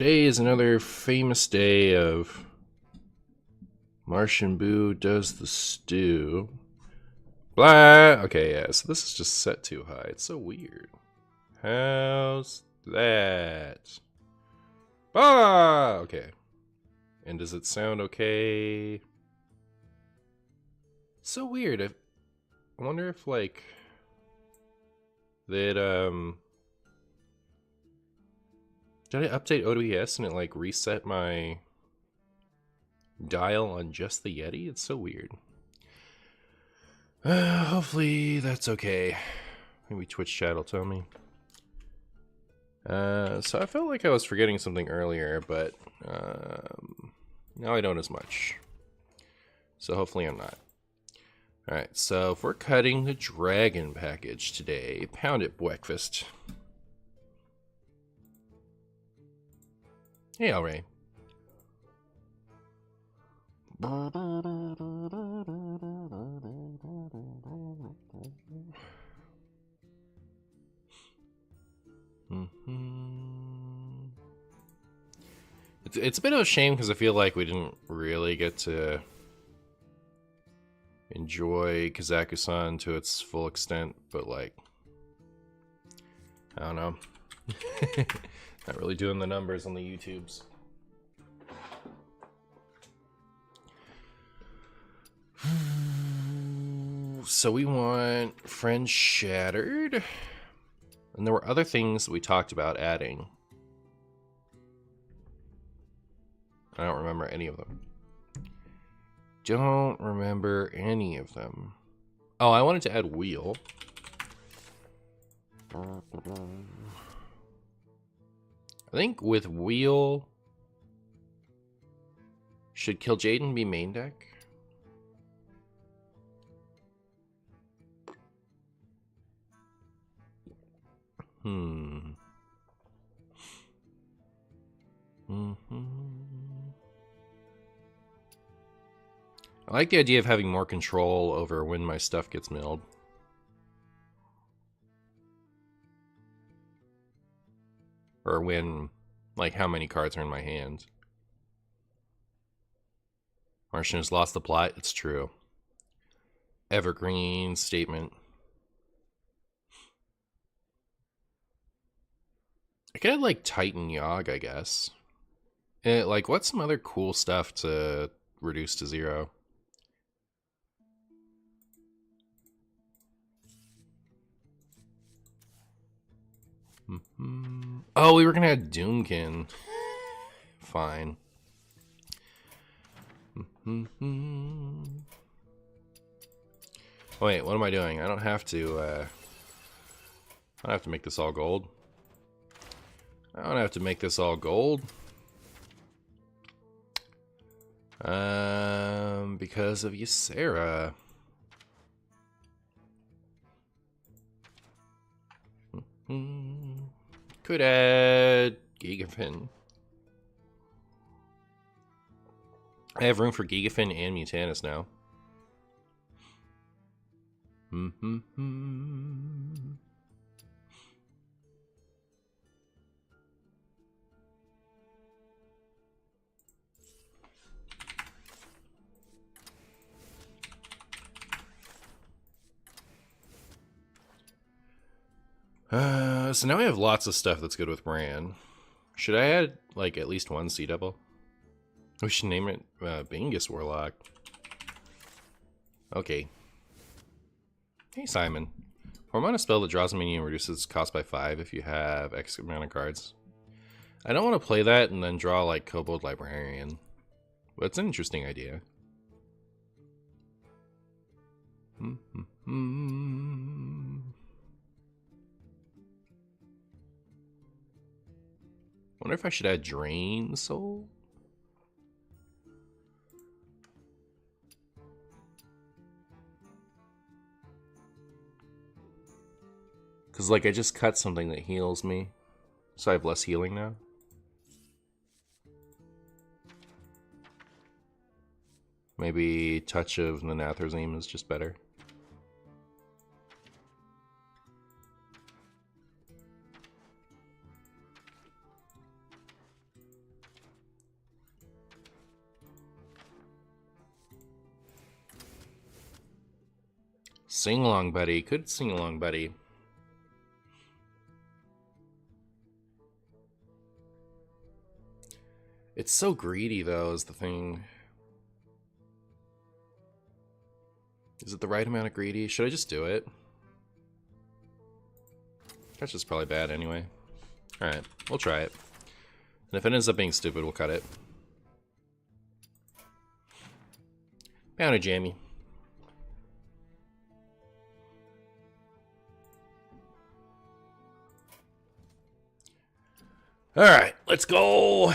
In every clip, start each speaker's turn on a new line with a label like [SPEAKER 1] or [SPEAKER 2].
[SPEAKER 1] Today is another famous day of Martian Boo does the stew. Blah! Okay, yeah, so this is just set too high. It's so weird. How's that? Ah! Okay. And does it sound okay? So weird. I wonder if, like, that, did I update OBS and it, like, reset my dial on just the Yeti? It's so weird. Hopefully that's okay. Maybe Twitch chat will tell me. So I felt like I was forgetting something earlier, but now I don't as much. So hopefully I'm not. Alright, so if we're cutting the dragon package today, pound it breakfast. Hey, Alray. It's a bit of a shame because I feel like we didn't really get to enjoy Kazaku-san to its full extent, but like, I don't know. Not really doing the numbers on the YouTubes. So we want Friend Shattered. And there were other things we talked about adding. I don't remember any of them. Don't remember any of them. Oh, I wanted to add Wheel. I think with Wheel, should Kill Jaden be main deck? I like the idea of having more control over when my stuff gets milled. Or when, like, how many cards are in my hand. Martian has lost the plot. It's true. Evergreen statement. I could have, like, Titan Yogg, I guess. Like, what's some other cool stuff to reduce to 0? Oh, we were gonna add Doomkin. Fine. Wait, what am I doing? I don't have to make this all gold. I don't have to make this all gold. Because of Ysera. Could add Gigafin. I have room for Gigafin and Mutanus now. So now we have lots of stuff that's good with Bran. Should I add, like, at least one C double? We should name it Bingus Warlock. Okay. Hey, Simon. For mana spell that draws a minion reduces cost by 5 if you have X amount of cards. I don't want to play that and then draw, like, Kobold Librarian. But it's an interesting idea. Wonder if I should add Drain Soul? Because, like, I just cut something that heals me. So I have less healing now. Maybe Touch of Nanathrosine is just better. Sing along, buddy. Could sing along, buddy. It's so greedy, though, is the thing. Is it the right amount of greedy? Should I just do it? That's just probably bad anyway. Alright, we'll try it. And if it ends up being stupid, we'll cut it. Bounty jammy. Alright, let's go!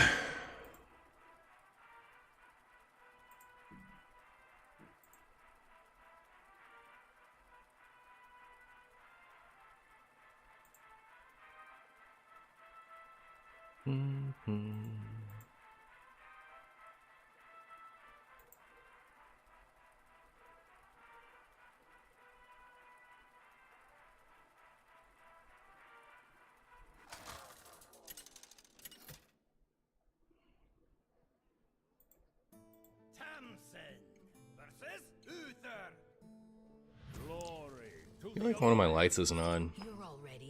[SPEAKER 1] I feel like one of my lights isn't on.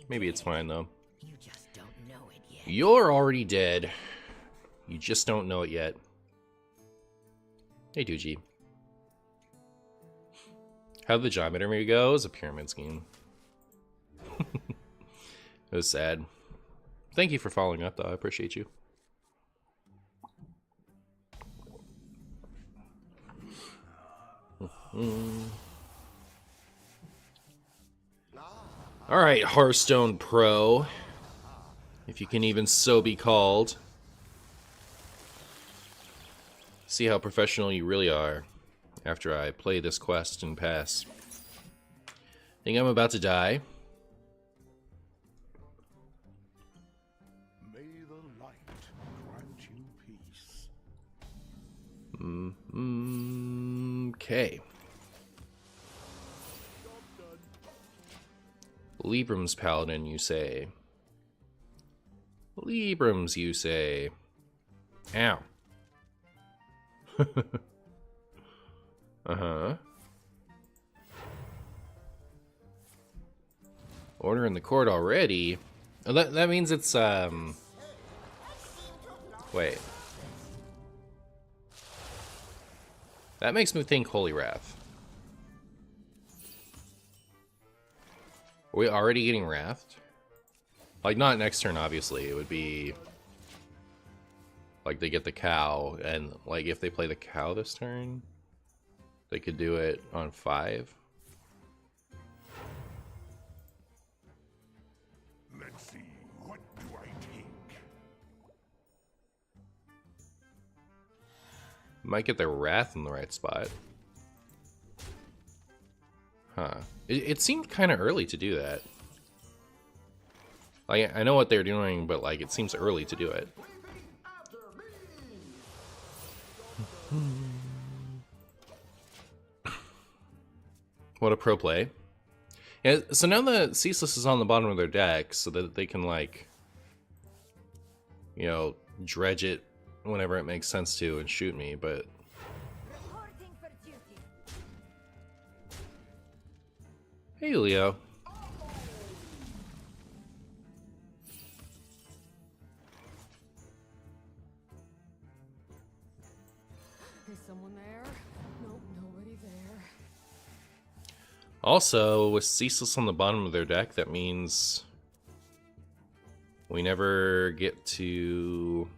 [SPEAKER 1] Maybe it's fine though.
[SPEAKER 2] You just don't know it yet.
[SPEAKER 1] You're already dead. You just don't know it yet. Hey, Doogie. How'd the job interview go? It was a pyramid scheme. It was sad. Thank you for following up, though. I appreciate you. Alright, Hearthstone Pro. If you can even so be called. See how professional you really are after I play this quest and pass. Think I'm about to die?
[SPEAKER 3] May the light grant you peace.
[SPEAKER 1] Okay. Libram's Paladin, you say. Librams, you say. Ow. Uh-huh. Order in the court already? Oh, that means it's, wait. That makes me think Holy Wrath. Are we already getting Wrathed? Like, not next turn, obviously. It would be... like, they get the cow, and, like, if they play the cow this turn, they could do it on 5.
[SPEAKER 3] Let's see, what do I take?
[SPEAKER 1] Might get their Wrath in the right spot. Huh. It seemed kind of early to do that. Like, I know what they're doing, but, like, it seems early to do it. What a pro play. Yeah, so now the Ceaseless is on the bottom of their deck so that they can, like, you know, dredge it whenever it makes sense to and shoot me, but... Hey, Leo.
[SPEAKER 2] Is someone there? Nope, nobody there.
[SPEAKER 1] Also, with Ceaseless on the bottom of their deck, that means we never get to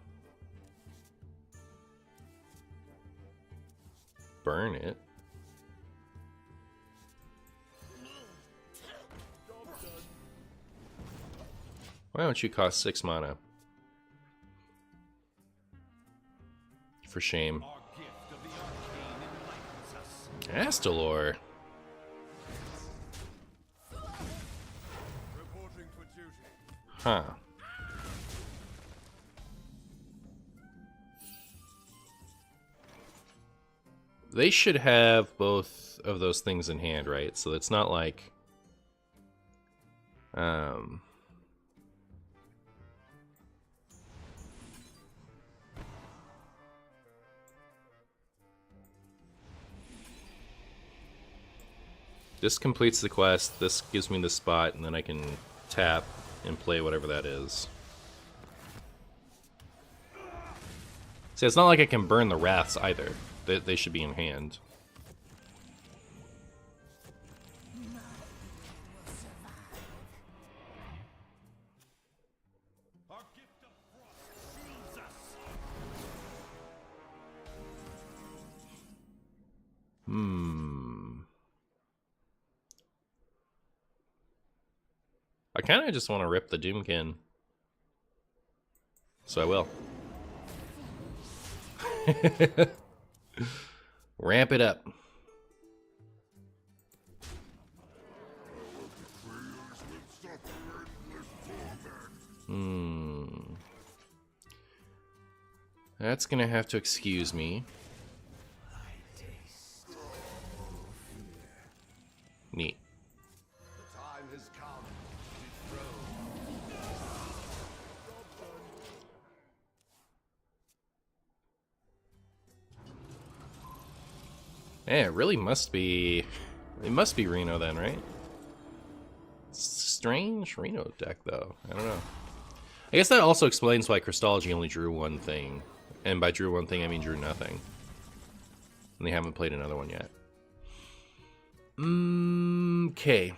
[SPEAKER 1] burn it. Why don't you cost 6 mana? For shame. Astalor. Huh. They should have both of those things in hand, right? So it's not like... This completes the quest. This gives me the spot, and then I can tap and play whatever that is. See, it's not like I can burn the wraths either. They should be in hand. I kind of just want to rip the Doomkin. So I will. Ramp it up. That's gonna have to excuse me. Neat. Yeah, it really must be... It must be Reno then, right? Strange Reno deck, though. I don't know. I guess that also explains why Crystology only drew one thing. And by drew one thing, I mean drew nothing. And they haven't played another one yet. Okay.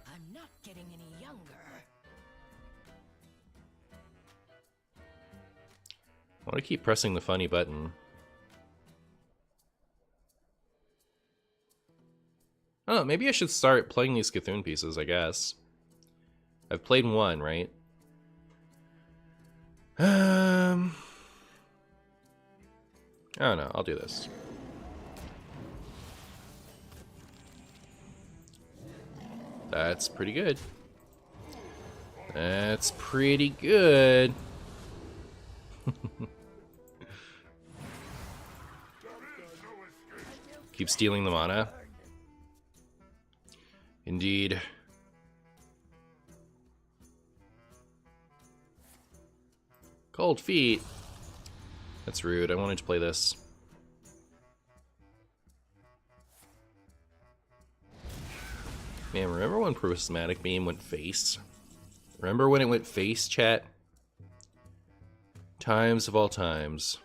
[SPEAKER 2] I'm not getting any younger.
[SPEAKER 1] I want to keep pressing the funny button. Oh, maybe I should start playing these Cthulhu pieces, I guess. I've played one, right? I don't know, I'll do this. That's pretty good. That's pretty good. Keep stealing the mana. Indeed. Cold feet. That's rude. I wanted to play this. Man, remember when Prismatic Beam went face? Remember when it went face, chat? Times of all times.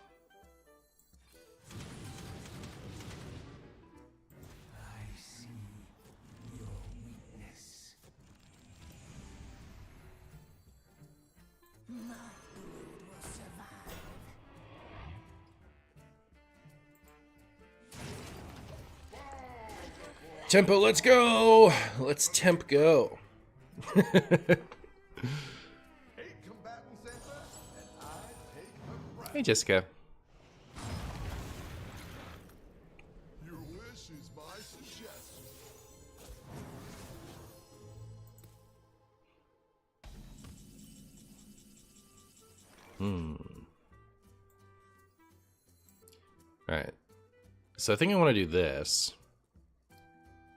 [SPEAKER 1] Tempo, let's go! Let's temp go. Hey, Jessica.
[SPEAKER 3] Your wish is my suggestion.
[SPEAKER 1] Alright. So I think I want to do this.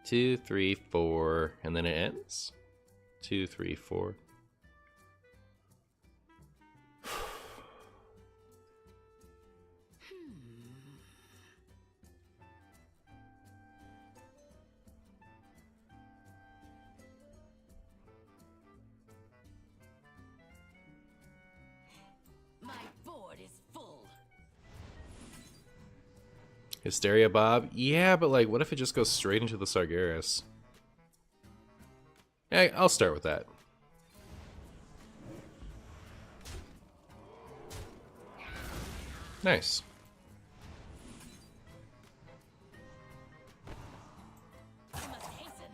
[SPEAKER 1] 2, 3, 4, and then it ends. 2, 3, 4.
[SPEAKER 2] My board is full.
[SPEAKER 1] Hysteria Bob? Yeah, but like, what if it just goes straight into the Sargeras? Yeah, I'll start with that. Nice.
[SPEAKER 2] I must hasten.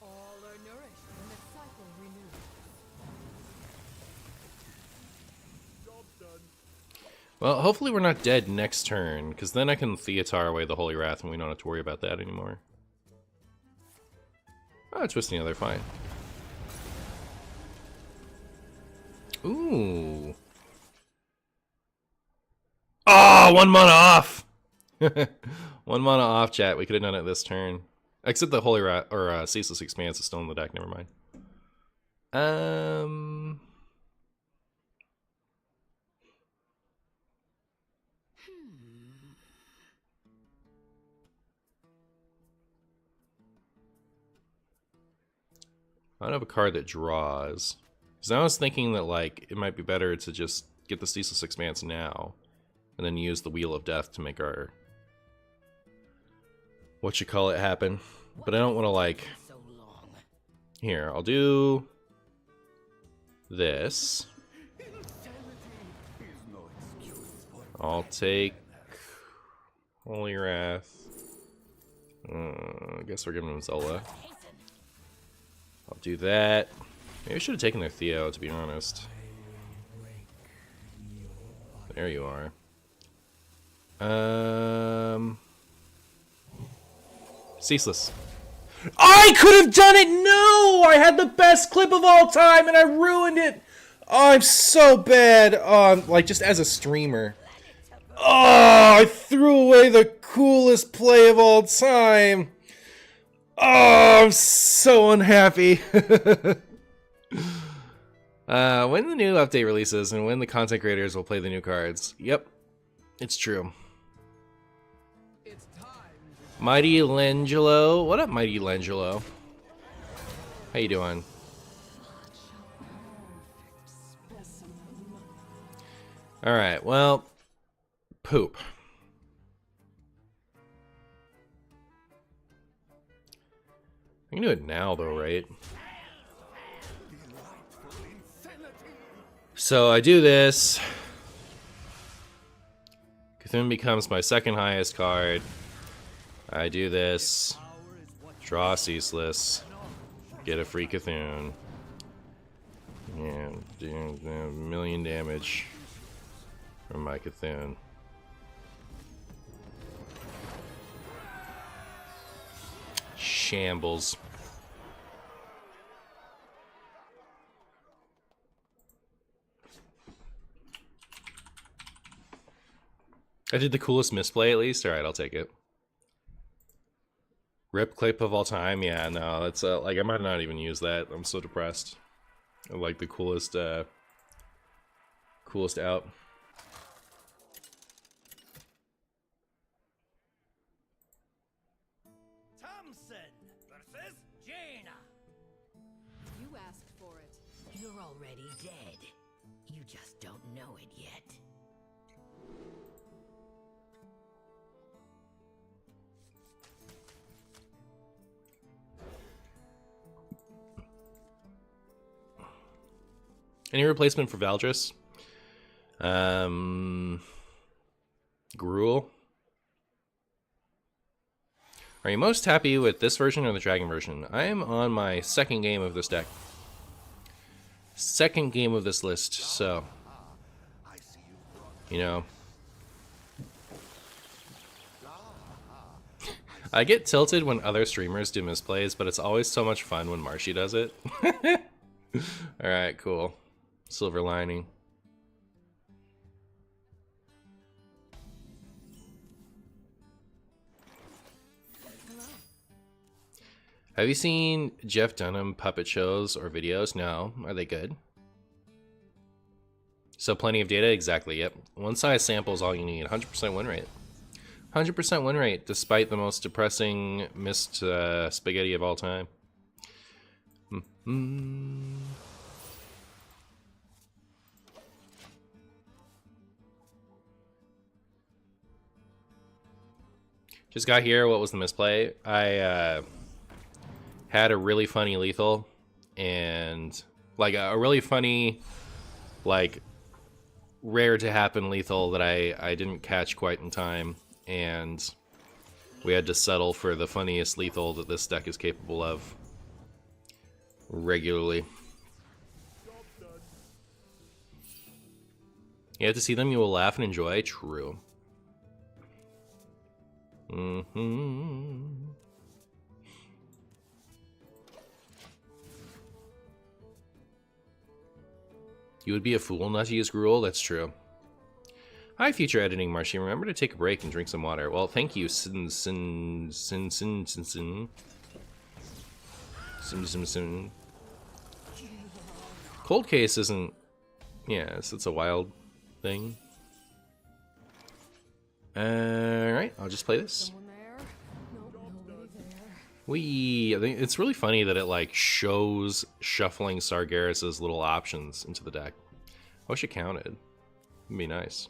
[SPEAKER 2] All are nourished and the cycle renewed.
[SPEAKER 3] Job done.
[SPEAKER 1] Well, hopefully we're not dead next turn, because then I can Theatar away the Holy Wrath and we don't have to worry about that anymore. Oh, Twisting Other, fine. Ooh. Oh, 1 mana off! 1 mana off, chat. We could have done it this turn. Except the Holy Rat or Ceaseless Expanse is still in the deck. Never mind. I don't have a card that draws. Because I was thinking that like it might be better to just get the Ceaseless Expanse now, and then use the Wheel of Death to make our what-you-call-it happen. But I don't want to like... Here, I'll do this. I'll take Holy Wrath. I guess we're giving him Zola. I'll do that. Maybe I should have taken their Theo, to be honest. There you are. Ceaseless. I could have done it! No! I had the best clip of all time and I ruined it! Oh, I'm so bad. Like, just as a streamer. Oh, I threw away the coolest play of all time. Oh, I'm so unhappy. When the new update releases and when the content creators will play the new cards. Yep, it's true. Mighty Langelo. What up, Mighty Langelo? How you doing? Alright, well, poop. I can do it now, though, right? So I do this. Cthulhu becomes my second highest card. I do this. Draw Ceaseless. Get a free Cthulhu. And do a million damage from my Cthulhu. Shambles. I did the coolest misplay at least. Alright, I'll take it. Rip clip of all time? Yeah, no, that's like I might not even use that. I'm so depressed. I like the coolest coolest out.
[SPEAKER 2] You asked for it.
[SPEAKER 4] You're already dead. You just don't know it yet.
[SPEAKER 1] Any replacement for Valdris? Gruul. Are you most happy with this version or the Dragon version? I am on my second game of this deck. Second game of this list, so... You know... I get tilted when other streamers do misplays, but it's always so much fun when Marshy does it. Alright, cool. Silver lining. Have you seen Jeff Dunham puppet shows or videos? No. Are they good? So plenty of data? Exactly, yep. One size sample is all you need. 100% win rate. 100% win rate, despite the most depressing missed spaghetti of all time. Just got here. What was the misplay? I had a really funny lethal and like a really funny, like rare to happen lethal that I didn't catch quite in time, and we had to settle for the funniest lethal that this deck is capable of regularly. You have to see them, you will laugh and enjoy. True. You would be a fool not to use Gruul, that's true. Hi, future editing Martian. Remember to take a break and drink some water. Well, thank you, Sin. Cold case isn't... Yeah, it's a wild thing. Alright, I'll just play this.
[SPEAKER 2] Someone there? Nope, nobody there.
[SPEAKER 1] I think it's really funny that it, like, shows shuffling Sargeras' little options into the deck. I wish it counted. It'd be nice.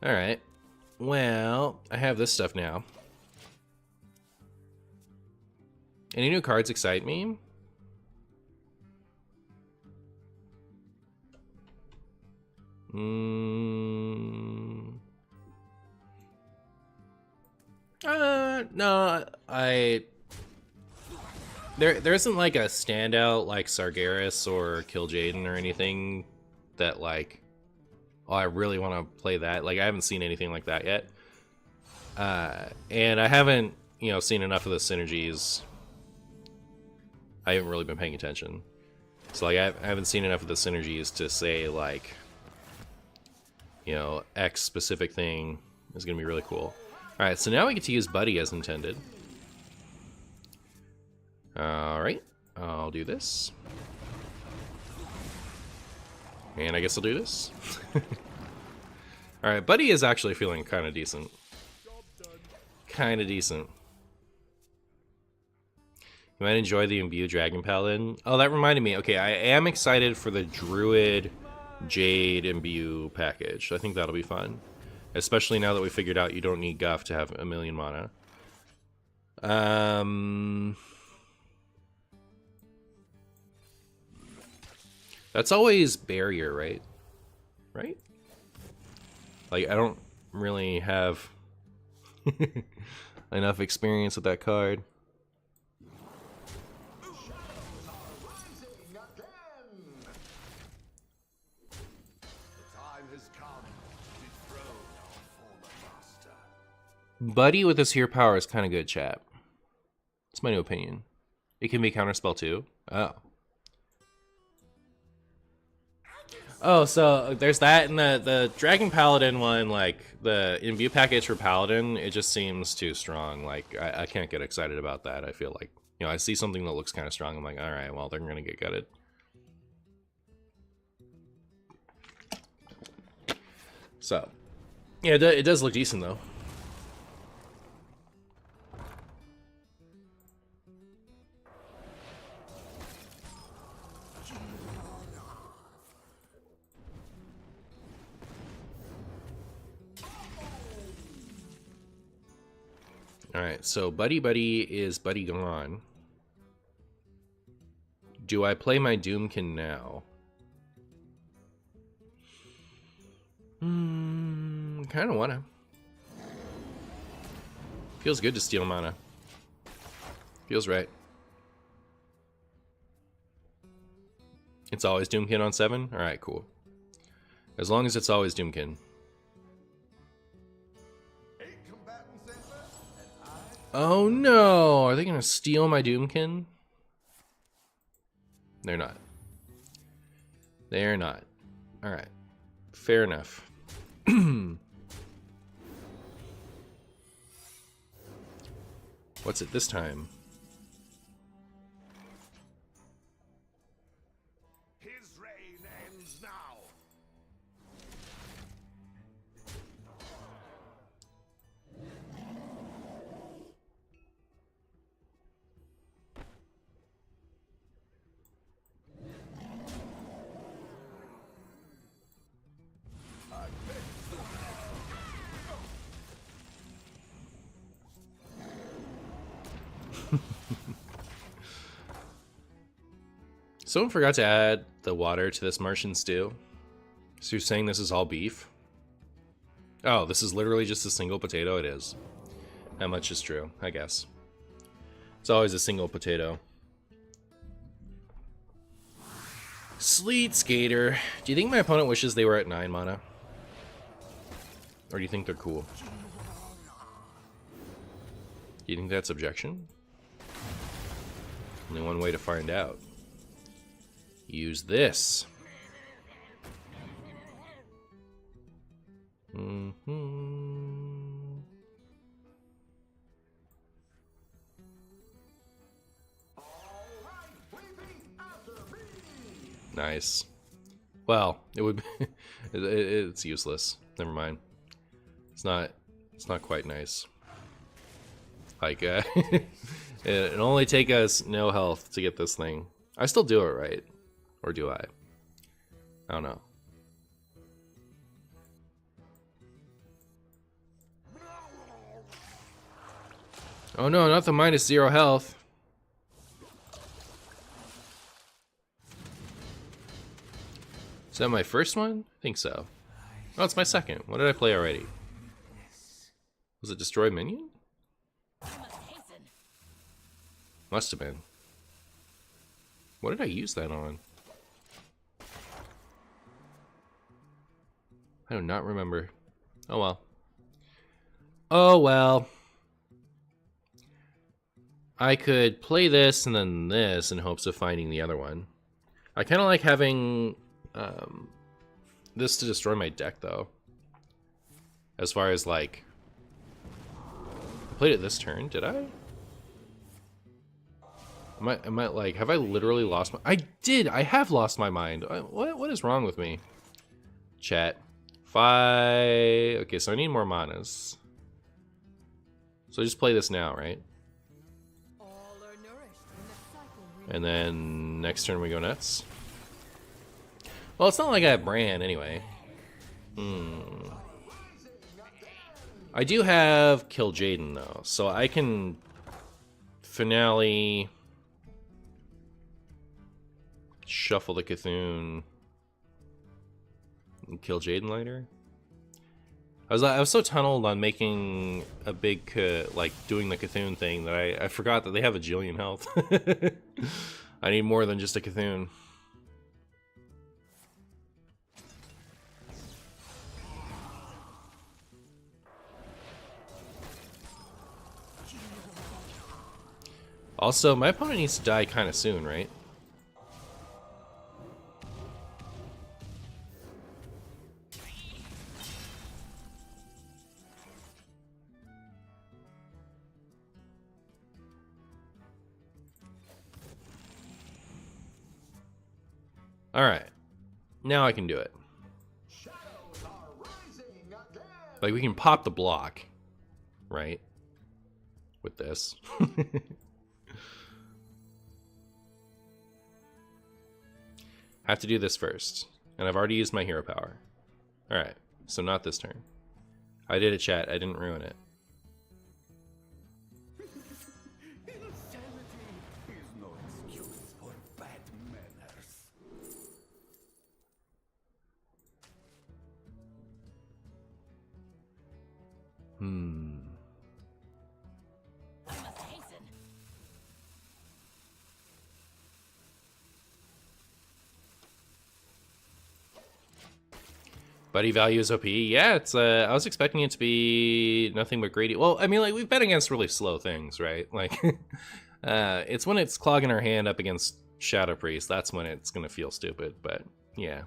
[SPEAKER 1] Alright. Well, I have this stuff now. Any new cards excite me? No, there isn't like a standout like Sargeras or Kill Jaden or anything that like, oh, I really want to play that. Like, I haven't seen anything like that yet. And I haven't, seen enough of the synergies. I haven't really been paying attention. So like, I haven't seen enough of the synergies to say like, X specific thing is going to be really cool. Alright, so now we get to use Buddy as intended. Alright, I'll do this. And I guess I'll do this. Alright, Buddy is actually feeling kind of decent. Kind of decent. You might enjoy the Imbue Dragon Paladin. Oh, that reminded me. Okay, I am excited for the Druid Jade Imbue package. I think that'll be fun. Especially now that we figured out you don't need Guff to have a million mana. That's always barrier, right? Right? Like, I don't really have enough experience with that card. Buddy with his Here Power is kind of good, chat. It's my new opinion. It can be counterspell too. Oh. Oh, so there's that, and the Dragon Paladin one, like, the Imbue package for Paladin, it just seems too strong. Like, I can't get excited about that. I feel like, I see something that looks kind of strong, I'm like, alright, well, they're gonna get gutted. So, yeah, it does look decent, though. Alright, so Buddy is Buddy gone. Do I play my Doomkin now? Kinda wanna. Feels good to steal mana. Feels right. It's always Doomkin on 7? Alright, cool. As long as it's always Doomkin. Oh no! Are they gonna steal my Doomkin? They're not. They're not. Alright. Fair enough. What's it this time?
[SPEAKER 3] His reign ends now.
[SPEAKER 1] Someone forgot to add the water to this Martian stew. So you're saying this is all beef? Oh, this is literally just a single potato? It is. That much is true, I guess. It's always a single potato. Sleet Skater. Do you think my opponent wishes they were at 9 mana? Or do you think they're cool? Do you think that's objection? Only one way to find out. Use this. Mm-hmm. Nice. Well, it would. It's useless. Never mind. It's not. It's not quite nice. Like, it'll only take us no health to get this thing. I still do it, right? Or do I? I don't know. Oh no, not the -0 health. Is that my first one? I think so. Oh, it's my second. What did I play already? Was it Destroy Minion? Must have been. What did I use that on? I do not remember. Oh well. Oh well. I could play this and then this in hopes of finding the other one. I kind of like having this to destroy my deck, though. As far as, like... I played it this turn, did I? Am I like... Have I literally lost my... I did! I have lost my mind. What is wrong with me? Chat. 5... Okay, so I need more manas. So I just play this now, right? And then next turn we go nuts. Well, it's not like I have Bran anyway. I do have Kill Jaden though, so I can finale shuffle the Cthulhu and kill Jaden later. I was so tunneled on making a big like doing the Cthulhu thing that I forgot that they have a Jillion health. I need more than just a Cthulhu. Also, my opponent needs to die kind of soon, right? Alright. Now I can do it. Like, we can pop the block, right? With this. Have to do this first. And I've already used my hero power. Alright, so not this turn. I did a chat, I didn't ruin it.
[SPEAKER 3] Insanity is no excuse for bad manners.
[SPEAKER 1] Buddy value is OP. Yeah, it's I was expecting it to be nothing but greedy. Well, I mean, like, we've bet against really slow things, right? Like, it's when it's clogging our hand up against Shadow Priest, that's when it's gonna feel stupid, but yeah.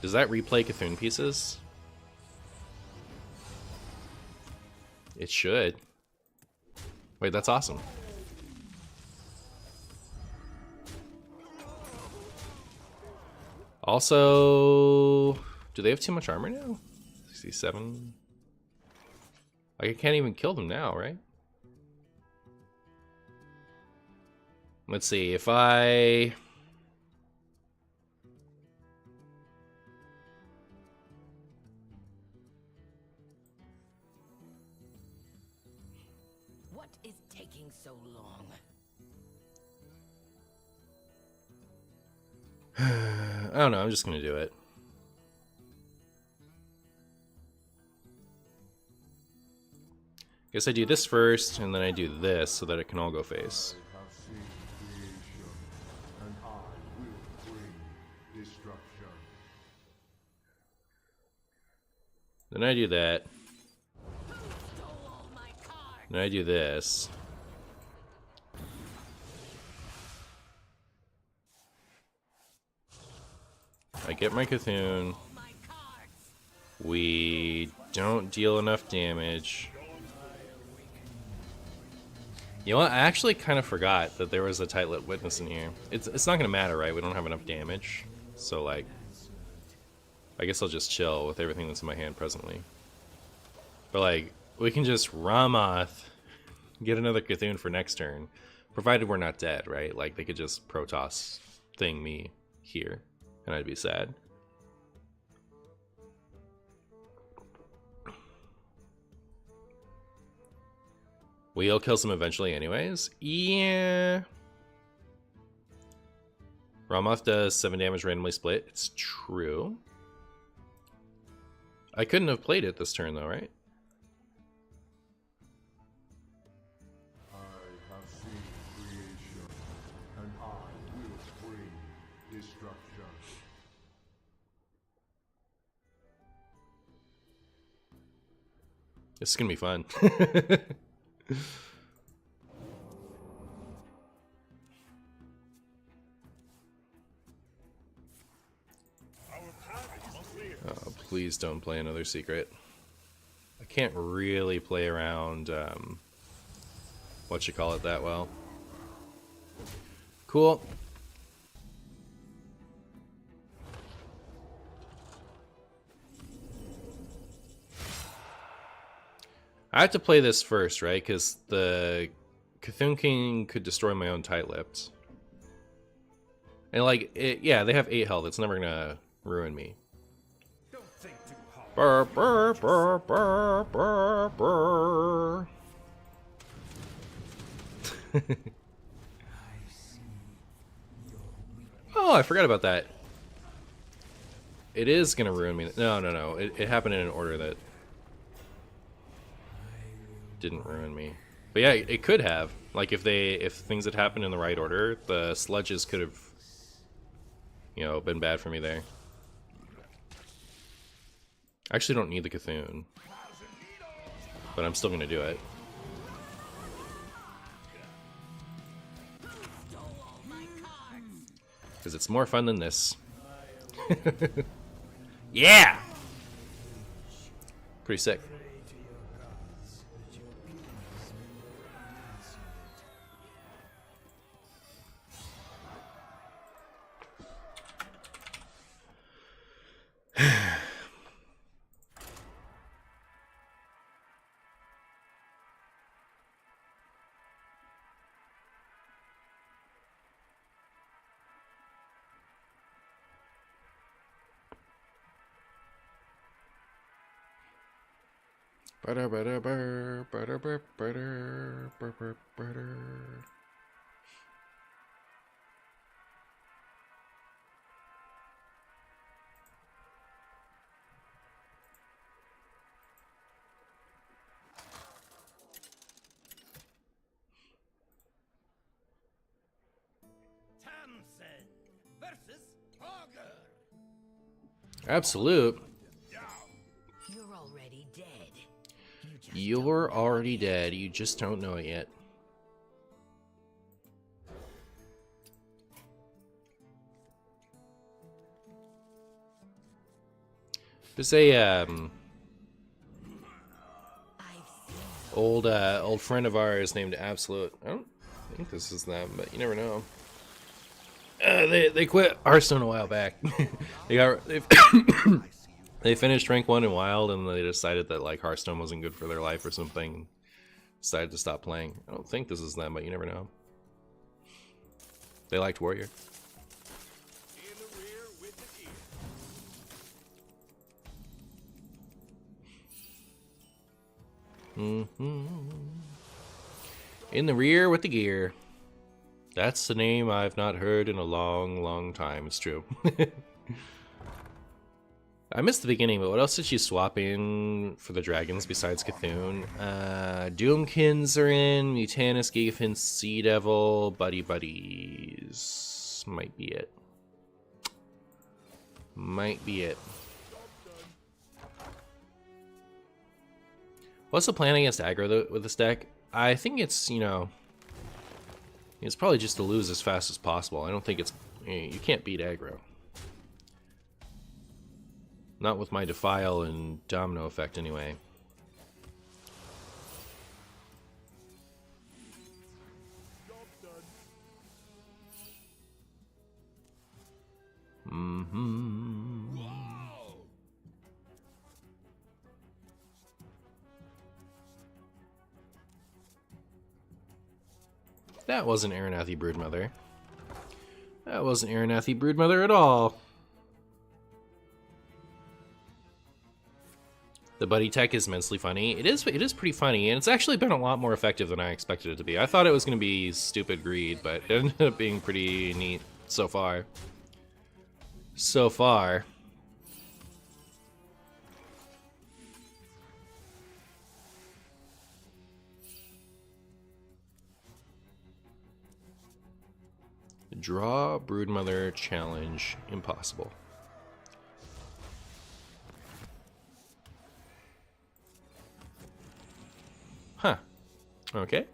[SPEAKER 1] Does that replay Cthulhu pieces? It should. Wait, that's awesome. Also, do they have too much armor now? 67. Like, I can't even kill them now, right? Let's see, if I...
[SPEAKER 4] What is taking so long?
[SPEAKER 1] I don't know, I'm just gonna do it. Guess I do this first, and then I do this so that it can all go face.
[SPEAKER 3] I have seen creation, and I will bring destruction.
[SPEAKER 1] Then I do that. Then I do this. I get my Cthulhu. We don't deal enough damage. You know what? I actually kind of forgot that there was a tight-lit witness in here. It's not gonna matter, right? We don't have enough damage. So, like, I guess I'll just chill with everything that's in my hand presently. But, like, we can just Ramoth, get another Cthulhu for next turn. Provided we're not dead, right? Like, they could just Protoss thing me here, and I'd be sad. We'll kill them eventually anyways. Yeah. Ramoth does 7 damage randomly split. It's true. I couldn't have played it this turn though, right?
[SPEAKER 3] I have seen creation, and I will bring destruction.
[SPEAKER 1] This is gonna be fun. Oh, please don't play another secret. I can't really play around what you call it that well. Cool. I have to play this first, right? Because the Cthulhu King could destroy my own tight-lipped. And like, yeah, they have 8 health. It's never gonna ruin me. Burr, burr, burr, burr, burr, burr. Oh, I forgot about that. It is gonna ruin me. No. It happened in an order that didn't ruin me. But yeah, it could have. Like if things had happened in the right order, the sludges could have, you know, been bad for me there. I actually don't need the Cthulhu, but I'm still gonna do it. Because it's more fun than this. Yeah! Pretty sick. Absolute.
[SPEAKER 4] You're already dead.
[SPEAKER 1] You're already dead. You just don't know it yet. There's a old friend of ours named Absolute. I don't think this is them, but you never know. They quit Hearthstone a while back. They finished rank 1 in Wild, and they decided that like Hearthstone wasn't good for their life or something. Decided to stop playing. I don't think this is them, but you never know. They liked Warrior. In the rear with the gear. That's the name I've not heard in a long, long time. It's true. I missed the beginning, but what else did she swap in for the dragons besides Cthulhu? Doomkins are in, Mutanus, Gigafin, Sea Devil, Buddy Buddies. Might be it. Might be it. What's the plan against aggro with this deck? I think it's, you know, it's probably just to lose as fast as possible. I don't think it's, you can't beat aggro. Not with my Defile and Domino effect, anyway. That wasn't Aronathi Broodmother. That wasn't Aronathi Broodmother at all. The buddy tech is immensely funny. It is pretty funny, and it's actually been a lot more effective than I expected it to be. I thought it was going to be stupid greed, but it ended up being pretty neat so far. So far. Draw Broodmother challenge impossible. Huh. Okay.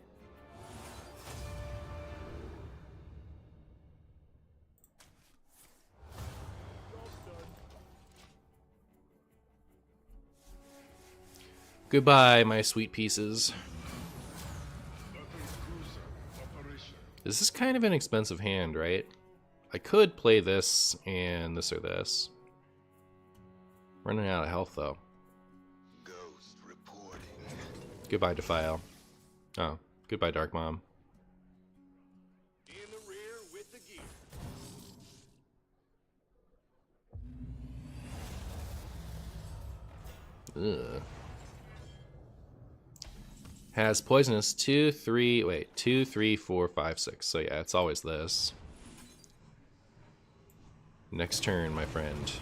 [SPEAKER 1] Goodbye, my sweet pieces. This is kind of an expensive hand, right? I could play this and this or this. Running out of health, though.
[SPEAKER 3] Ghost reporting.
[SPEAKER 1] Goodbye, Defile. Oh, goodbye, Dark Mom.
[SPEAKER 3] In the rear with the gear.
[SPEAKER 1] Ugh. Has poisonous 2, 3, 4, 5, 6. So yeah, it's always this. Next turn, my friend.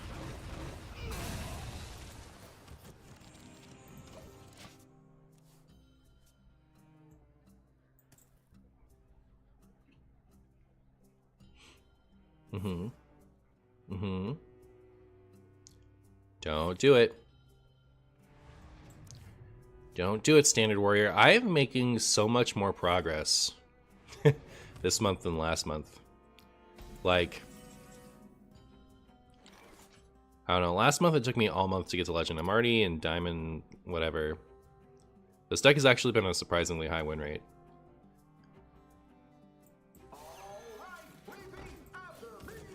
[SPEAKER 1] Don't do it. Don't do it, Standard Warrior. I am making so much more progress this month than last month. Like, I don't know. Last month it took me all month to get to Legend. I'm already in Diamond, whatever. This deck has actually been a surprisingly high win rate.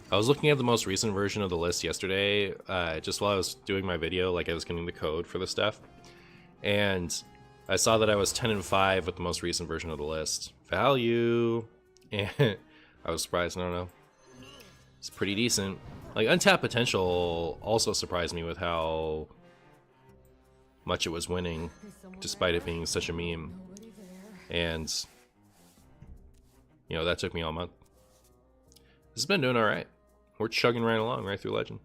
[SPEAKER 1] I was looking at the most recent version of the list yesterday, just while I was doing my video, like I was getting the code for the stuff. And I saw that I was 10-5 with the most recent version of the list. Value! And I was surprised, I don't know. It's pretty decent. Like, Untapped Potential also surprised me with how much it was winning, despite it being such a meme. And, you know, that took me all month. This has been doing alright. We're chugging right along, right through Legend.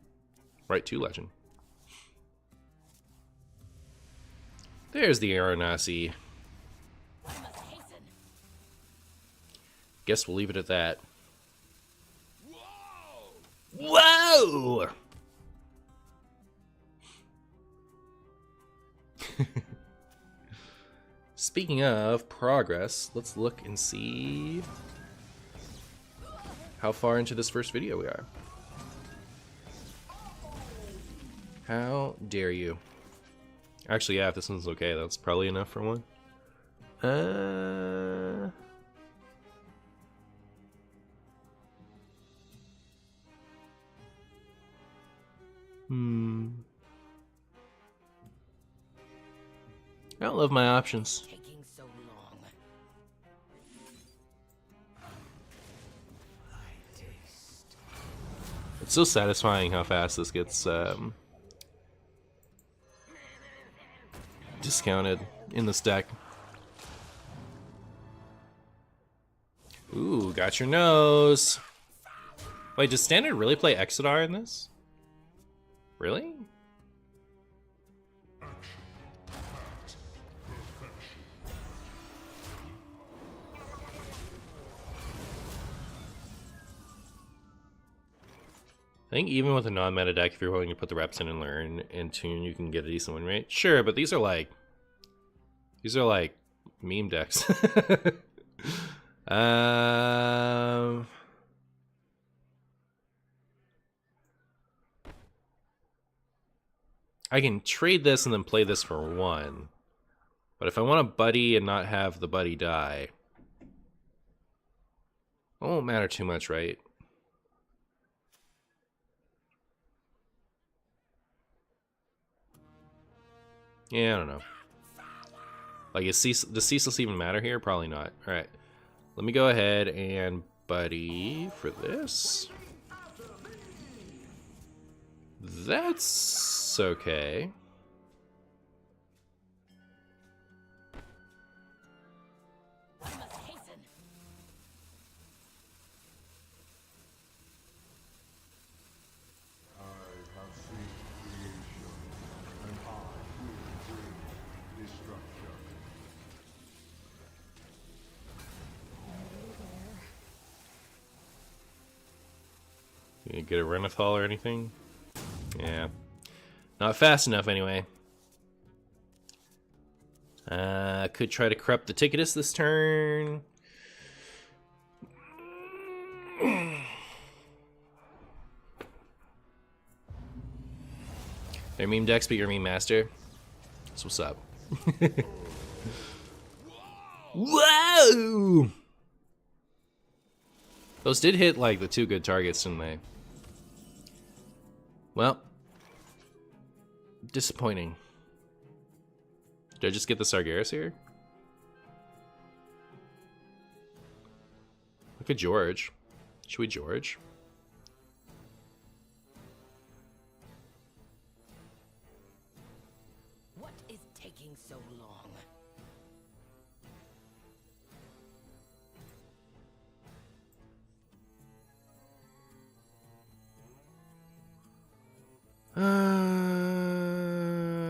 [SPEAKER 1] Right to Legend. There's the Aronasi. Guess we'll leave it at that. Whoa! Speaking of progress, let's look and see how far into this first video we are. How dare you? Actually, yeah, if this one's okay, that's probably enough for one. I don't love my options.
[SPEAKER 4] Taking so long.
[SPEAKER 1] It's so satisfying how fast this gets discounted in this deck. Ooh, got your nose. Wait, does Standard really play Exodar in this? Really? I think even with a non-meta deck, if you're willing to put the reps in and learn and tune, you can get a decent win rate. Sure, but these are like meme decks. I can trade this and then play this for 1. But if I want a buddy and not have the buddy die, it won't matter too much, right? Yeah, I don't know. Like, does ceaseless even matter here? Probably not. Alright. Let me go ahead and buddy for this. That's okay. You get a Renethal or anything? Yeah. Not fast enough anyway. Could try to corrupt the Ticketus this turn. They're meme decks, but you're meme master. That's what's up. Whoa! Those did hit like the 2 good targets, didn't they? Well, disappointing. Did I just get the Sargeras here? Look at George. Should we George?
[SPEAKER 4] What is taking so long?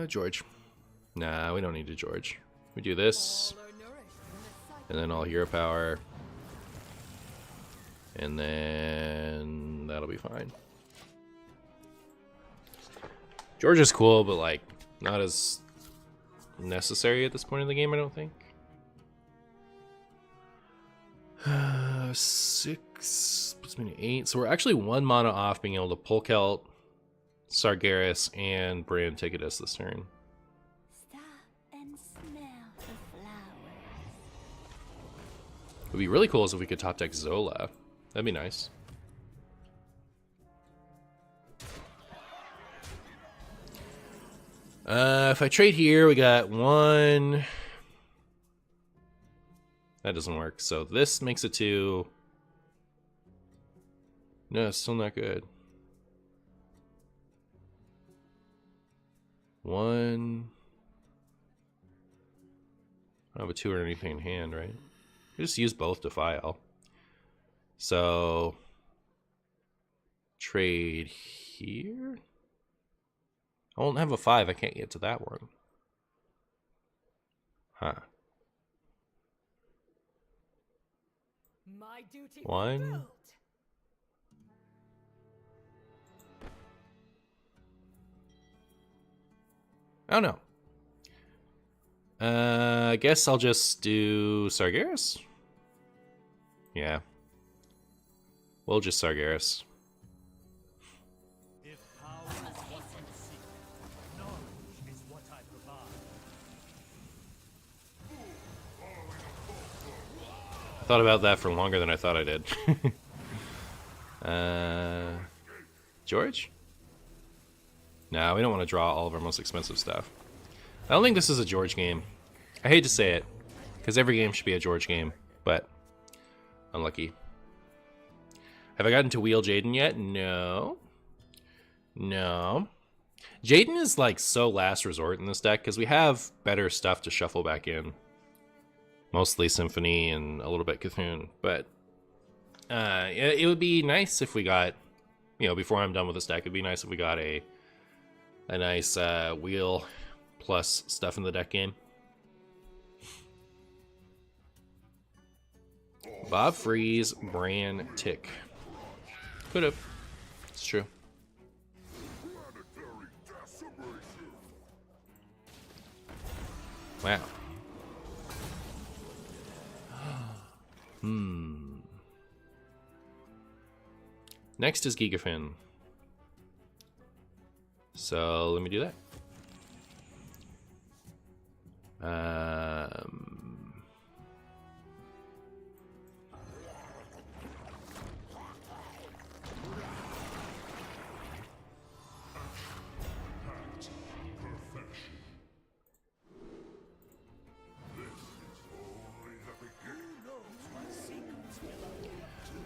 [SPEAKER 1] George. Nah, we don't need to George. We do this, and then all hero power, and then that'll be fine. George is cool, but like not as necessary at this point in the game, I don't think. 6 puts me to 8, so we're actually 1 mana off being able to Polk out Sargeras and Brand Ticketus this turn.
[SPEAKER 5] Stop and smell the flowers.
[SPEAKER 1] It would be really cool if we could top deck Zola. That'd be nice. If I trade here, we got 1. That doesn't work. So this makes it 2. No, it's still not good. 1. I don't have a 2 or anything in hand, right? We just use both to file. So trade here. I won't have a 5. I can't get to that one. Huh.
[SPEAKER 2] My duty
[SPEAKER 1] 1.
[SPEAKER 2] fulfilled.
[SPEAKER 1] I don't know. I guess I'll just do Sargeras. Yeah. We'll just Sargeras.
[SPEAKER 6] If power is what you seek, knowledge is what I provide.
[SPEAKER 1] I thought about that for longer than I thought I did. George? No, we don't want to draw all of our most expensive stuff. I don't think this is a George game. I hate to say it, because every game should be a George game, but unlucky. Have I gotten to wheel Jaden yet? No. No. Jaden is like so last resort in this deck, because we have better stuff to shuffle back in. Mostly Symphony and a little bit Cthulhu, but it would be nice if we got, you know, before I'm done with this deck, it'd be nice if we got a nice wheel plus stuff in the deck game. Bob Freeze, Bran Tick. Could have. It's true. Wow. Next is Gigafin. So let me do that.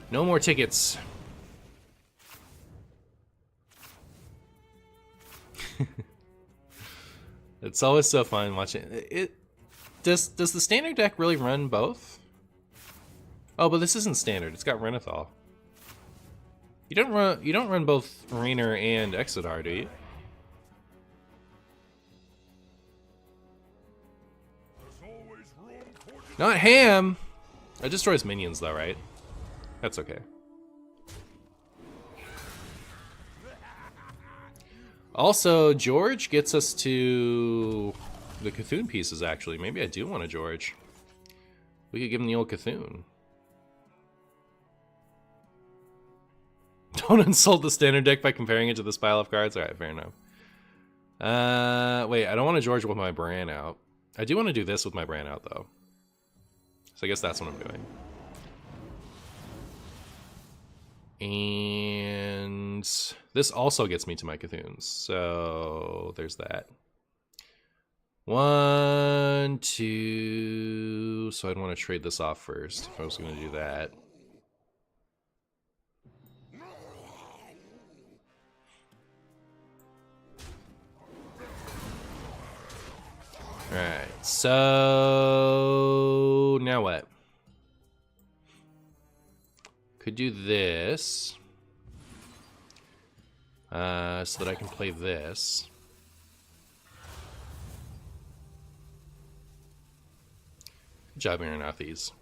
[SPEAKER 1] No more tickets. It's always so fun watching it. Does the standard deck really run both? Oh, but this isn't standard. It's got Renathal. You don't run both Rainer and Exodar, do you? Not Ham. It destroys minions though, right? That's okay. Also, George gets us to the Cthulhu pieces, actually. Maybe I do want a George. We could give him the old Cthulhu. Don't insult the standard deck by comparing it to this pile of cards. Alright, fair enough. Wait, I don't want a George with my Bran out. I do want to do this with my Bran out, though. So I guess that's what I'm doing. And this also gets me to my Cthulhu's. So there's that. 1, 2. So I'd want to trade this off first if I was going to do that. Alright, so now what? Could do this. So that I can play this. Good job, airing out these.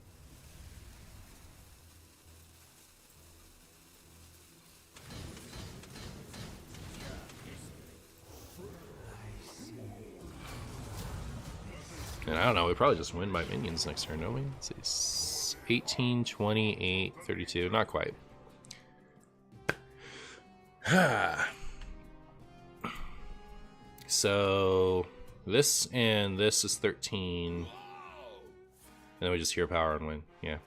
[SPEAKER 1] And I don't know, we probably just win by minions next turn, don't we? Let's see. 18, 28, 32. Not quite. So this and this is 13. And then we just hero power and win. Yeah.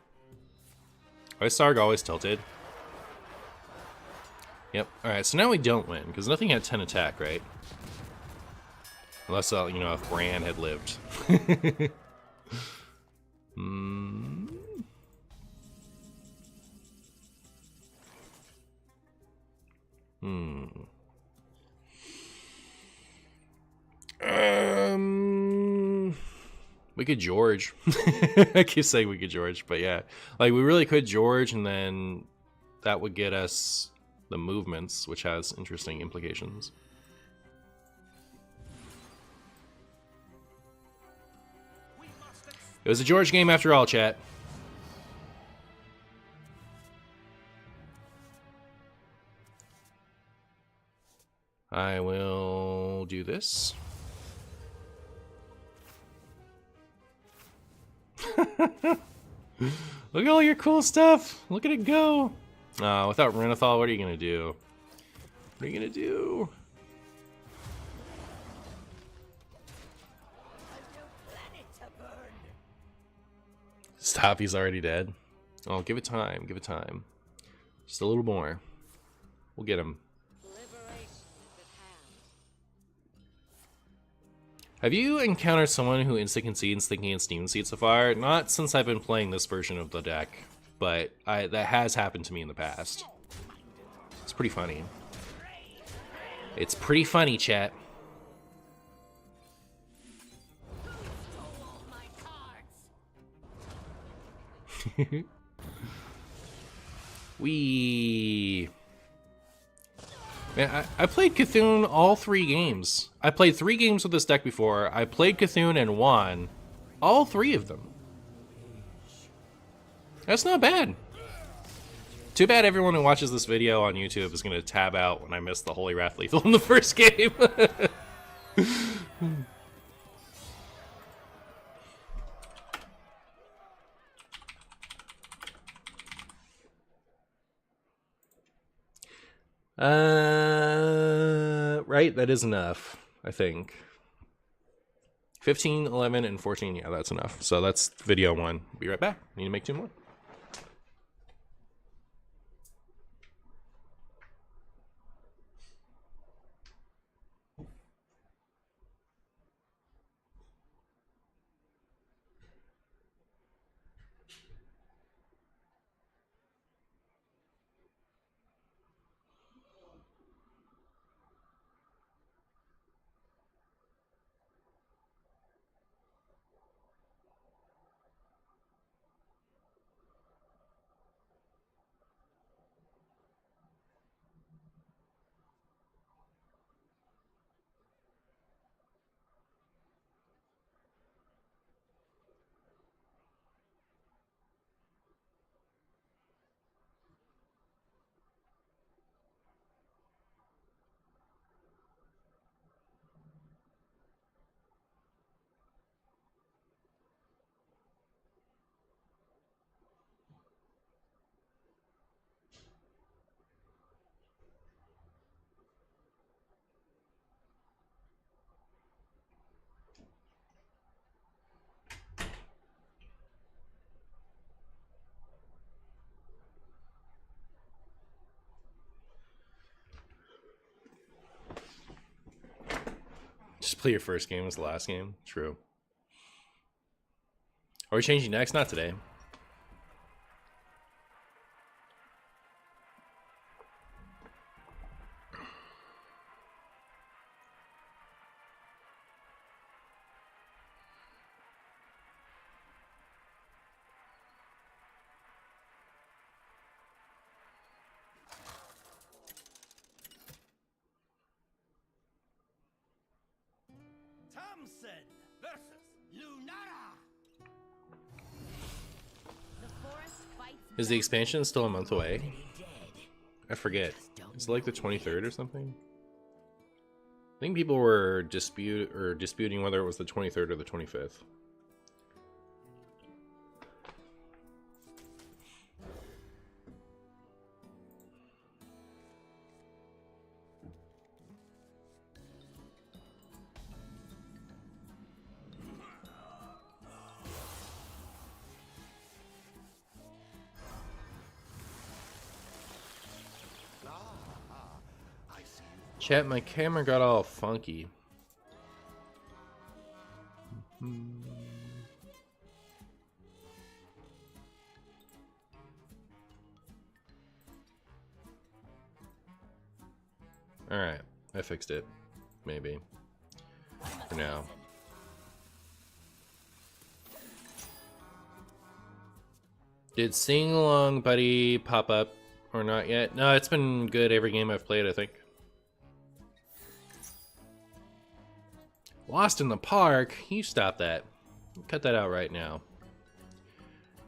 [SPEAKER 1] Sarg always tilted. Yep. Alright, so now we don't win, because nothing had 10 attack, right? Unless, you know, if Bran had lived. We could George. I keep saying we could George, but yeah. Like, we really could George, and then that would get us the movements, which has interesting implications. It was a George game after all, chat. I will do this. Look at all your cool stuff. Look at it go. Without Renathal, what are you going to do? What are you going to do? Stop, he's already dead. Oh, give it time, give it time. Just a little more. We'll get him. Have you encountered someone who instant concedes thinking it's Demon Seed so far? Not since I've been playing this version of the deck, but that has happened to me in the past. It's pretty funny. It's pretty funny, chat. Wee. Man, I played Cthulhu all 3 games. I played 3 games with this deck before. I played Cthulhu and won all 3 of them. That's not bad. Too bad everyone who watches this video on YouTube is going to tab out when I miss the Holy Wrath Lethal in the first game. Right? That is enough, I think. 15, 11, and 14. Yeah, that's enough. So that's video 1. Be right back. Need to make 2 more. Just play your first game as the last game. True. Are we changing next? Not today.
[SPEAKER 6] Thompson versus Lunara.
[SPEAKER 4] The forest fights
[SPEAKER 1] Is the expansion still a month away?
[SPEAKER 4] dead.
[SPEAKER 1] I forget. Is it like the 23rd or something? I think people were disputing whether it was the 23rd or the 25th. Chat, my camera got all funky. Alright, I fixed it. Maybe. For now. Did Sing Along Buddy pop up or not yet? No, it's been good every game I've played, I think. Lost in the Park? You stop that. Cut that out right now.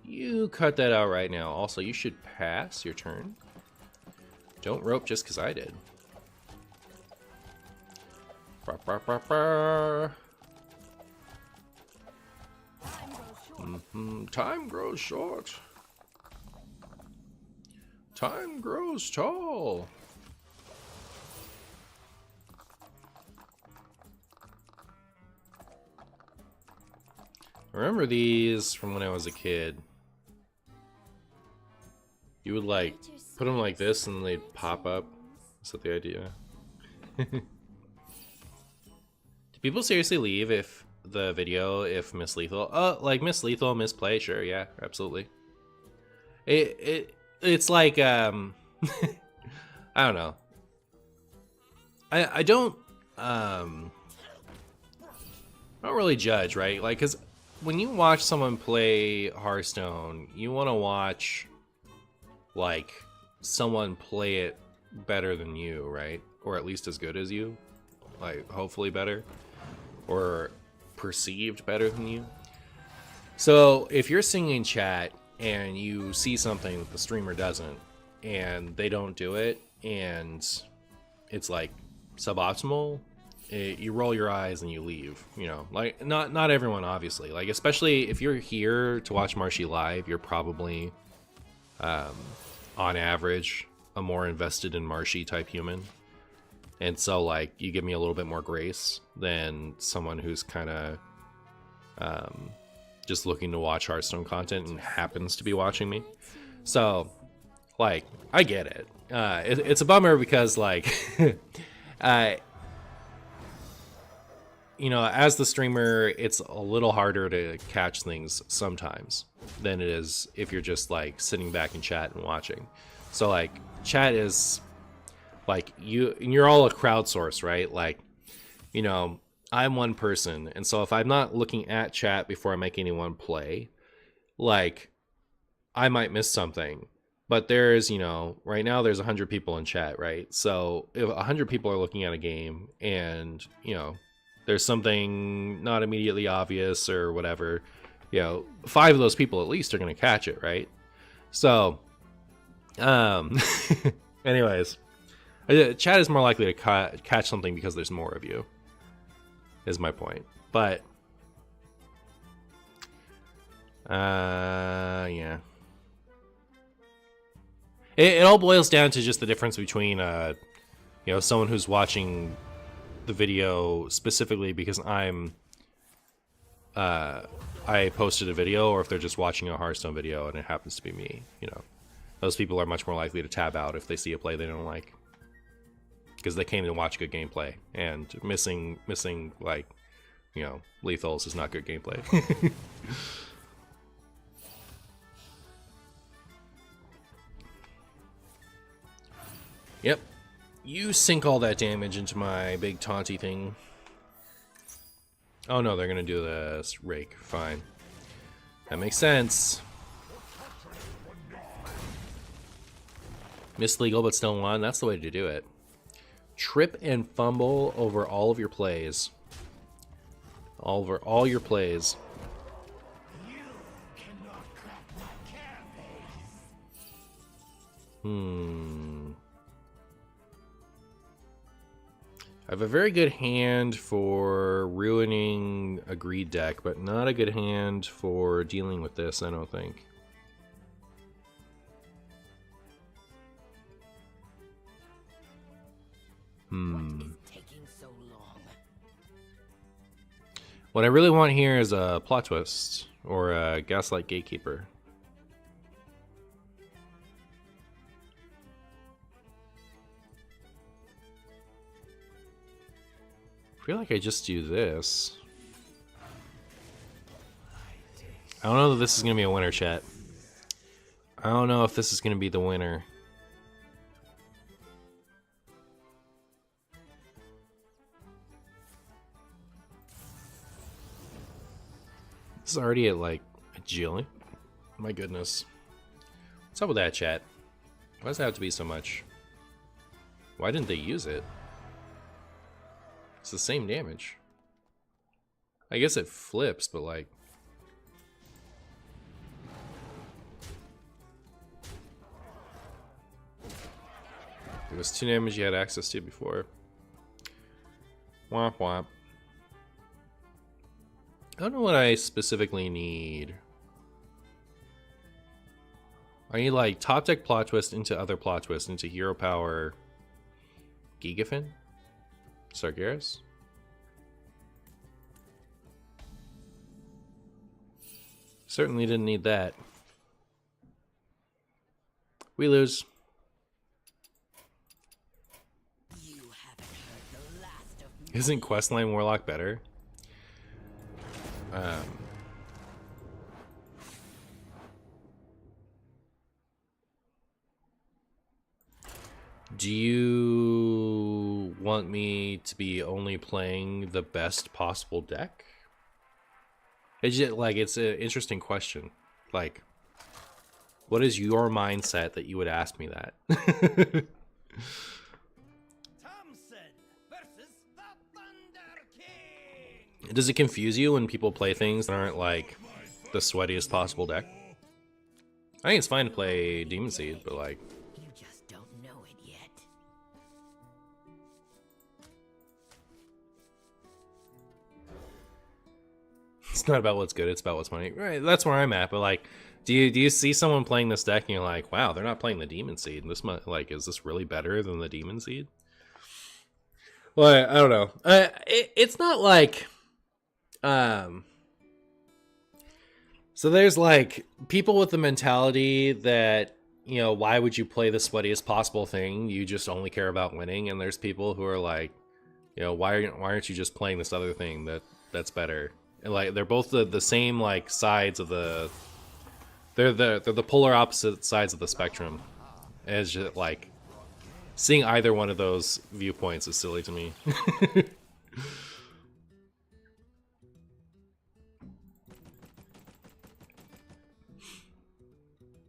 [SPEAKER 1] You cut that out right now. Also, you should pass your turn. Don't rope just because I did. Bah, bah, bah, bah. Time grows short. Time grows tall. I remember these from when I was a kid. You would like put them like this and they'd pop up. Is that the idea? Do people seriously leave if if Miss Lethal? Like Miss Lethal misplay? Sure, yeah, absolutely. It's like I don't know. I don't really judge, right? Like, cause when you watch someone play Hearthstone, you want to watch like someone play it better than you, right? Or at least as good as you, like hopefully better, or perceived better than you. So if you're singing chat and you see something that the streamer doesn't, and they don't do it, and it's like suboptimal, you roll your eyes and you leave. You know, like not everyone, obviously. Like especially if you're here to watch Marshy live, you're probably on average a more invested in Marshy type human, and so like you give me a little bit more grace than someone who's kind of just looking to watch Hearthstone content and happens to be watching me. So, like, I get it. It's a bummer because, like, you know, as the streamer, it's a little harder to catch things sometimes than it is if you're just, like, sitting back in chat and watching. So, like, chat is, like, you're all a crowdsource, right? Like, you know, I'm one person, and so if I'm not looking at chat before I make anyone play, like, I might miss something. But there's, you know, right now there's 100 people in chat, right? So if 100 people are looking at a game and, you know, there's something not immediately obvious or whatever, you know, 5 of those people at least are going to catch it, right? So, anyways, chat is more likely to catch something because there's more of you, is my point. But, yeah. It all boils down to just the difference between, you know, someone who's watching the video specifically because I posted a video, or if they're just watching a Hearthstone video and it happens to be me. You know, those people are much more likely to tab out if they see a play they don't like, because they came to watch good gameplay, and missing like, you know, lethals is not good gameplay. Yep. You sink all that damage into my big taunty thing. Oh no, they're gonna do this rake. Fine. That makes sense. Missed legal but still won. That's the way to do it. Trip and fumble over all of your plays. Over all your plays. I have a very good hand for ruining a greed deck, but not a good hand for dealing with this, I don't think. What I really want here is a plot twist or a gaslight gatekeeper. I feel like I just do this. I don't know that this is going to be a winner, chat. I don't know if this is going to be the winner. This is already at like a jillion. My goodness. What's up with that, chat? Why does it have to be so much? Why didn't they use it? It's the same damage. I guess it flips, but like... It was 2 damage you had access to before. Womp womp. I don't know what I specifically need. I need like top deck plot twist into other plot twist into hero power Gigafin? Sargeras? Certainly didn't need that. We lose. Isn't Questline Warlock better? Do you want me to be only playing the best possible deck? It's just, like, it's an interesting question. Like, what is your mindset that you would ask me that? Does it confuse you when people play things that aren't like the sweatiest possible deck? I think it's fine to play Demon Seed, but like...
[SPEAKER 4] You just don't know it yet.
[SPEAKER 1] It's not about what's good, it's about what's funny. Right, that's where I'm at, but like, do you see someone playing this deck and you're like, wow, they're not playing the Demon Seed. This might, like, is this really better than the Demon Seed? Well, I don't know. It's not like... So there's like people with the mentality that, you know, why would you play the sweatiest possible thing? You just only care about winning. And there's people who are like, you know, why aren't you just playing this other thing that's better? And like they're both the same like sides of the they're the polar opposite sides of the spectrum. And it's just like seeing either one of those viewpoints is silly to me.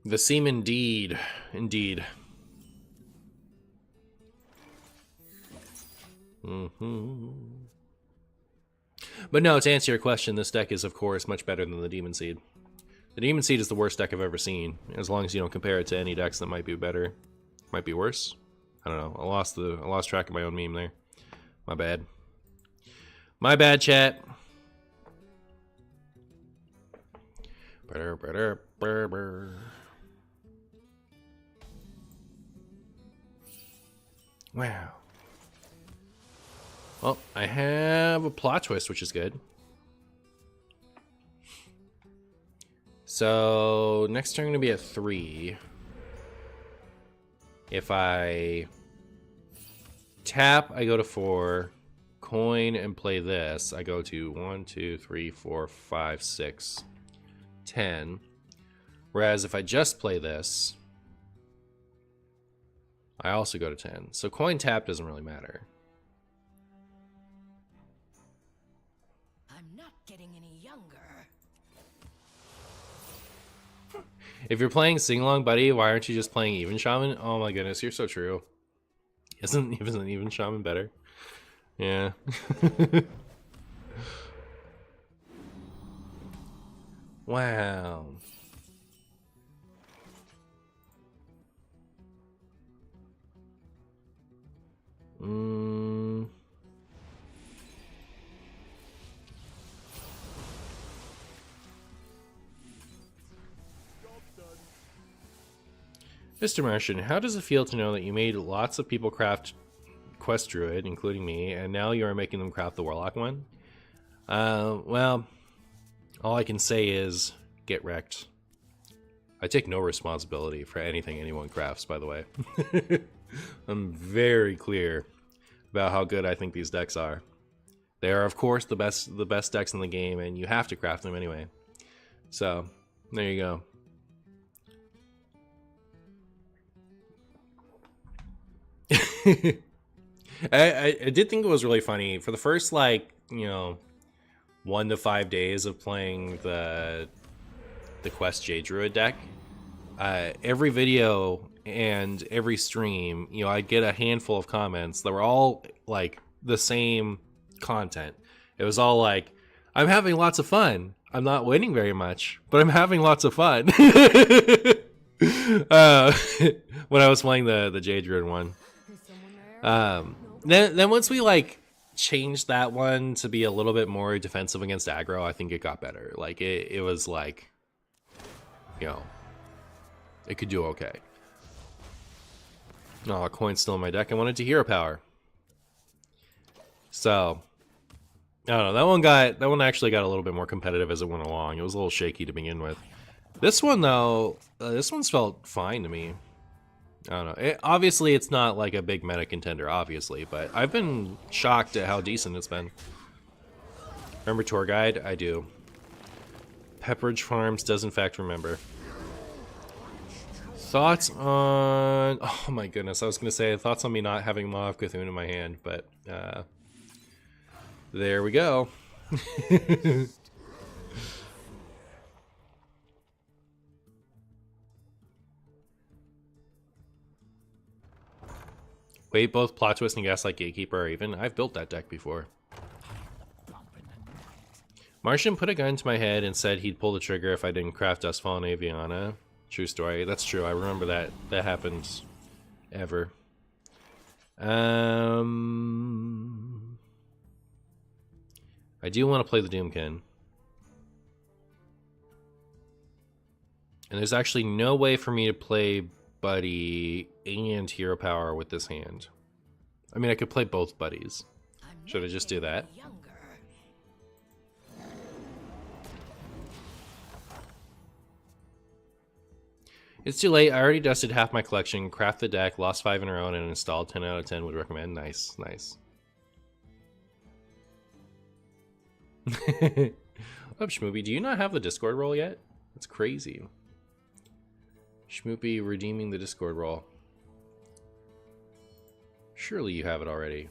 [SPEAKER 1] The seam indeed. Indeed. But no, to answer your question, this deck is, of course, much better than the Demon Seed. The Demon Seed is the worst deck I've ever seen, as long as you don't compare it to any decks that might be better. Might be worse? I don't know. I lost track of my own meme there. My bad. My bad, chat. Wow. Well, I have a plot twist, which is good. So, next turn going to be a 3. If I tap, I go to 4. Coin and play this. I go to 1, 2, 3, 4, 5, 6, 10. Whereas if I just play this, I also go to 10. So coin tap doesn't really matter.
[SPEAKER 4] I'm not getting any younger.
[SPEAKER 1] If you're playing sing-along, buddy, why aren't you just playing even shaman? Oh my goodness, you're so true. Isn't even shaman better? Yeah. Wow. Mr. Martian, how does it feel to know that you made lots of people craft Quest Druid, including me, and now you are making them craft the Warlock one? Well, all I can say is, get wrecked. I take no responsibility for anything anyone crafts, by the way. I'm very clear about how good I think these decks are. They are, of course, the best decks in the game, and you have to craft them anyway. So, there you go. I did think it was really funny for the first, like, you know, 1 to 5 days of playing the Quest J Druid deck. Every video and every stream, you know, I'd get a handful of comments that were all like the same content. It was all like, I'm having lots of fun. I'm not winning very much, but I'm having lots of fun. When I was playing the J Druid one. Then once we like changed that one to be a little bit more defensive against aggro, I think it got better. Like it was like, you know, it could do okay. Oh, a coin's still in my deck. I wanted to hero power. So I don't know. That one actually got a little bit more competitive as it went along. It was a little shaky to begin with. This one though, this one's felt fine to me. I don't know. Obviously, it's not like a big meta contender, obviously, but I've been shocked at how decent it's been. Remember Tour Guide? I do. Pepperidge Farms does in fact remember. Thoughts on... Oh my goodness, I was going to say thoughts on me not having Maw of Cthulhu in my hand, but there we go. Wait, both Plot Twist and Gaslight Gatekeeper are even? I've built that deck before. Martian put a gun to my head and said he'd pull the trigger if I didn't craft Dustfall and Aviana. True story. That's true. I remember that. That happened ever. I do want to play the Doomkin. And there's actually no way for me to play Buddy and Hero Power with this hand. I mean, I could play both Buddies. Should I just do that? It's too late. I already dusted half my collection, craft the deck, lost 5 in a row, and installed. 10 out of 10 would recommend. Nice, nice. What up, Schmoopy? Do you not have the Discord role yet? That's crazy. Schmoopy redeeming the Discord role. Surely you have it already.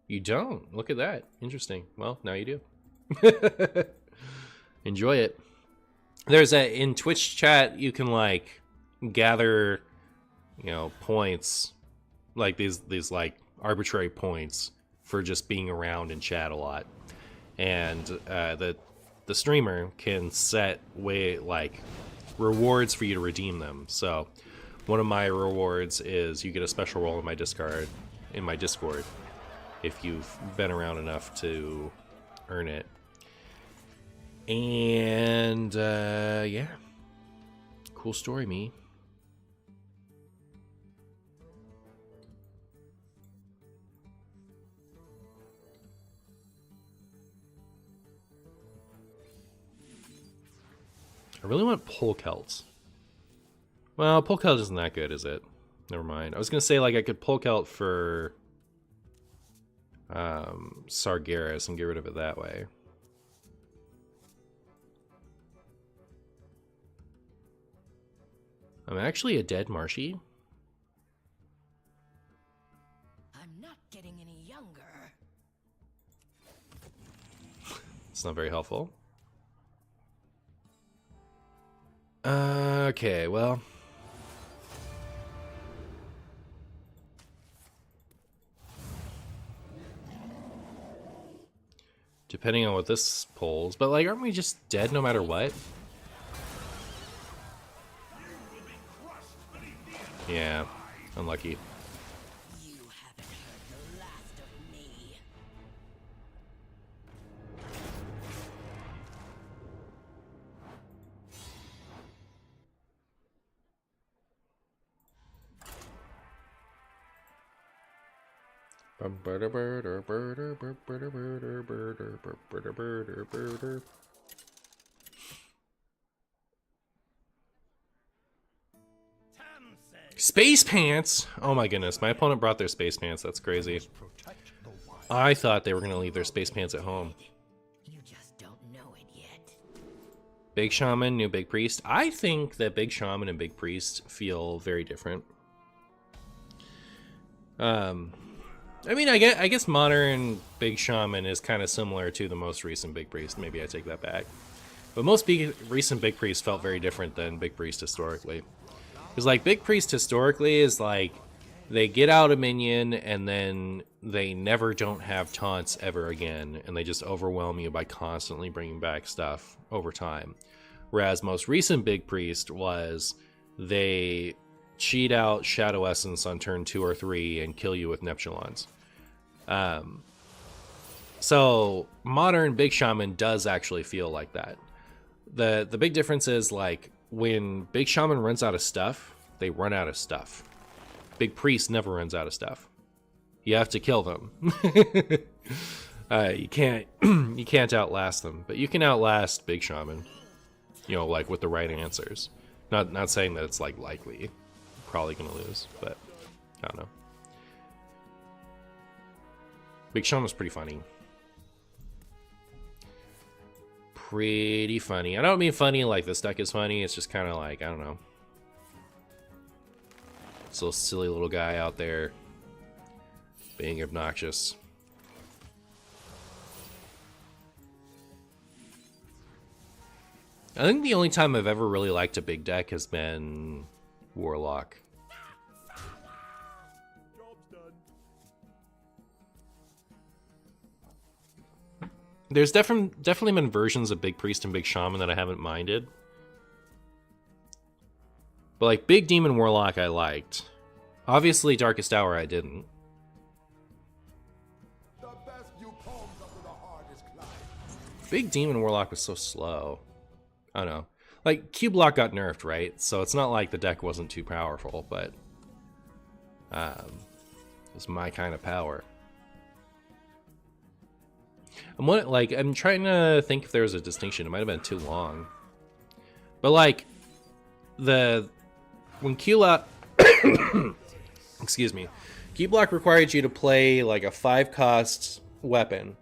[SPEAKER 1] You don't? Look at that. Interesting. Well, now you do. Enjoy it. There's in Twitch chat, you can like gather, you know, points, like these like arbitrary points for just being around in chat a lot. And the streamer can set like rewards for you to redeem them. So one of my rewards is you get a special role in my Discord if you've been around enough to earn it. And yeah, cool story, me. I really want Pole Celts. Well, Pole Celt isn't that good, is it? Never mind. I was gonna say like I could Pole Celt for Sargeras and get rid of it that way. I'm actually a dead Marshy.
[SPEAKER 4] I'm not getting any younger.
[SPEAKER 1] It's not very helpful. Okay, well. Depending on what this pulls. But, like, aren't we just dead no matter what? Yeah, unlucky.
[SPEAKER 4] You haven't heard the last of me.
[SPEAKER 1] Space pants? Oh my goodness, my opponent brought their space pants. That's crazy. I thought they were gonna leave their space pants at home.
[SPEAKER 4] You just don't know it yet.
[SPEAKER 1] Big Shaman, new Big Priest. I think that Big Shaman and Big Priest feel very different. I mean, I guess modern Big Shaman is kind of similar to the most recent Big Priest. Maybe I take that back. But most recent Big Priest felt very different than Big Priest historically. Because, like, Big Priest historically is, like, they get out a minion and then they never don't have taunts ever again. And they just overwhelm you by constantly bringing back stuff over time. Whereas most recent Big Priest was they cheat out Shadow Essence on turn 2 or 3 and kill you with Neptulons. So modern Big Shaman does actually feel like that. The big difference is, like, when Big Shaman runs out of stuff, they run out of stuff. Big Priest never runs out of stuff. You have to kill them. You can't outlast them, but you can outlast Big Shaman. You know, like with the right answers. Not saying that it's like likely. Probably gonna lose, but I don't know. Big Shaman was pretty funny. Pretty funny. I don't mean funny like this deck is funny. It's just kind of like, I don't know. This little silly little guy out there being obnoxious. I think the only time I've ever really liked a big deck has been Warlock. There's definitely been versions of Big Priest and Big Shaman that I haven't minded. But like Big Demon Warlock I liked. Obviously Darkest Hour I didn't. Big Demon Warlock was so slow. I don't know. Like, Q-Block got nerfed, right? So it's not like the deck wasn't too powerful, but it was my kind of power. I'm trying to think if there was a distinction. It might have been too long. But like when Q-Lock excuse me. Q-Block required you to play like a 5-cost weapon.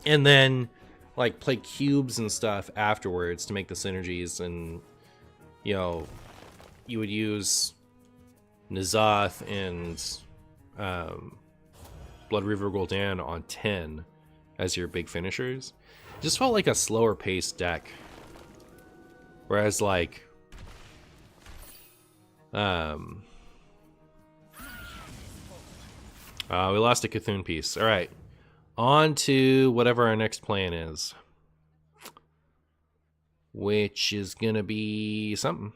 [SPEAKER 1] And then like play cubes and stuff afterwards to make the synergies, and you know, you would use N'Zoth and Blood River Gul'dan on 10 as your big finishers. It just felt like a slower paced deck. Whereas like we lost a Cthulhu piece. Alright. On to whatever our next plan is. Which is gonna be something.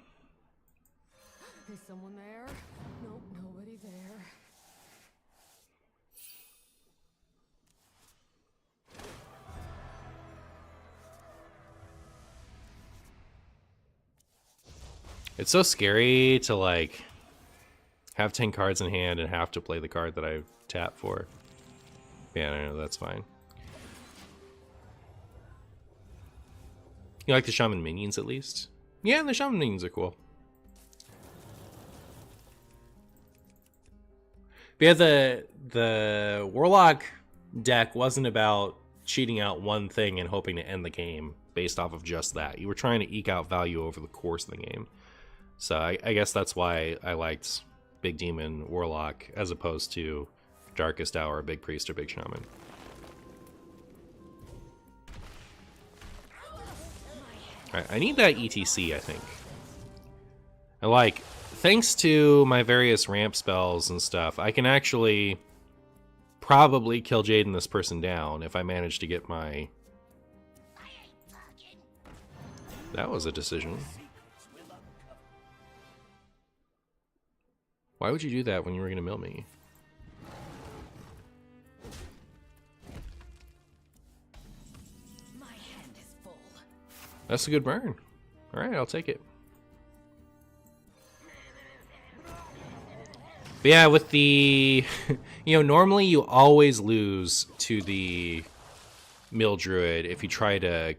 [SPEAKER 2] Is someone there? Nope, nobody there.
[SPEAKER 1] It's so scary to like have 10 cards in hand and have to play the card that I've tapped for. Yeah, no, that's fine. You like the Shaman minions at least? Yeah, the Shaman minions are cool. But yeah, the Warlock deck wasn't about cheating out one thing and hoping to end the game based off of just that. You were trying to eke out value over the course of the game. So I guess that's why I liked Big Demon Warlock as opposed to Darkest Hour, Big Priest, or Big Shaman. Alright, I need that ETC, I think. And like, thanks to my various ramp spells and stuff, I can actually probably kill Jaden this person down if I manage to get my... That was a decision. Why would you do that when you were going to mill me?
[SPEAKER 4] My hand is full.
[SPEAKER 1] That's a good burn. Alright, I'll take it. But yeah, with the... you know, normally you always lose to the Mill Druid if you try to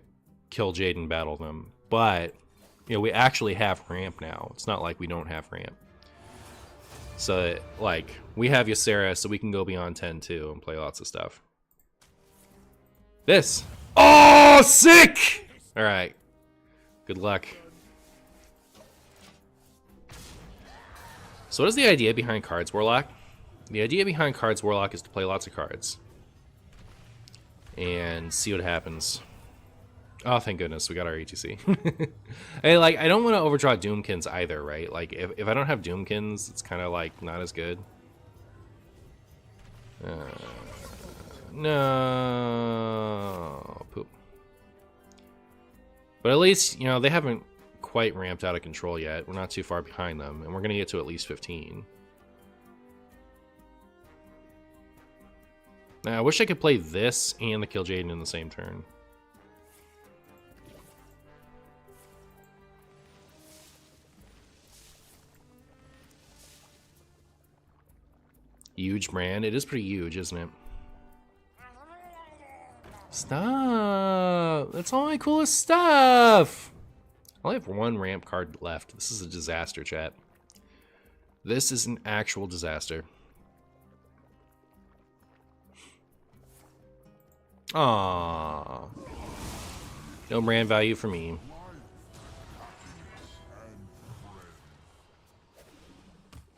[SPEAKER 1] kill Jade and battle them. But, you know, we actually have ramp now. It's not like we don't have ramp. So, like, we have Ysera, so we can go beyond 10 too and play lots of stuff. This! Oh, sick! Alright. Good luck. So what is the idea behind Cards Warlock? The idea behind Cards Warlock is to play lots of cards. And see what happens. Oh, thank goodness, we got our ETC. Hey, like, I don't want to overdraw Doomkins either, right? Like, if I don't have Doomkins, it's kind of, like, not as good. No. Poop. But at least, you know, they haven't quite ramped out of control yet. We're not too far behind them, and we're going to get to at least 15. Now, I wish I could play this and the Kill Jaden in the same turn. Huge brand. It is pretty huge, isn't it? Stop! That's all my coolest stuff! I only have one ramp card left. This is a disaster, chat. This is an actual disaster. Aww. No brand value for me.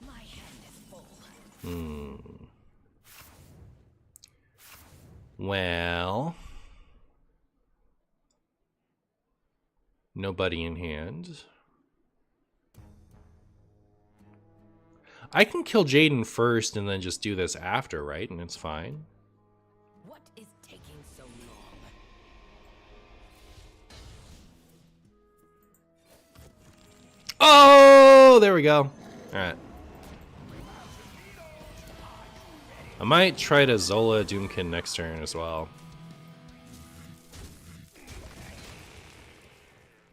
[SPEAKER 4] My hand is full.
[SPEAKER 1] Well, nobody in hand. I can kill Jaden first and then just do this after, right? And it's fine.
[SPEAKER 4] What is taking so long?
[SPEAKER 1] Oh, there we go. All right. I might try to Zola Doomkin next turn as well.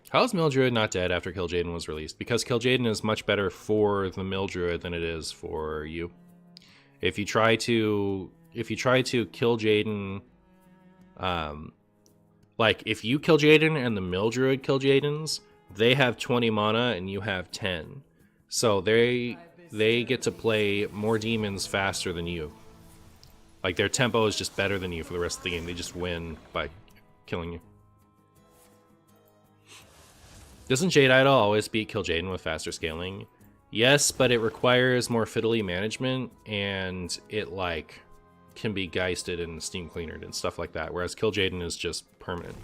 [SPEAKER 1] How is Mildred not dead after Kill Jaden was released? Because Kill Jaden is much better for the Mildred than it is for you. If you try to kill Jaden Like, if you kill Jaden and the Mill Druid kill Jaden's, they have 20 mana and you have 10. So they get to play more demons faster than you. Like, their tempo is just better than you for the rest of the game. They just win by killing you. Doesn't Jade Idol always beat Kill Jaden with faster scaling? Yes, but it requires more fiddly management, and it, like, can be geisted and steam cleanered and stuff like that, whereas Kill Jaden is just permanent.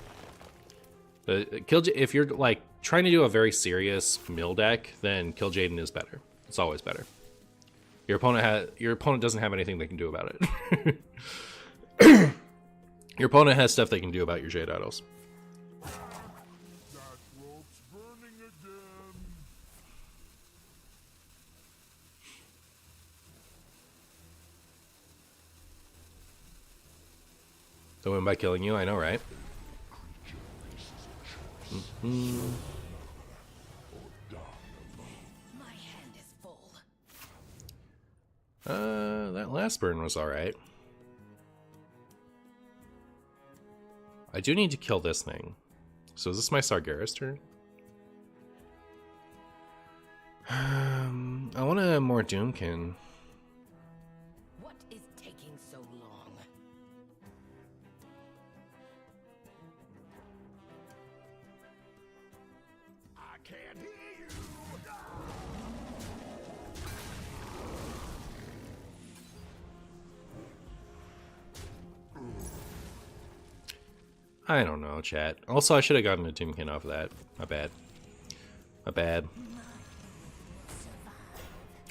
[SPEAKER 1] If you're, like, trying to do a very serious mill deck, then Kill Jaden is better. It's always better. Your opponent doesn't have anything they can do about it. Your opponent has stuff they can do about your Jade Idols.
[SPEAKER 3] That rope's burning again.
[SPEAKER 1] They'll win by killing you, I know, right? Mm-hmm.
[SPEAKER 4] My hand is full.
[SPEAKER 1] That last burn was alright. I do need to kill this thing. So is this my Sargeras turn? I want a more Doomkin.
[SPEAKER 4] What is taking so long?
[SPEAKER 3] I can't hear you.
[SPEAKER 1] I don't know, chat. Also, I should have gotten a Doomkin off of that. My bad. My bad.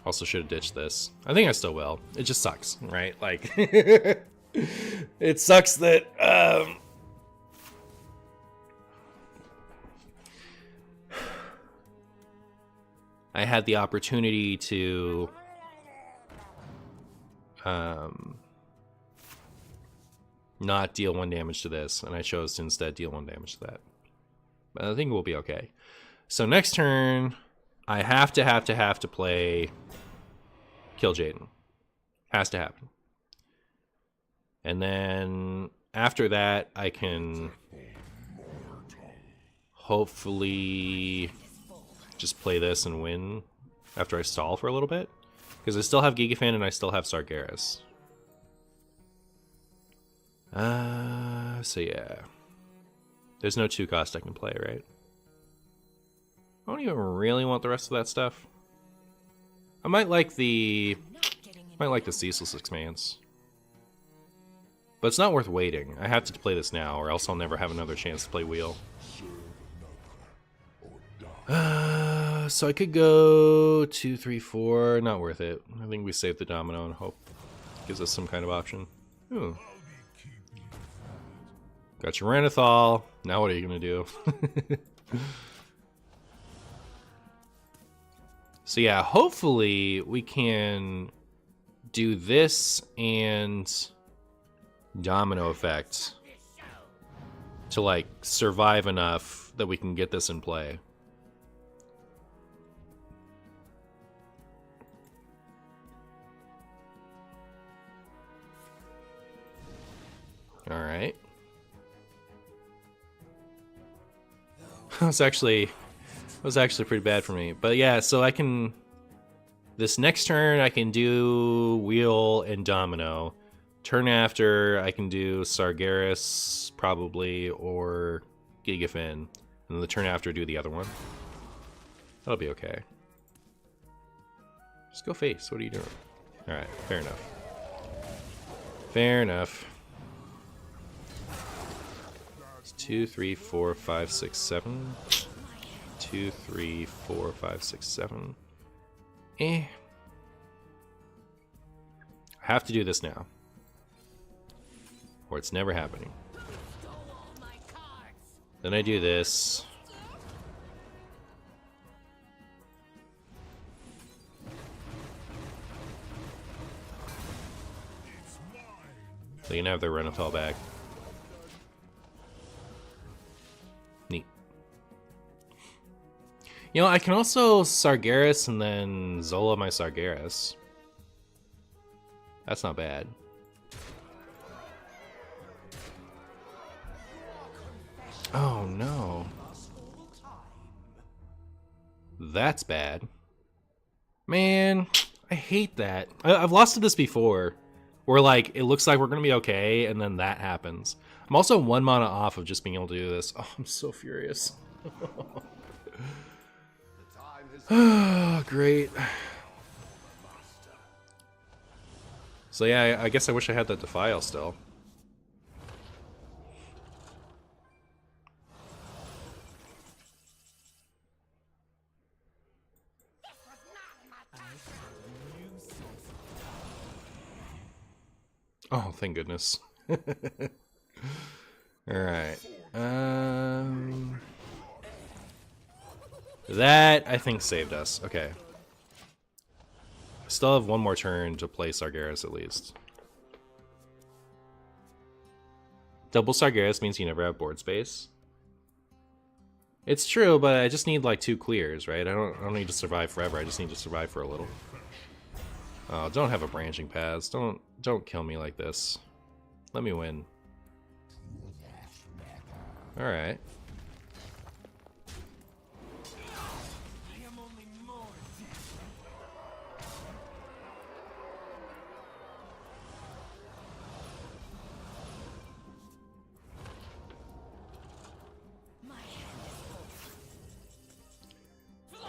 [SPEAKER 1] Also should have ditched this. I think I still will. It just sucks, right? Like, it sucks that, I had the opportunity to, not deal 1 damage to this, and I chose to instead deal 1 damage to that. But I think we'll be okay. So next turn, I have to play Kill Jaden. Has to happen. And then after that, I can hopefully just play this and win after I stall for a little bit. Because I still have Gigafan and I still have Sargeras. So yeah. There's no 2 cost I can play, right? I don't even really want the rest of that stuff. I might like the Ceaseless Expanse. But it's not worth waiting. I have to play this now, or else I'll never have another chance to play Wheel. So I could go 2, 3, 4. Not worth it. I think we save the Domino and hope it gives us some kind of option. Ooh. Got your Ranithal. Now what are you gonna do? So yeah, hopefully we can do this and Domino Effect to, like, survive enough that we can get this in play. All right. That was actually pretty bad for me. But yeah, so I can, this next turn I can do Wheel and Domino. Turn after I can do Sargeras probably, or Gigafin. And then the turn after do the other one. That'll be okay. Just go face. What are you doing? Alright, fair enough. Fair enough. 2, 3, 4, 5, 6, 7. 2, 3, 4, 5, 6, 7. I have to do this now, or it's never happening. Then I do this. So you can have the Renethal back. Neat. You know, I can also Sargeras and then Zola my Sargeras. That's not bad. Oh no. That's bad. Man, I hate that. I've lost to this before. Where like, it looks like we're gonna be okay, and then that happens. I'm also 1 mana off of just being able to do this. Oh, I'm so furious. Great. So yeah, I guess I wish I had that Defile still. Oh, thank goodness. Alright. That, I think, saved us. Okay. Still have 1 more turn to play Sargeras at least. Double Sargeras means you never have board space. It's true, but I just need like 2 clears, right? I don't need to survive forever. I just need to survive for a little. Oh, don't have a branching paths. Don't kill me like this. Let me win. All right.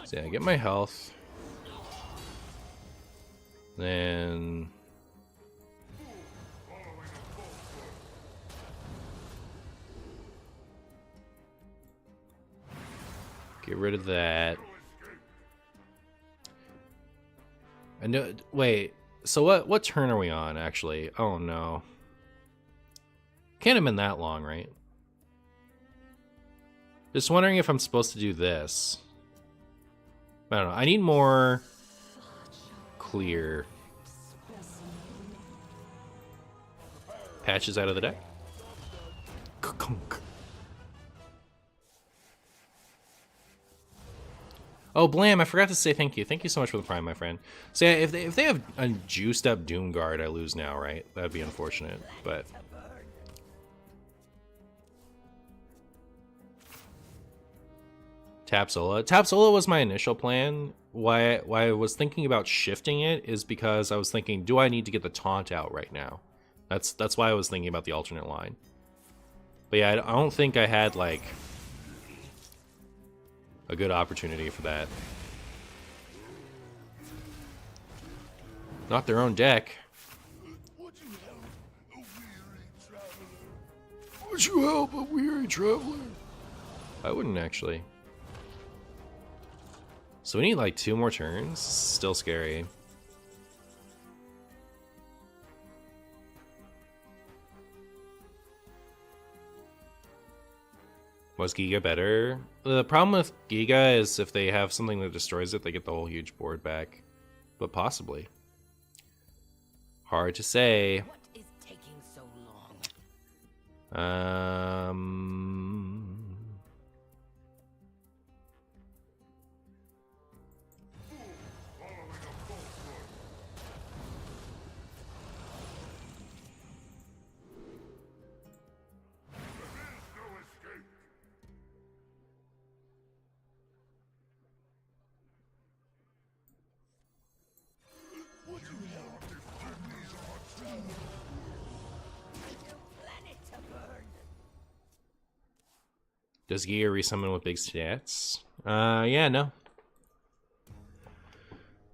[SPEAKER 1] So yeah, get my health. Then get rid of that. I know. Wait. So what turn are we on actually? Oh no. Can't have been that long, right? Just wondering if I'm supposed to do this. I don't know. I need more clear. Patches out of the deck. Oh, Blam, I forgot to say thank you. Thank you so much for the prime, my friend. So yeah, if they have a juiced up Doomguard, I lose now, right? That'd be unfortunate, but... Tapsola. Tapsola was my initial plan. Why I was thinking about shifting it is because I was thinking, do I need to get the taunt out right now? That's why I was thinking about the alternate line. But yeah, I don't think I had like a good opportunity for that. Not their own deck. Would you help a weary traveler? I wouldn't actually. So we need like 2 more turns. Still scary. Was Giga better? The problem with Giga is if they have something that destroys it, they get the whole huge board back. But possibly. Hard to say.
[SPEAKER 4] What is taking so long?
[SPEAKER 1] Does Giga resummon with big stats? Yeah, no.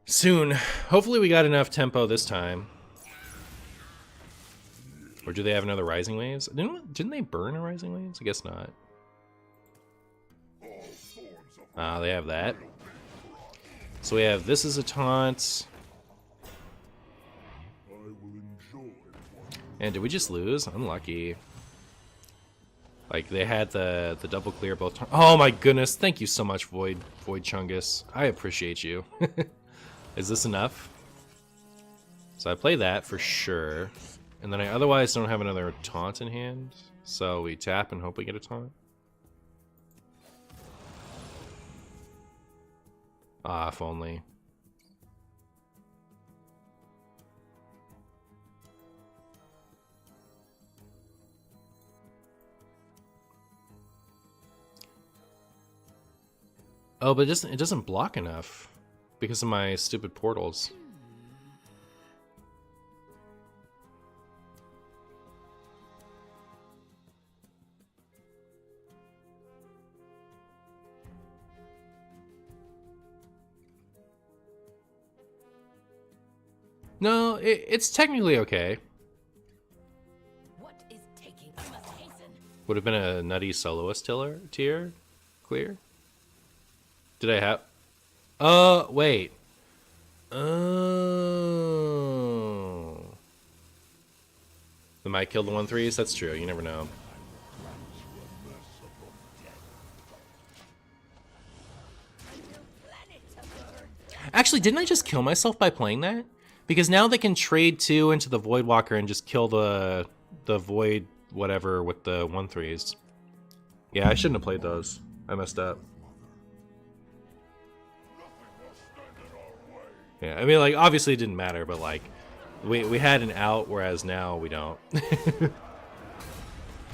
[SPEAKER 1] Soon. Hopefully we got enough tempo this time. Or do they have another Rising Waves? Didn't they burn a Rising Waves? I guess not. They have that. So we have this is a taunt. And did we just lose? Unlucky. Like they had the double clear both times. Oh my goodness! Thank you so much, Void Chungus. I appreciate you. Is this enough? So I play that for sure, and then I otherwise don't have another taunt in hand. So we tap and hope we get a taunt. Ah, if only. Oh, but it doesn't block enough because of my stupid portals. No, it's technically okay.
[SPEAKER 4] What is taking? I must hasten.
[SPEAKER 1] Would have been a nutty soloist tier clear. Did I have? Wait. Oh. They might kill the 1/3s. That's true. You never know. Actually, didn't I just kill myself by playing that? Because now they can trade 2 into the Void Walker and just kill the Void whatever with the 1/3s. Yeah, I shouldn't have played those. I messed up. Yeah, I mean, like, obviously it didn't matter, but, like, we had an out, whereas now we don't.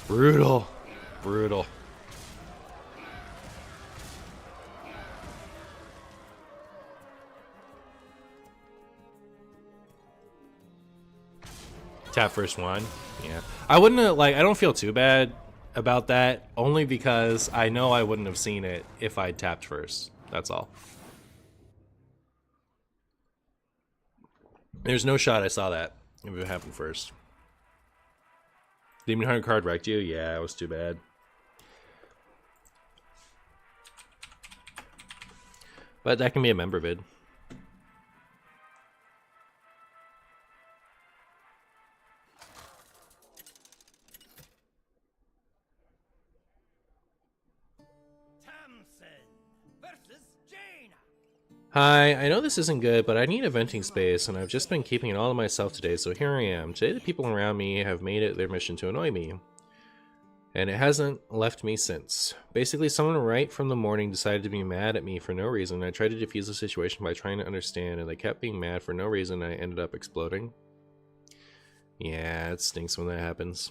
[SPEAKER 1] Brutal. Brutal. Tap first one. Yeah. I wouldn't have, like, I don't feel too bad about that, only because I know I wouldn't have seen it if I'd tapped first. That's all. There's no shot I saw that if it happened first. Demon Hunter card wrecked you? Yeah, it was too bad. But that can be a member bid. Hi, I know this isn't good, but I need a venting space, and I've just been keeping it all to myself today, so here I am. Today the people around me have made it their mission to annoy me, and it hasn't left me since. Basically, someone right from the morning decided to be mad at me for no reason. I tried to defuse the situation by trying to understand, and they kept being mad for no reason, and I ended up exploding. Yeah, it stinks when that happens.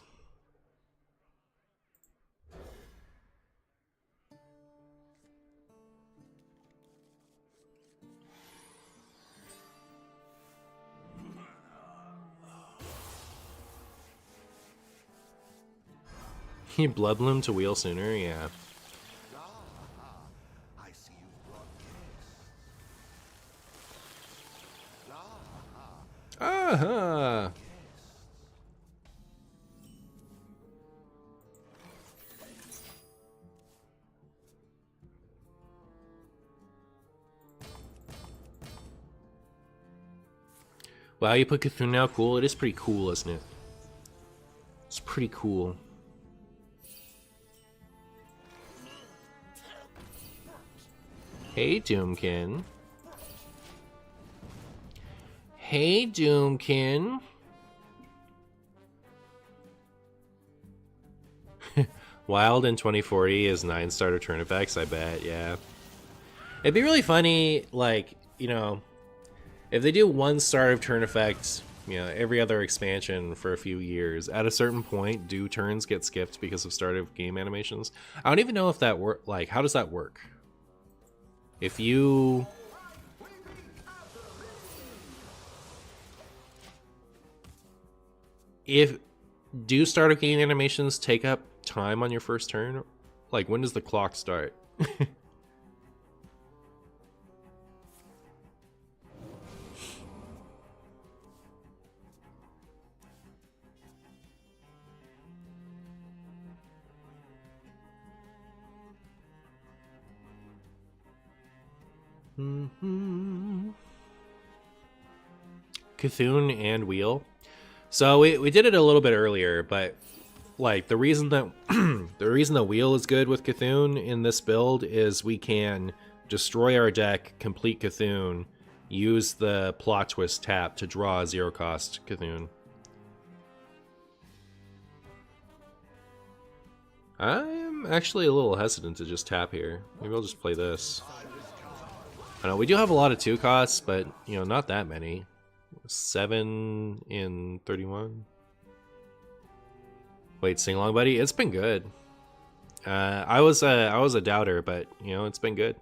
[SPEAKER 1] You blood bloom to wheel sooner? Yeah.
[SPEAKER 3] I see you brought guests.
[SPEAKER 1] Uh-huh. Wow, you put Cthulhu now? Cool. It is pretty cool, isn't it? It's pretty cool. Hey, Doomkin. Hey, Doomkin. Wild in 2040 is 9 starter turn effects, I bet, yeah. It'd be really funny, like, you know, if they do 1 star of turn effect, you know, every other expansion for a few years, at a certain point, do turns get skipped because of start of game animations? I don't even know if that work. Like, how does that work? If you... Do start of game animations take up time on your first turn? Like, when does the clock start? Cthulhu and Wheel. So we did it a little bit earlier, but like the reason that the reason the Wheel is good with Cthulhu in this build is we can destroy our deck, complete Cthulhu, use the plot twist tap to draw a 0 cost Cthulhu. I'm actually a little hesitant to just tap here. Maybe I'll just play this. I know we do have a lot of 2 costs, but you know, not that many. 7 in 31. Wait, sing along, buddy. It's been good. I was a doubter, but you know, it's been good.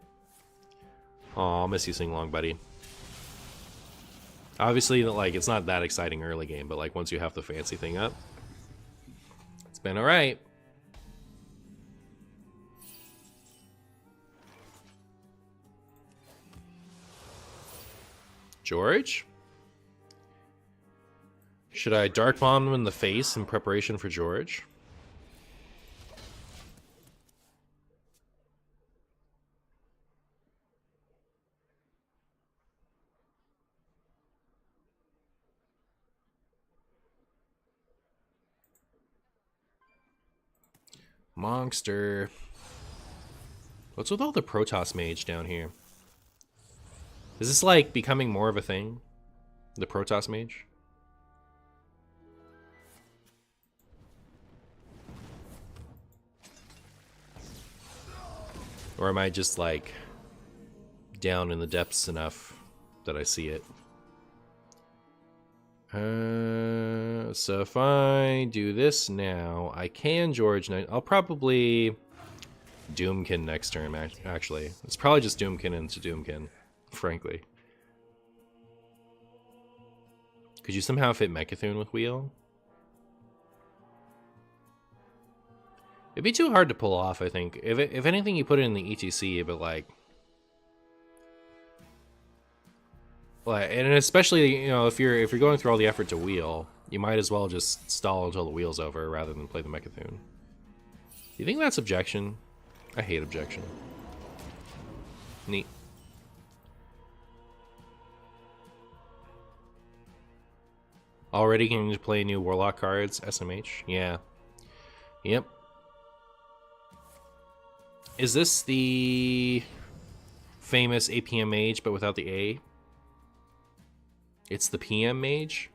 [SPEAKER 1] Aw, I'll miss you, Sing Long, buddy. Obviously, like, it's not that exciting early game, but like once you have the fancy thing up, it's been alright. George? Should I Dark Bomb him in the face in preparation for George? Monster. What's with all the Protoss Mage down here? Is this like becoming more of a thing? The Protoss Mage? Or am I just like down in the depths enough that I see it? So if I do this now, I can George Knight. I'll probably Doomkin next turn, actually. It's probably just Doomkin into Doomkin, frankly. Could you somehow fit Mechathune with Wheel? It'd be too hard to pull off, I think. If anything, you put it in the ETC, but like, and especially, you know, if you're going through all the effort to wheel, you might as well just stall until the wheel's over rather than play the Mechathune. You think that's objection? I hate objection. Neat. Already can you play new Warlock cards, SMH? Yeah. Yep. Is this the famous APM Mage, but without the A? It's the PM Mage?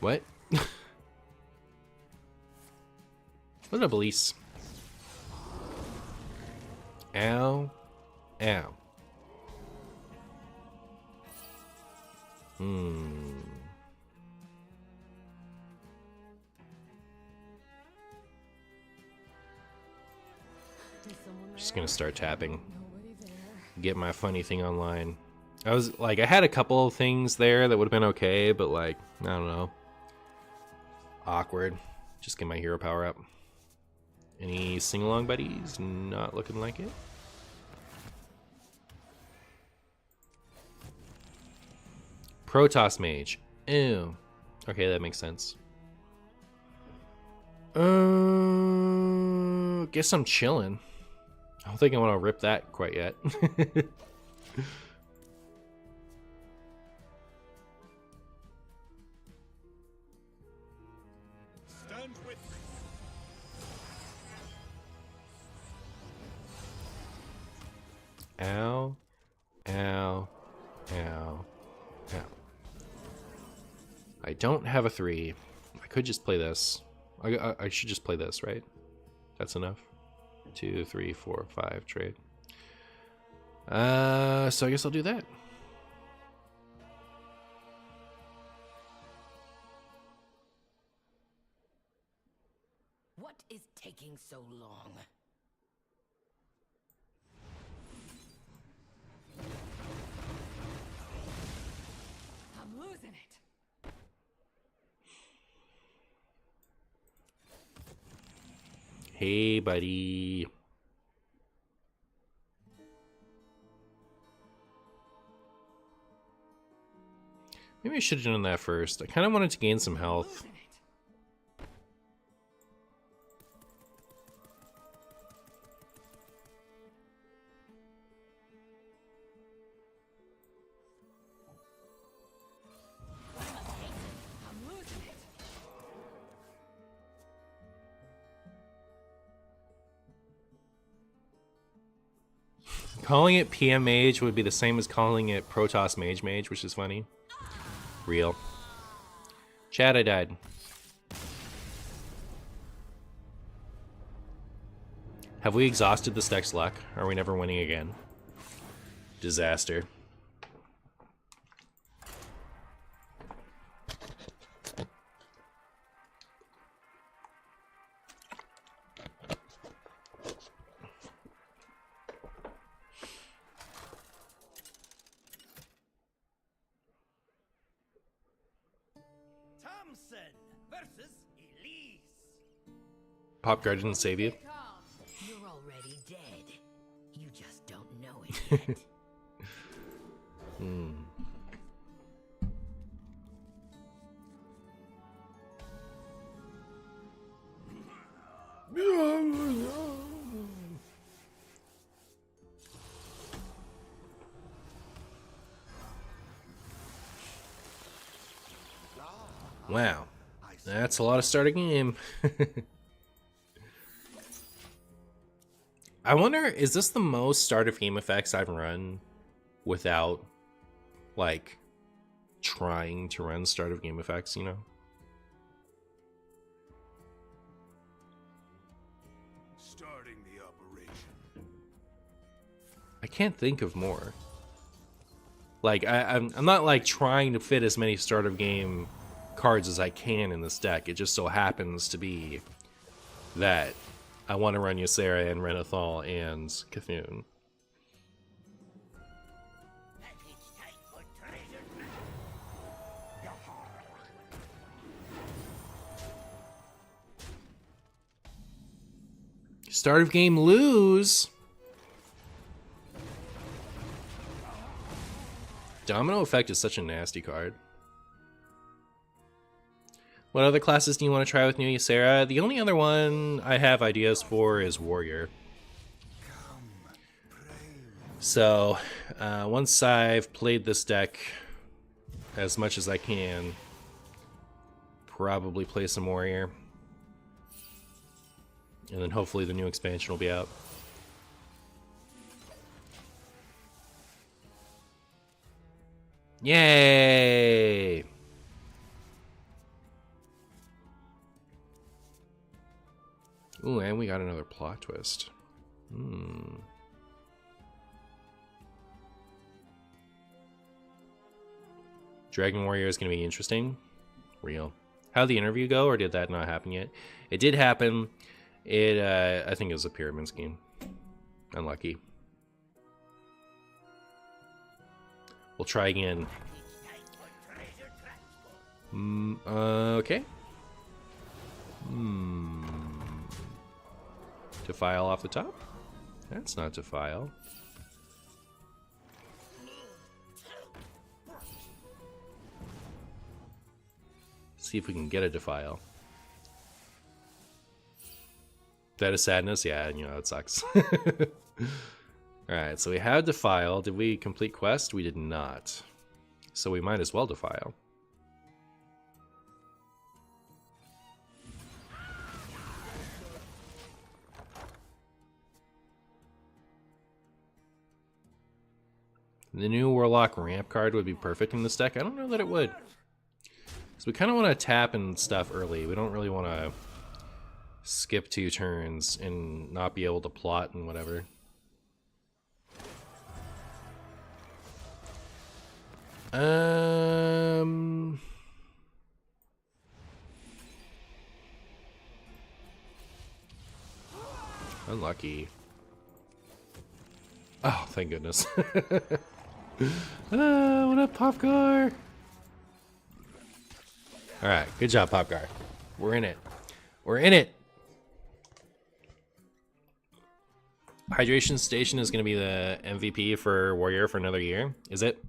[SPEAKER 1] What? What a Belize. Ow. Ow. Just gonna start tapping. Get my funny thing online. I had a couple of things there that would have been okay, but like, I don't know. Awkward. Just get my hero power up. Any sing-along buddies? Not looking like it. Protoss Mage. Ew. Okay, that makes sense. Guess I'm chilling. I don't think I want to rip that quite yet.
[SPEAKER 6] Stand with me.
[SPEAKER 1] Ow. Ow. Ow. Ow. I don't have a 3. I could just play this. I should just play this, right? That's enough. 2, 3, 4, 5 trade. So I guess I'll do that.
[SPEAKER 4] What is taking so long?
[SPEAKER 2] I'm losing it.
[SPEAKER 1] Hey, buddy. Maybe I should have done that first. I kind of wanted to gain some health.
[SPEAKER 2] Losing it. I'm losing it.
[SPEAKER 1] Calling it PM Mage would be the same as calling it Protoss Mage, which is funny. Real. Chad, I died. Have we exhausted this deck's luck? Are we never winning again? Disaster.
[SPEAKER 6] Samson versus Elise.
[SPEAKER 1] Pop guard didn't save you.
[SPEAKER 4] You're already dead. You just don't know it yet.
[SPEAKER 1] Hmm. Wow, that's a lot of start a game. I wonder, is this the most start of game effects I've run without, like, trying to run start of game effects, you know?
[SPEAKER 3] Starting the operation.
[SPEAKER 1] I can't think of more. Like, I'm not, like, trying to fit as many start of game cards as I can in this deck. It just so happens to be that I want to run Ysera and Renathal and Cthulhu. Start of game lose. Domino Effect is such a nasty card. What other classes do you want to try with new Ysera? The only other one I have ideas for is Warrior. So, once I've played this deck as much as I can, probably play some Warrior. And then hopefully the new expansion will be out. Yay! Ooh, and we got another plot twist. Dragon Warrior is going to be interesting. Real. How'd the interview go, or did that not happen yet? It did happen. I think it was a pyramid scheme. Unlucky. We'll try again. Okay. Defile off the top? That's not Defile. See if we can get a Defile. That is sadness? Yeah, you know, it sucks. Alright, so we had Defile. Did we complete quest? We did not. So we might as well Defile. The new Warlock ramp card would be perfect in this deck. I don't know that it would. Because we kind of want to tap and stuff early. We don't really want to skip 2 turns and not be able to plot and whatever. Unlucky. Oh, thank goodness. What up, Popgar? Alright, good job, Popgar. We're in it. We're in it! Hydration Station is going to be the MVP for Warrior for another year. Is it?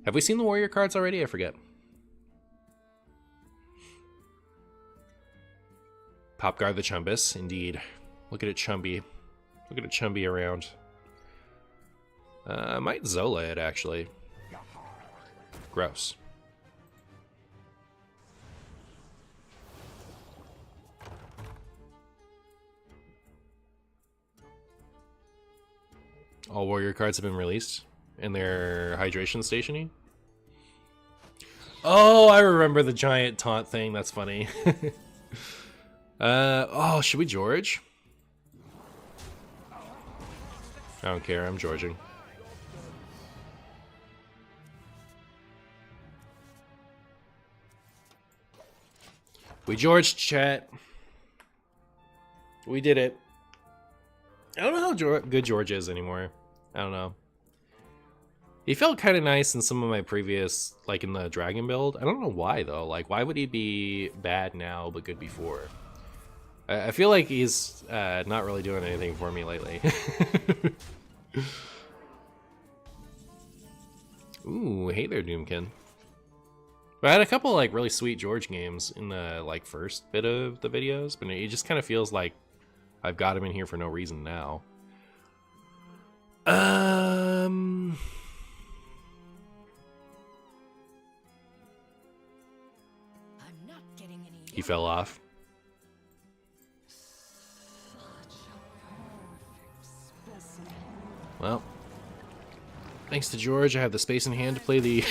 [SPEAKER 1] Have we seen the Warrior cards already? I forget. Popgar the Chumbus, indeed. Look at it, Chumby. Look at it, Chumby around. I might Zola it, actually. Gross. All Warrior cards have been released in their hydration station-y. Oh, I remember the giant taunt thing. That's funny. Oh, should we George? I don't care. I'm Georging. We George, chat. We did it. I don't know how good George is anymore. I don't know. He felt kind of nice in some of my previous, like in the dragon build. I don't know why though. Like, why would he be bad now but good before? I feel like he's not really doing anything for me lately. Ooh, hey there, Doomkin. But I had a couple like really sweet George games in the like first bit of the videos, but it just kind of feels like I've got him in here for no reason now.
[SPEAKER 4] I'm not getting any.
[SPEAKER 1] He fell off. Well, thanks to George, I have the space in hand to play the...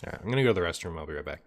[SPEAKER 1] Alright, I'm gonna go to the restroom. I'll be right back.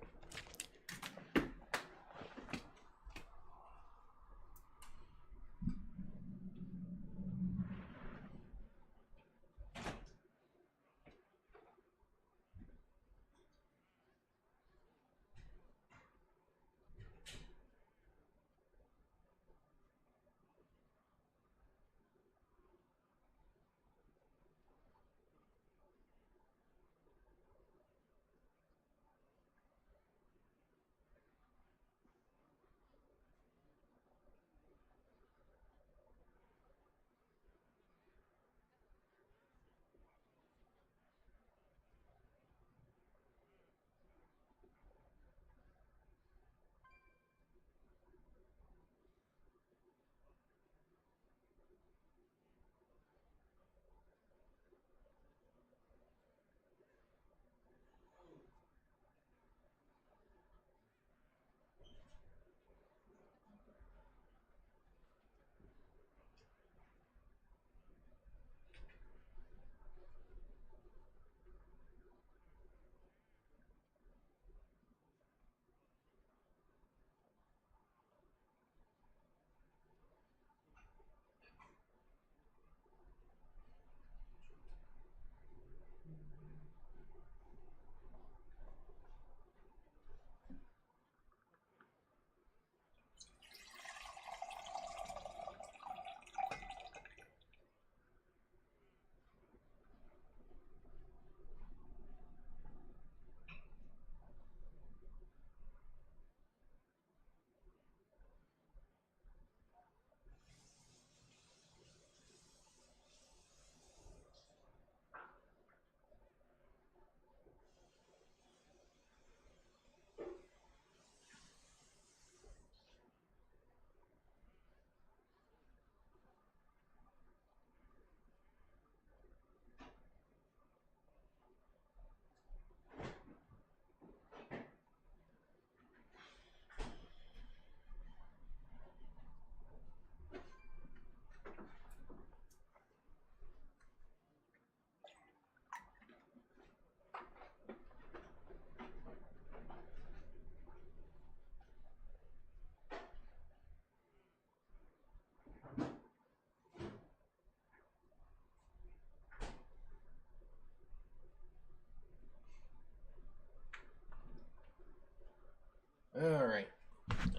[SPEAKER 1] Alright.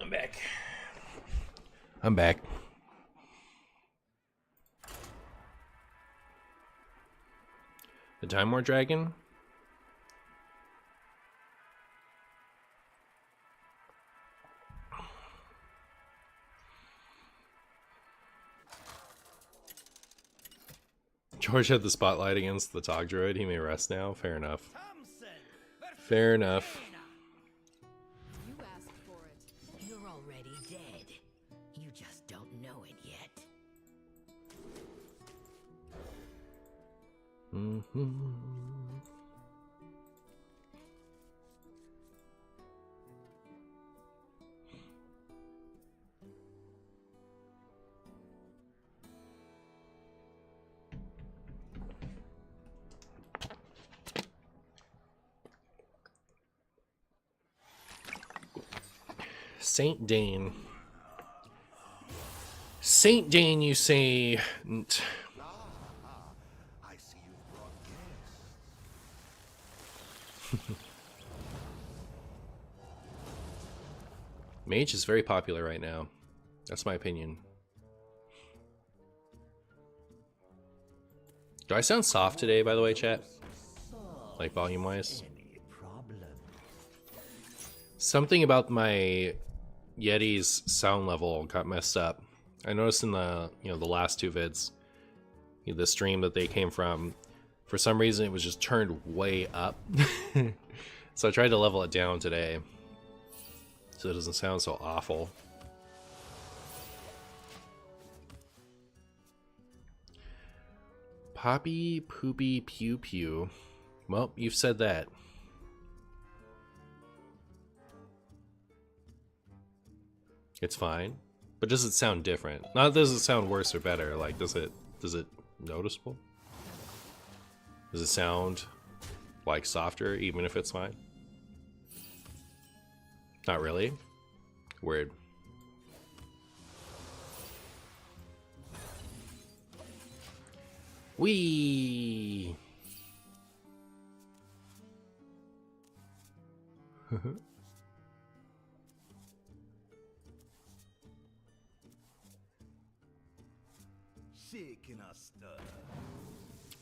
[SPEAKER 1] I'm back. I'm back. The Time War Dragon? George had the spotlight against the Tog Droid. He may rest now. Fair enough. Fair enough.
[SPEAKER 2] You asked for it.
[SPEAKER 4] You're already dead. You just don't know it yet.
[SPEAKER 1] Mm-hmm. Saint Dane. Saint Dane, you say.
[SPEAKER 3] I see you brought guests.
[SPEAKER 1] Mage is very popular right now. That's my opinion. Do I sound soft today, by the way, chat? Like volume-wise? Something about my Yeti's sound level got messed up. I noticed in the the last two vids, the stream that they came from, for some reason it was just turned way up. So I tried to level it down today so it doesn't sound so awful. Poppy poopy pew pew. Well, you've said that. It's fine. But does it sound different? Not does it sound worse or better, like does it noticeable? Does it sound like softer even if it's fine? Not really? Weird. Wee.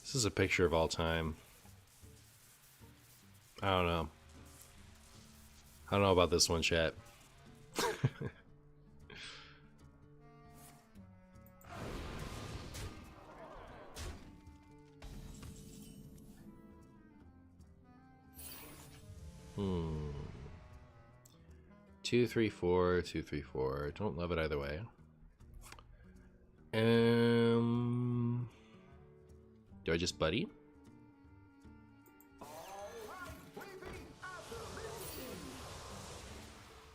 [SPEAKER 1] This is a picture of all time. I don't know. I don't know about this one, chat. Hmm. 2, 3, 4, 2, 3, 4. Don't love it either way. Do I just buddy?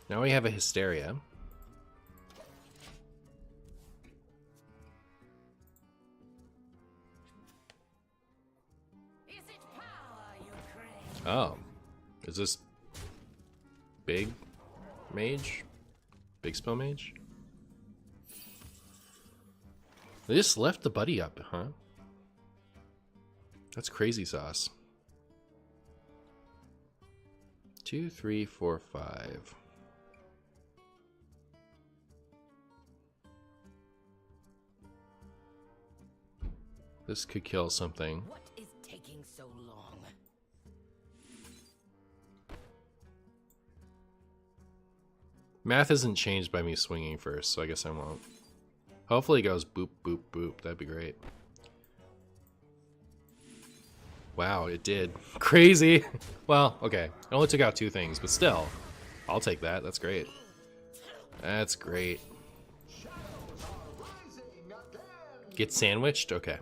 [SPEAKER 1] Now we have a Hysteria.
[SPEAKER 4] Is it power you crave?
[SPEAKER 1] Oh. Is this big mage? Big spell mage? They just left the buddy up, huh? That's crazy sauce. 2, 3, 4, 5. This could kill something.
[SPEAKER 4] What is taking so long?
[SPEAKER 1] Math isn't changed by me swinging first, so I guess I won't. Hopefully it goes boop, boop, boop. That'd be great. Wow, it did. Crazy. Well, okay. It only took out 2 things, but still. I'll take that. That's great. That's great. Get sandwiched? Okay.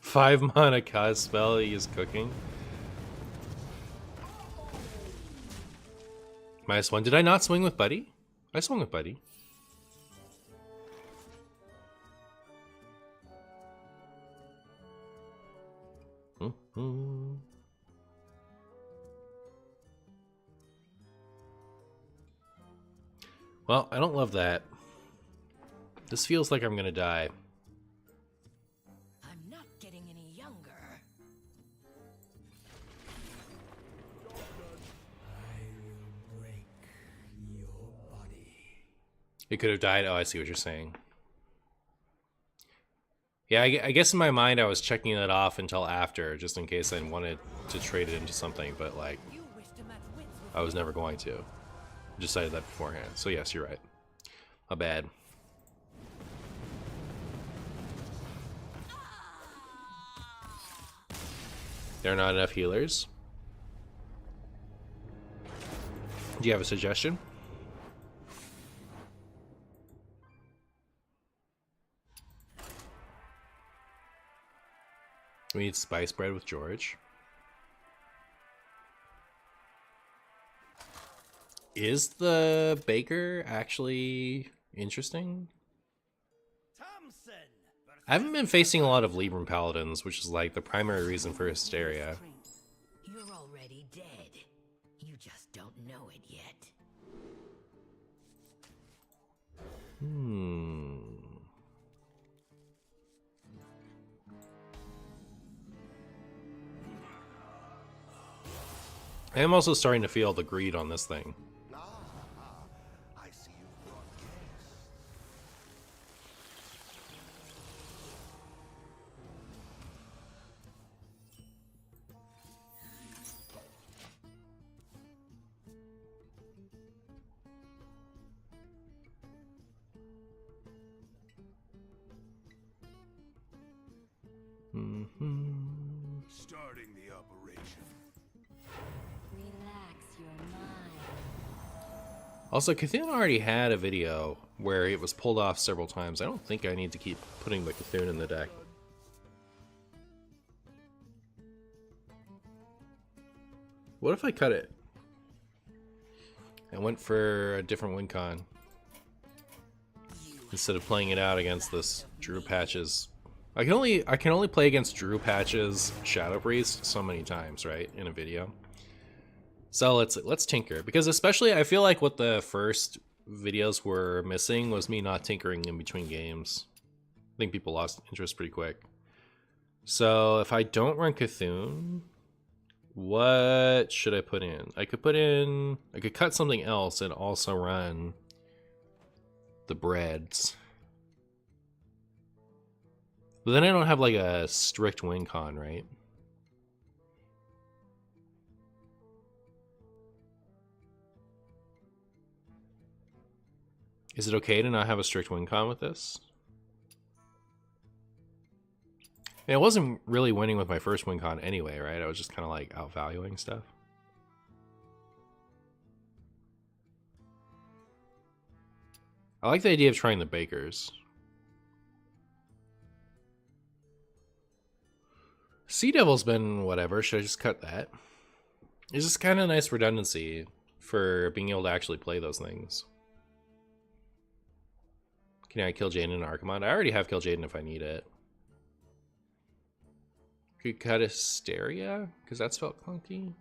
[SPEAKER 1] 5 mana cast spell he is cooking. -1. Did I not swing with Buddy? I swung with Buddy. Well, I don't love that. This feels like I'm gonna die.
[SPEAKER 4] I'm not getting any younger.
[SPEAKER 1] It could have died. Oh, I see what you're saying. Yeah, I guess in my mind I was checking that off until after, just in case I wanted to trade it into something, but like,
[SPEAKER 4] You wish to match wits with
[SPEAKER 1] I was never going to. I decided that beforehand. So yes, you're right. My bad. There are not enough healers. Do you have a suggestion? We need spice bread with George. Is the baker actually interesting?
[SPEAKER 6] Thompson!
[SPEAKER 1] I haven't been facing a lot of Libram Paladins, which is like the primary reason for Hysteria.
[SPEAKER 4] You're already dead. You just don't know it yet.
[SPEAKER 1] I am also starting to feel the greed on this thing.
[SPEAKER 3] I see you've brought guests. Starting the operation.
[SPEAKER 5] Relax your mind.
[SPEAKER 1] Also, Cthulhu already had a video where it was pulled off several times. I don't think I need to keep putting the Cthulhu in the deck. What if I cut it? I went for a different win con. Instead of playing it out against this Drew Patches. I can only play against Drew Patches Shadow Priest so many times, right? In a video. So let's tinker. Because especially I feel like what the first videos were missing was me not tinkering in between games. I think people lost interest pretty quick. So if I don't run Cthulhu, what should I put in? I could cut something else and also run the breads. But then I don't have like a strict win con, right? Is it okay to not have a strict win con with this? I wasn't really winning with my first win con anyway, right? I was just kind of like outvaluing stuff. I like the idea of trying the bakers. Sea Devil's been whatever. Should I just cut that? It's just kind of nice redundancy for being able to actually play those things. Can I kill Jaden and Archimond? I already have Kill Jaden if I need it. Could cut Hysteria? Because that's felt clunky.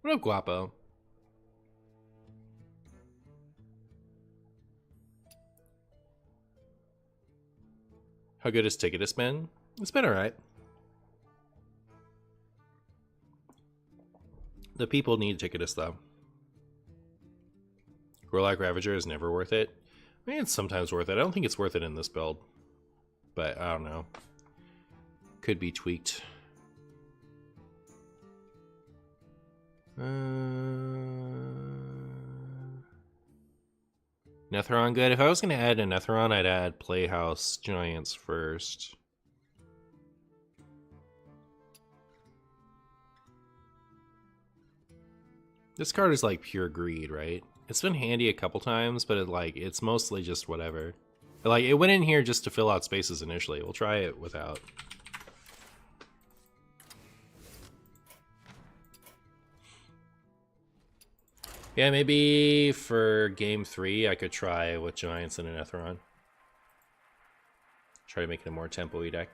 [SPEAKER 1] What up, Guapo? How good has Ticketus been? It's been alright. The people need Ticketus though. Warlock Ravager is never worth it. I mean, it's sometimes worth it. I don't think it's worth it in this build. But I don't know. Could be tweaked. Netheron good. If I was going to add a Netheron, I'd add Playhouse Giants first. This card is like pure greed, right? It's been handy a couple times, but it's mostly just whatever. Like, it went in here just to fill out spaces initially. We'll try it without. Yeah, maybe for game 3, I could try with Giants and an Netheron. Try to make it a more tempo-y deck.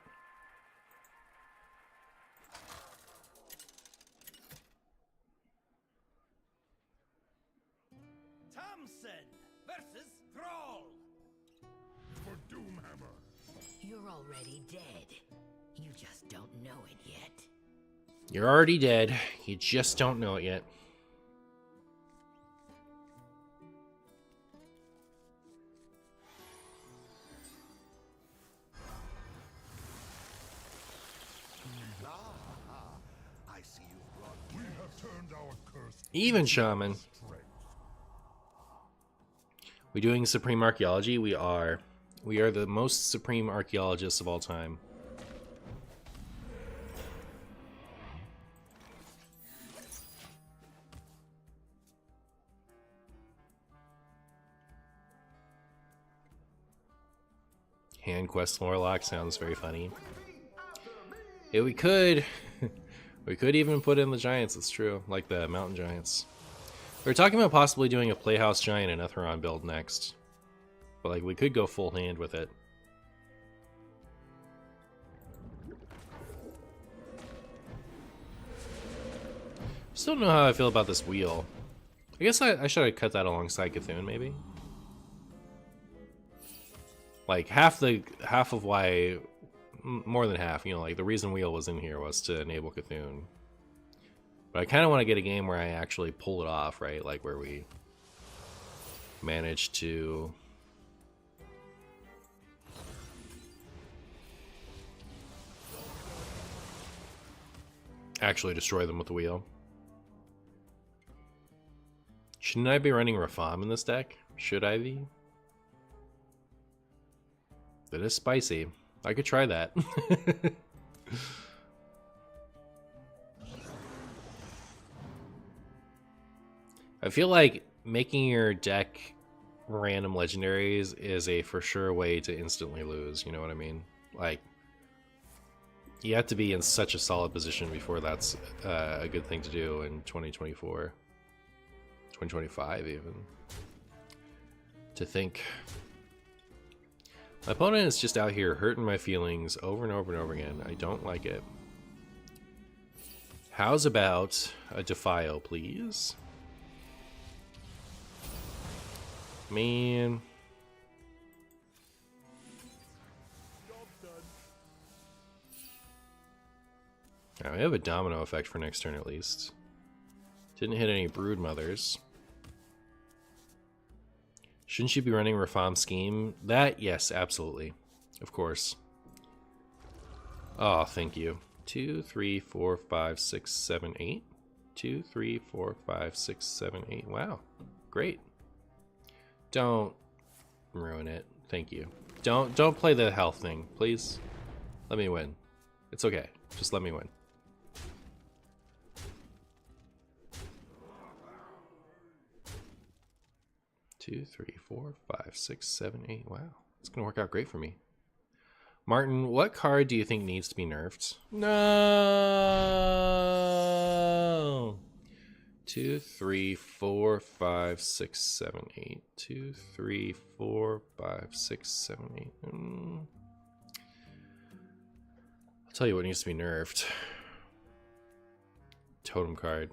[SPEAKER 6] Thompson versus Thrall.
[SPEAKER 3] For Doomhammer.
[SPEAKER 4] You're already dead. You just don't know it yet.
[SPEAKER 1] You're already dead. You just don't know it yet.
[SPEAKER 3] I see you've brought we have turned our curse.
[SPEAKER 1] Even Shaman.
[SPEAKER 3] Strength.
[SPEAKER 1] We doing Supreme Archaeology? We are. We are the most supreme archaeologists of all time. Hand Quest Warlock sounds very funny. Yeah, we could. We could even put in the Giants, it's true. Like the Mountain Giants. We were talking about possibly doing a Playhouse Giant and Netheron build next. But like, we could go full hand with it. Still don't know how I feel about this wheel. I guess I should have cut that alongside Cthulhu, maybe? Like half of why, more than half, you know, like the reason Wheel was in here was to enable Cthulhu. But I kind of want to get a game where I actually pull it off, right? Like where we manage to actually destroy them with the wheel. Shouldn't I be running Rafam in this deck? Should I be? That is spicy. I could try that. I feel like making your deck random legendaries is a for sure way to instantly lose, you know what I mean? Like, you have to be in such a solid position before that's a good thing to do in 2024. 2025 even. To think. My opponent is just out here hurting my feelings over and over and over again. I don't like it. How's about a Defile, please? Man. Now, we have a domino effect for next turn at least. Didn't hit any brood mothers. Shouldn't you be running Rafam Scheme? That, yes, absolutely. Of course. Oh, thank you. 2, 3, 4, 5, 6, 7, 8. 2, 3, 4, 5, 6, 7, 8. Wow. Great. Don't ruin it. Thank you. Don't play the health thing, please. Let me win. It's okay. Just let me win. Two, 3, 4, 5, 6, 7, 8. Wow. It's gonna work out great for me. Martin, what card do you think needs to be nerfed? No. 2, 3, 4, 5, 6, 7, 8. 2, 3, 4, 5, 6, 7, 8. I'll tell you what needs to be nerfed. Totem card.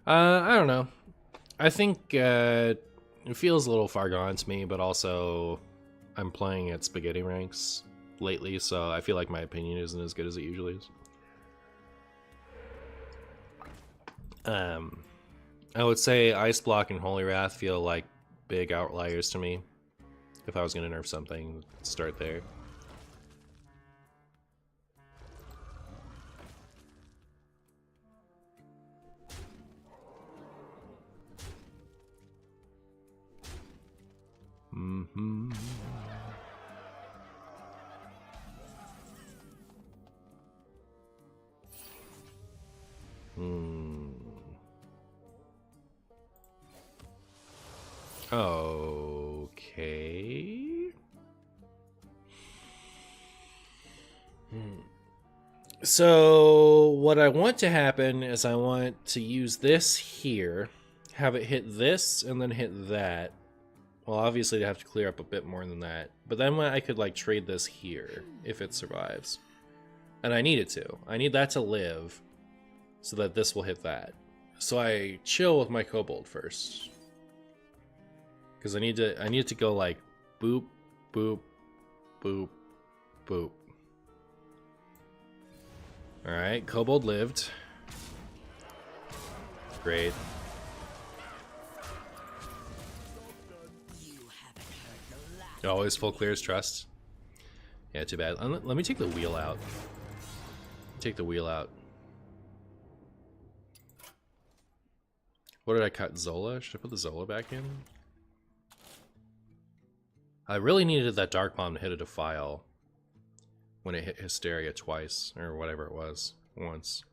[SPEAKER 1] I don't know. I think it feels a little far gone to me, but also I'm playing at spaghetti ranks lately, so I feel like my opinion isn't as good as it usually is. I would say Ice Block and Holy Wrath feel like big outliers to me. If I was going to nerf something, start there. Mm-hmm. Okay. So what I want to happen is I want to use this here, have it hit this, and then hit that. Well, obviously they have to clear up a bit more than that. But then I could like trade this here if it survives. And I need it to. I need that to live so that this will hit that. So I chill with my kobold first. Because I need it to go like boop, boop, boop, boop. Alright, kobold lived. Great. Always full clears trust. Yeah, too bad. Let me take the wheel out. Take the wheel out. What did I cut? Zola? Should I put the Zola back in? I really needed that Dark Bomb to hit a Defile when it hit Hysteria twice, or whatever it was, once.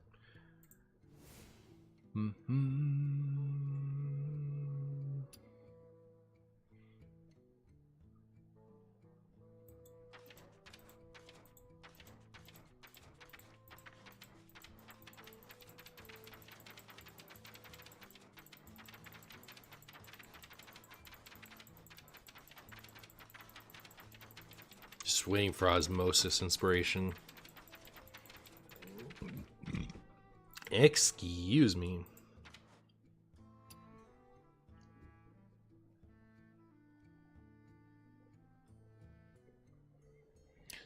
[SPEAKER 1] Just waiting for osmosis inspiration. Excuse me.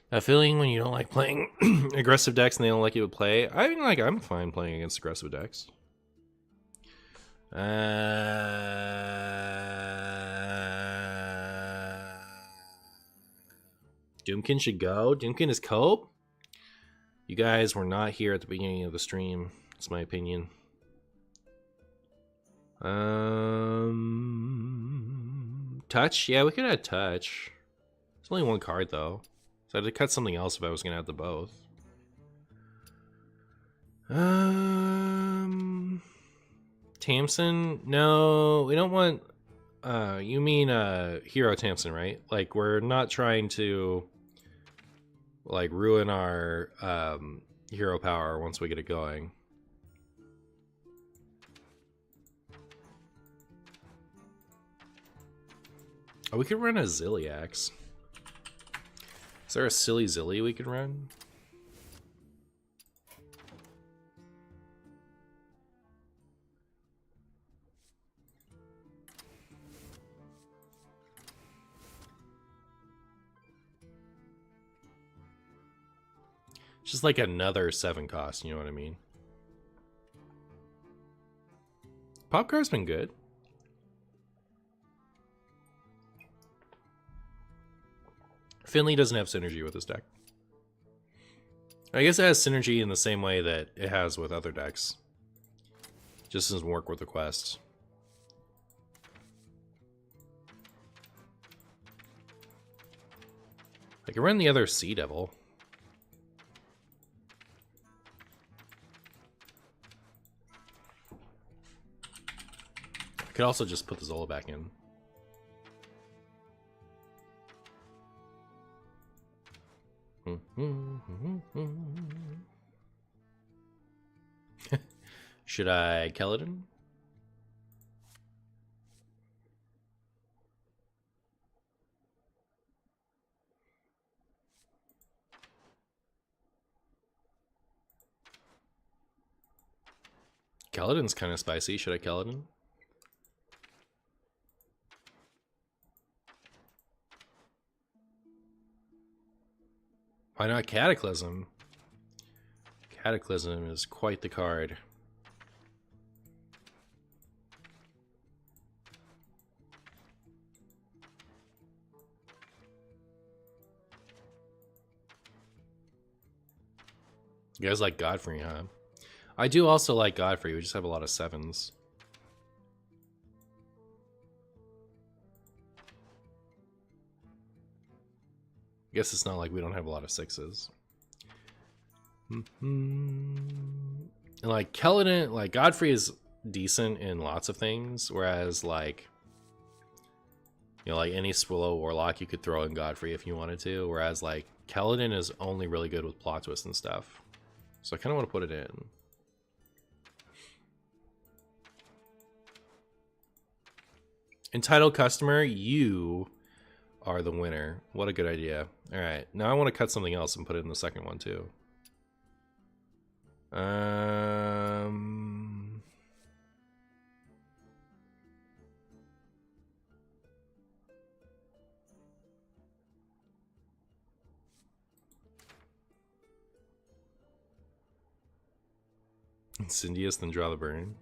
[SPEAKER 1] That feeling when you don't like playing aggressive decks and they don't like you to play. I mean, like, I'm fine playing against aggressive decks. Doomkin should go. Doomkin is cope. You guys were not here at the beginning of the stream. That's my opinion. Touch? Yeah, we could add touch. It's only one card though. So I had to cut something else if I was gonna add the both. Tamsin? No, we don't want you mean Hero Tamsin, right? Like we're not trying to like ruin our hero power once we get it going. Oh, we could run a Zilliax. Is there a silly Zilly we could run? It's just like another 7 cost, you know what I mean? Popcar's been good. Finley doesn't have synergy with this deck. I guess it has synergy in the same way that it has with other decks. Just doesn't work with the quest. I can run the other Sea Devil. I could also just put the Zola back in. Should I Paladin? Paladin's kind of spicy. Should I Paladin? Why not Cataclysm? Cataclysm is quite the card. You guys like Godfrey, huh? I do also like Godfrey, we just have a lot of 7s. I guess it's not like we don't have a lot of 6s. And like Paladin, like Godfrey is decent in lots of things, whereas like, you know, like any Swallow Warlock you could throw in Godfrey if you wanted to, whereas like Paladin is only really good with plot twists and stuff. So I kind of want to put it in. Entitled customer, you are the winner. What a good idea. All right, now I want to cut something else and put it in the second one too. Incendious, then draw the burn.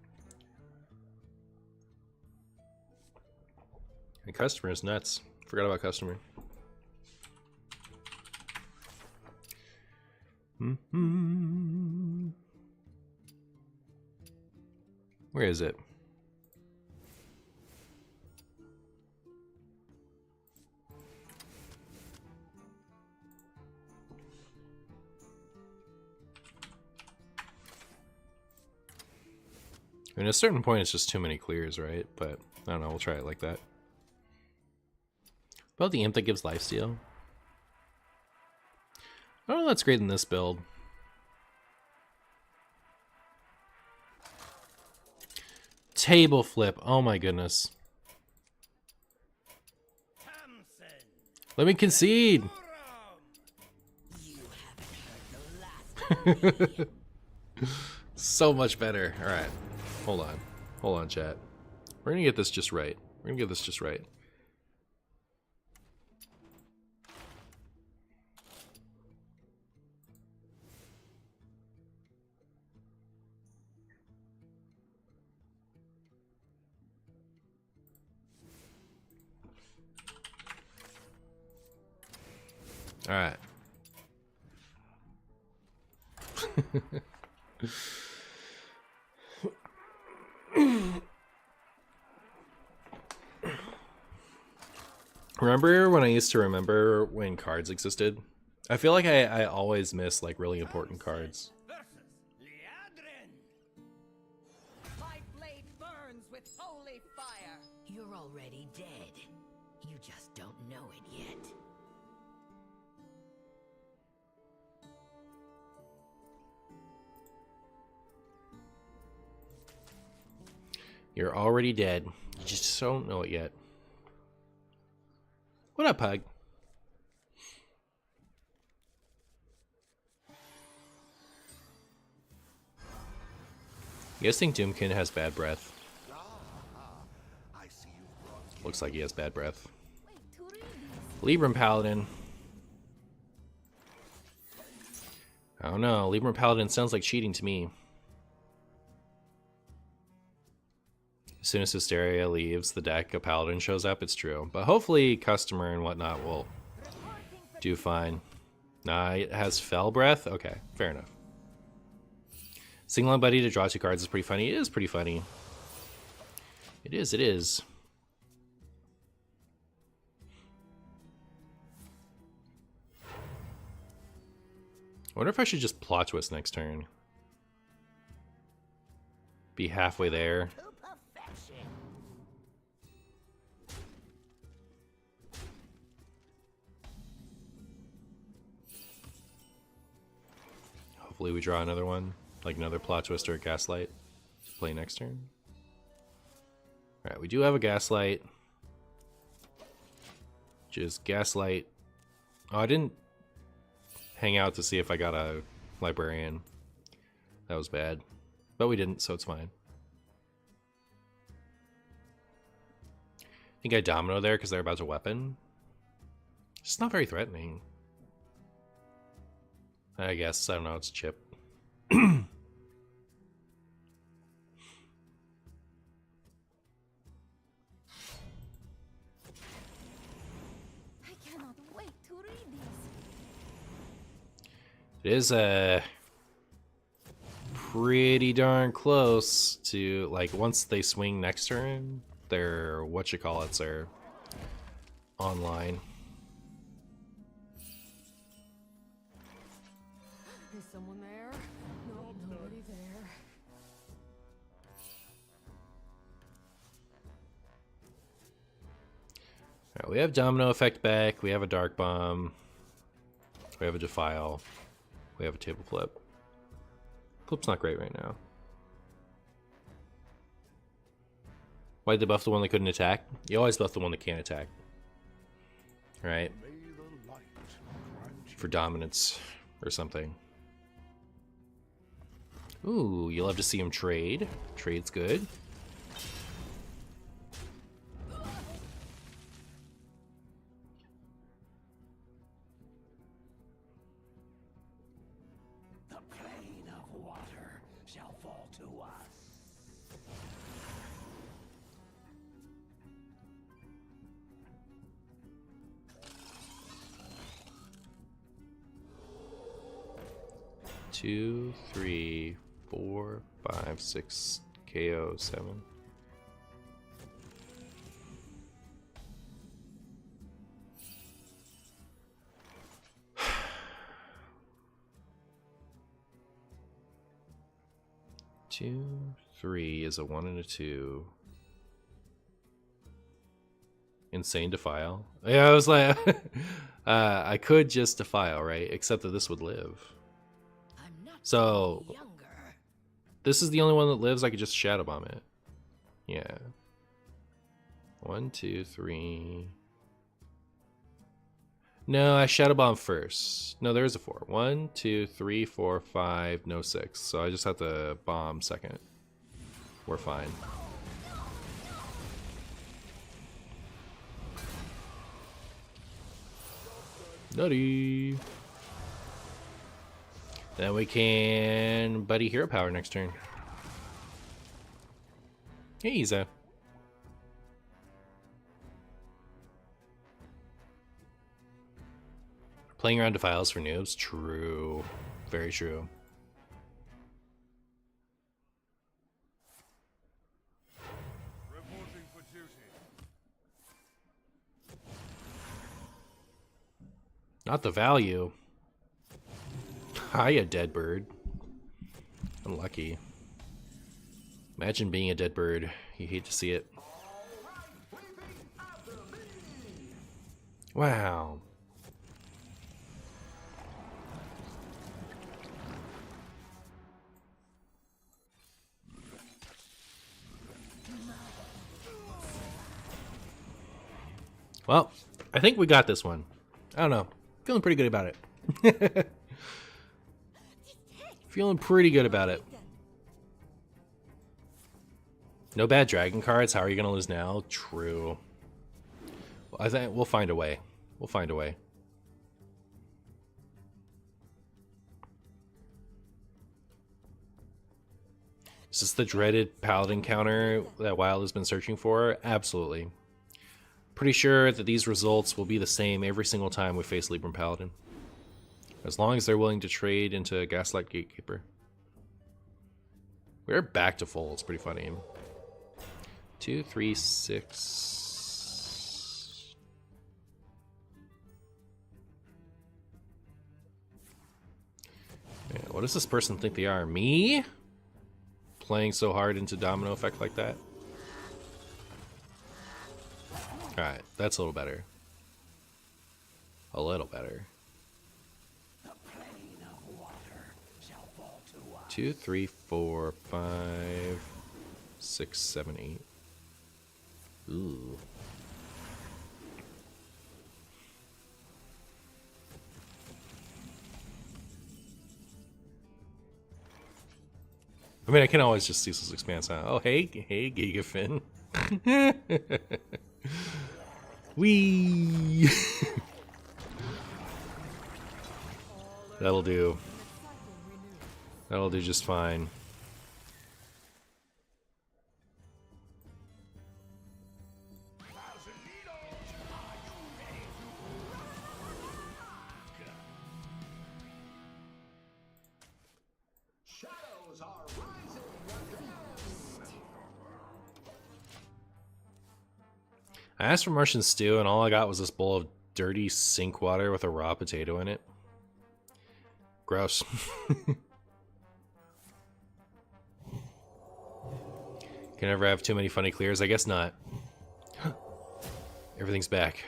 [SPEAKER 1] And customer is nuts. Forgot about customer. Where is it? I mean, at a certain point, it's just too many clears, right? But I don't know. We'll try it like that. About the imp that gives lifesteal. Oh, that's great in this build. Table flip. Oh my goodness. Let me concede. So much better. All right, hold on, chat. We're gonna get this just right. All right. Remember when I used to remember when cards existed? I feel like I always miss like really important cards.
[SPEAKER 2] My blade burns with holy fire.
[SPEAKER 4] You're already dead. You just don't know it yet.
[SPEAKER 1] You're already dead. You just don't know it yet. What up, Pug? You guys think Doomkin has bad breath? Looks like he has bad breath. Libram Paladin. I don't know. Libram Paladin sounds like cheating to me. As soon as Hysteria leaves the deck, a Paladin shows up. It's true. But hopefully customer and whatnot will do fine. Nah, it has Fell Breath? Okay, fair enough. Single on Buddy to draw 2 cards is pretty funny. It is pretty funny. It is. I wonder if I should just plot twist next turn. Be halfway there. Hopefully we draw another one, like another plot twist or a gaslight to play next turn. Alright, we do have a gaslight. Just gaslight. Oh, I didn't hang out to see if I got a librarian. That was bad. But we didn't, so it's fine. I think I domino there because they're about to weapon. It's not very threatening. I guess, I don't know, it's chip.
[SPEAKER 5] I cannot wait to read this.
[SPEAKER 1] It is pretty darn close to, like, once they swing next turn, their whatchamacallits are online.
[SPEAKER 2] Is someone there? No, nobody there.
[SPEAKER 1] Alright, we have Domino Effect back, we have a Dark Bomb, we have a Defile, we have a Table Flip. Flip's not great right now. Why'd they buff the one that couldn't attack? You always buff the one that can't attack. Right? For dominance or something. Ooh, you love to see him trade. Trade's good.
[SPEAKER 6] The plane of water shall fall to us.
[SPEAKER 1] Two, 3, 4, 5, 6, KO, 7. Two, 3 is a 1 and a 2. Insane Defile. Yeah, I was like, I could just Defile, right? Except that this would live.
[SPEAKER 4] I'm not
[SPEAKER 1] So,
[SPEAKER 4] younger.
[SPEAKER 1] this is the only one that lives. I could just Shadow Bomb it. Yeah. 1, 2, 3. No, I Shadow Bomb first. No, there is a 4. 1, 2, 3, 4, 5, no 6. So I just have to bomb second. We're fine. Nutty. Then we can Buddy Hero Power next turn. Hey, Iza. Playing around Defiles for noobs? True. Very true.
[SPEAKER 3] Reporting for duty.
[SPEAKER 1] Not the value. Hiya, dead bird. Unlucky. Imagine being a dead bird. You hate to see it. Wow. Well, I think we got this one. I don't know. Feeling pretty good about it. Feeling pretty good about it. No bad dragon cards. How are you going to lose now? True. Well, I think we'll find a way. We'll find a way. Is this the dreaded Paladin counter that Wild has been searching for? Absolutely. Pretty sure that these results will be the same every single time we face Libram Paladin. As long as they're willing to trade into Gaslight Gatekeeper. We're back to full. It's pretty funny. 2, 3, 6. Yeah, what does this person think they are? Me? Playing so hard into domino effect like that? Alright, that's a little better. A little better. 2, 3, 4, 5, 6, 7, 8. Ooh. I mean, I can always just Ceaseless Expanse, huh? Oh, hey, Gigafin. Wee. That'll do. That'll do just fine. I asked for Martian stew, and all I got was this bowl of dirty sink water with a raw potato in it. Gross. Can never have too many funny clears? I guess not. Everything's back.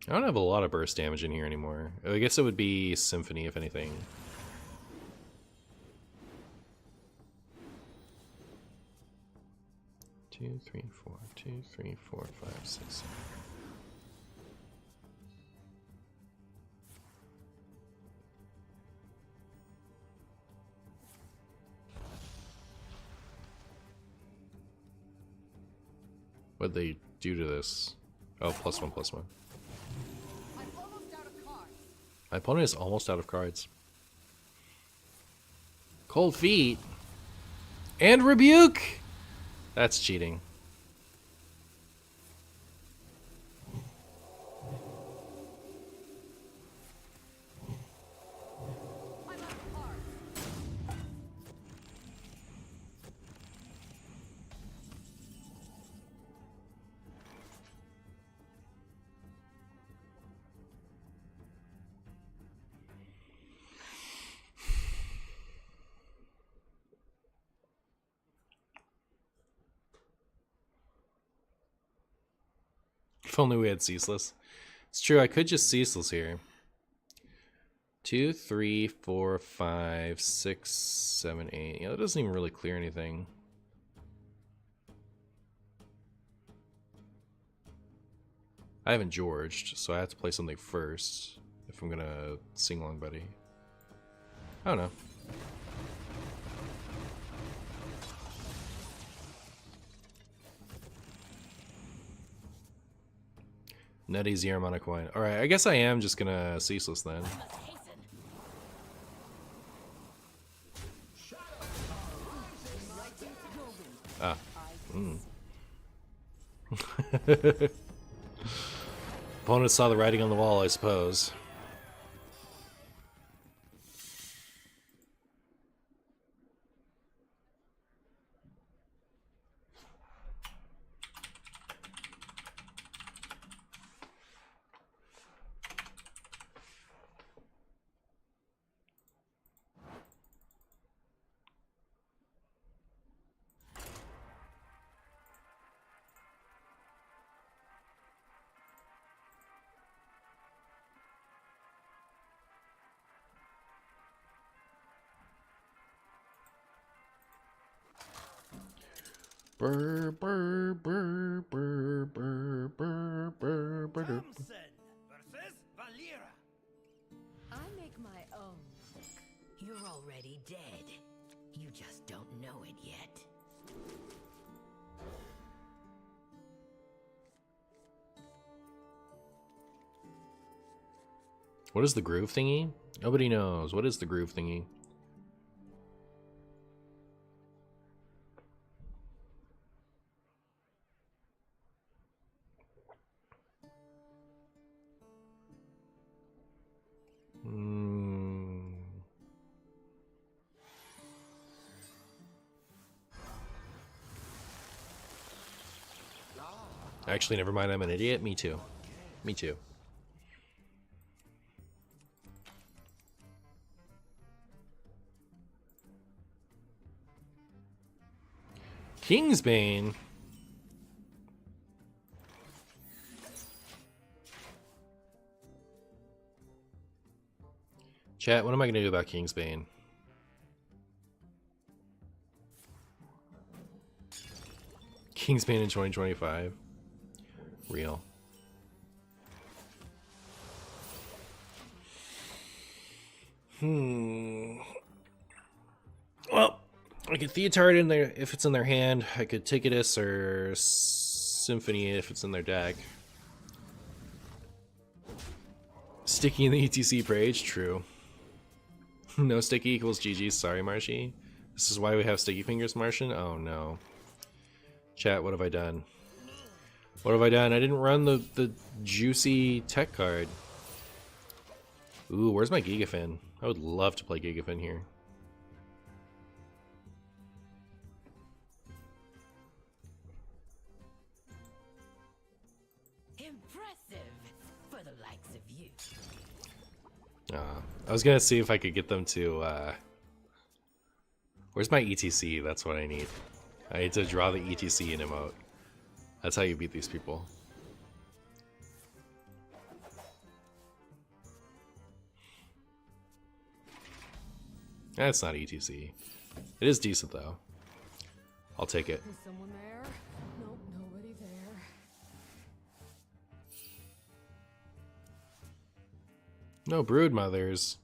[SPEAKER 1] I don't have a lot of burst damage in here anymore. I guess it would be Symphony, if anything. Two, three, four, 2, 3, 4, 5, 6, 7. What'd they do to this? Oh, +1, +1.
[SPEAKER 2] I'm almost out of cards.
[SPEAKER 1] My opponent is almost out of cards. Cold Feet. And Rebuke! That's cheating.
[SPEAKER 2] I'm out of cards.
[SPEAKER 1] If only we had Ceaseless. It's true, I could just Ceaseless here. 2, 3, 4, 5, 6, 7, 8. Yeah, that doesn't even really clear anything. I haven't Georged, so I have to play something first if I'm gonna sing along, buddy. I don't know. Nutty zero mana coin. Alright, I guess I am just gonna ceaseless then. Ah. Opponent saw the writing on the wall, I suppose. Brr, brr, brr, brr, brr, brr, brr, brr.
[SPEAKER 6] versus Valera.
[SPEAKER 5] I make my own.
[SPEAKER 4] You're already dead. You just don't know it yet.
[SPEAKER 1] What is the groove thingy? Nobody knows. What is the groove thingy? Actually, never mind. I'm an idiot. Me too. Me too. Kingsbane. Chat, what am I going to do about Kingsbane? Kingsbane in 2025. Real. Well, I could Theotard in there if it's in their hand. I could Ticketus or Symphony if it's in their deck. Sticky in the ETC page, true. No sticky equals GG, sorry Marshy. This is why we have sticky fingers, Martian? Oh no. Chat, what have I done? What have I done? I didn't run the juicy tech card. Ooh, where's my Gigafin? I would love to play Gigafin here.
[SPEAKER 4] Impressive for the likes of you.
[SPEAKER 1] I was gonna see if I could get them to, where's my ETC? That's what I need. I need to draw the ETC in emote. That's how you beat these people. That's not ETC. It is decent though. I'll take it.
[SPEAKER 5] Is someone there? Nope, nobody there.
[SPEAKER 1] No brood mothers.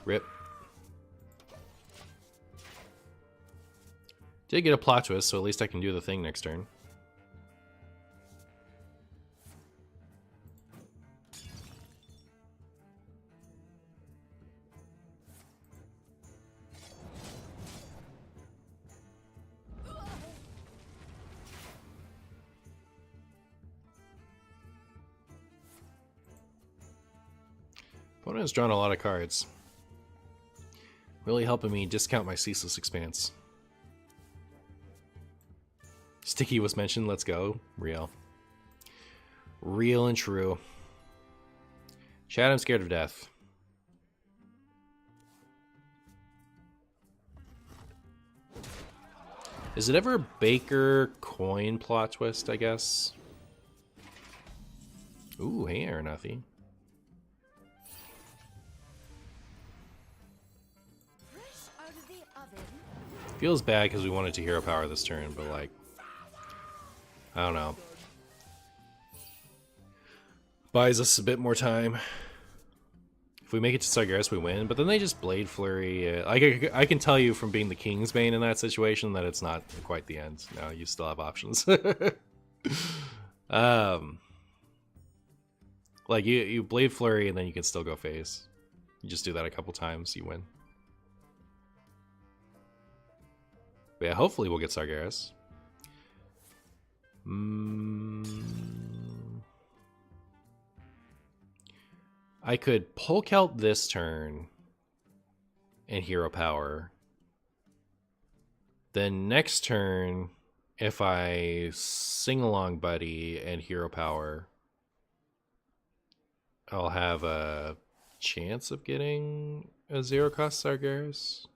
[SPEAKER 1] Rip. Did get a plot twist, so at least I can do the thing next turn. Opponent has drawn a lot of cards. Really helping me discount my Ceaseless Expanse. Sticky was mentioned, let's go. Real. Real and true. Chad, I'm scared of death. Is it ever Baker coin plot twist, I guess? Ooh, hey, Aranathy. Feels bad because we wanted to hero power this turn, but like, I don't know. Buys us a bit more time. If we make it to Sargeras, we win, but then they just Blade Flurry. I can tell you from being the King's Bane in that situation that it's not quite the end. No, you still have options. Like, you Blade Flurry and then you can still go face. You just do that a couple times, you win. But yeah, hopefully we'll get Sargeras. I could Polk out this turn and hero power. Then next turn, if I sing along buddy and hero power, I'll have a chance of getting a 0-cost Sargeras.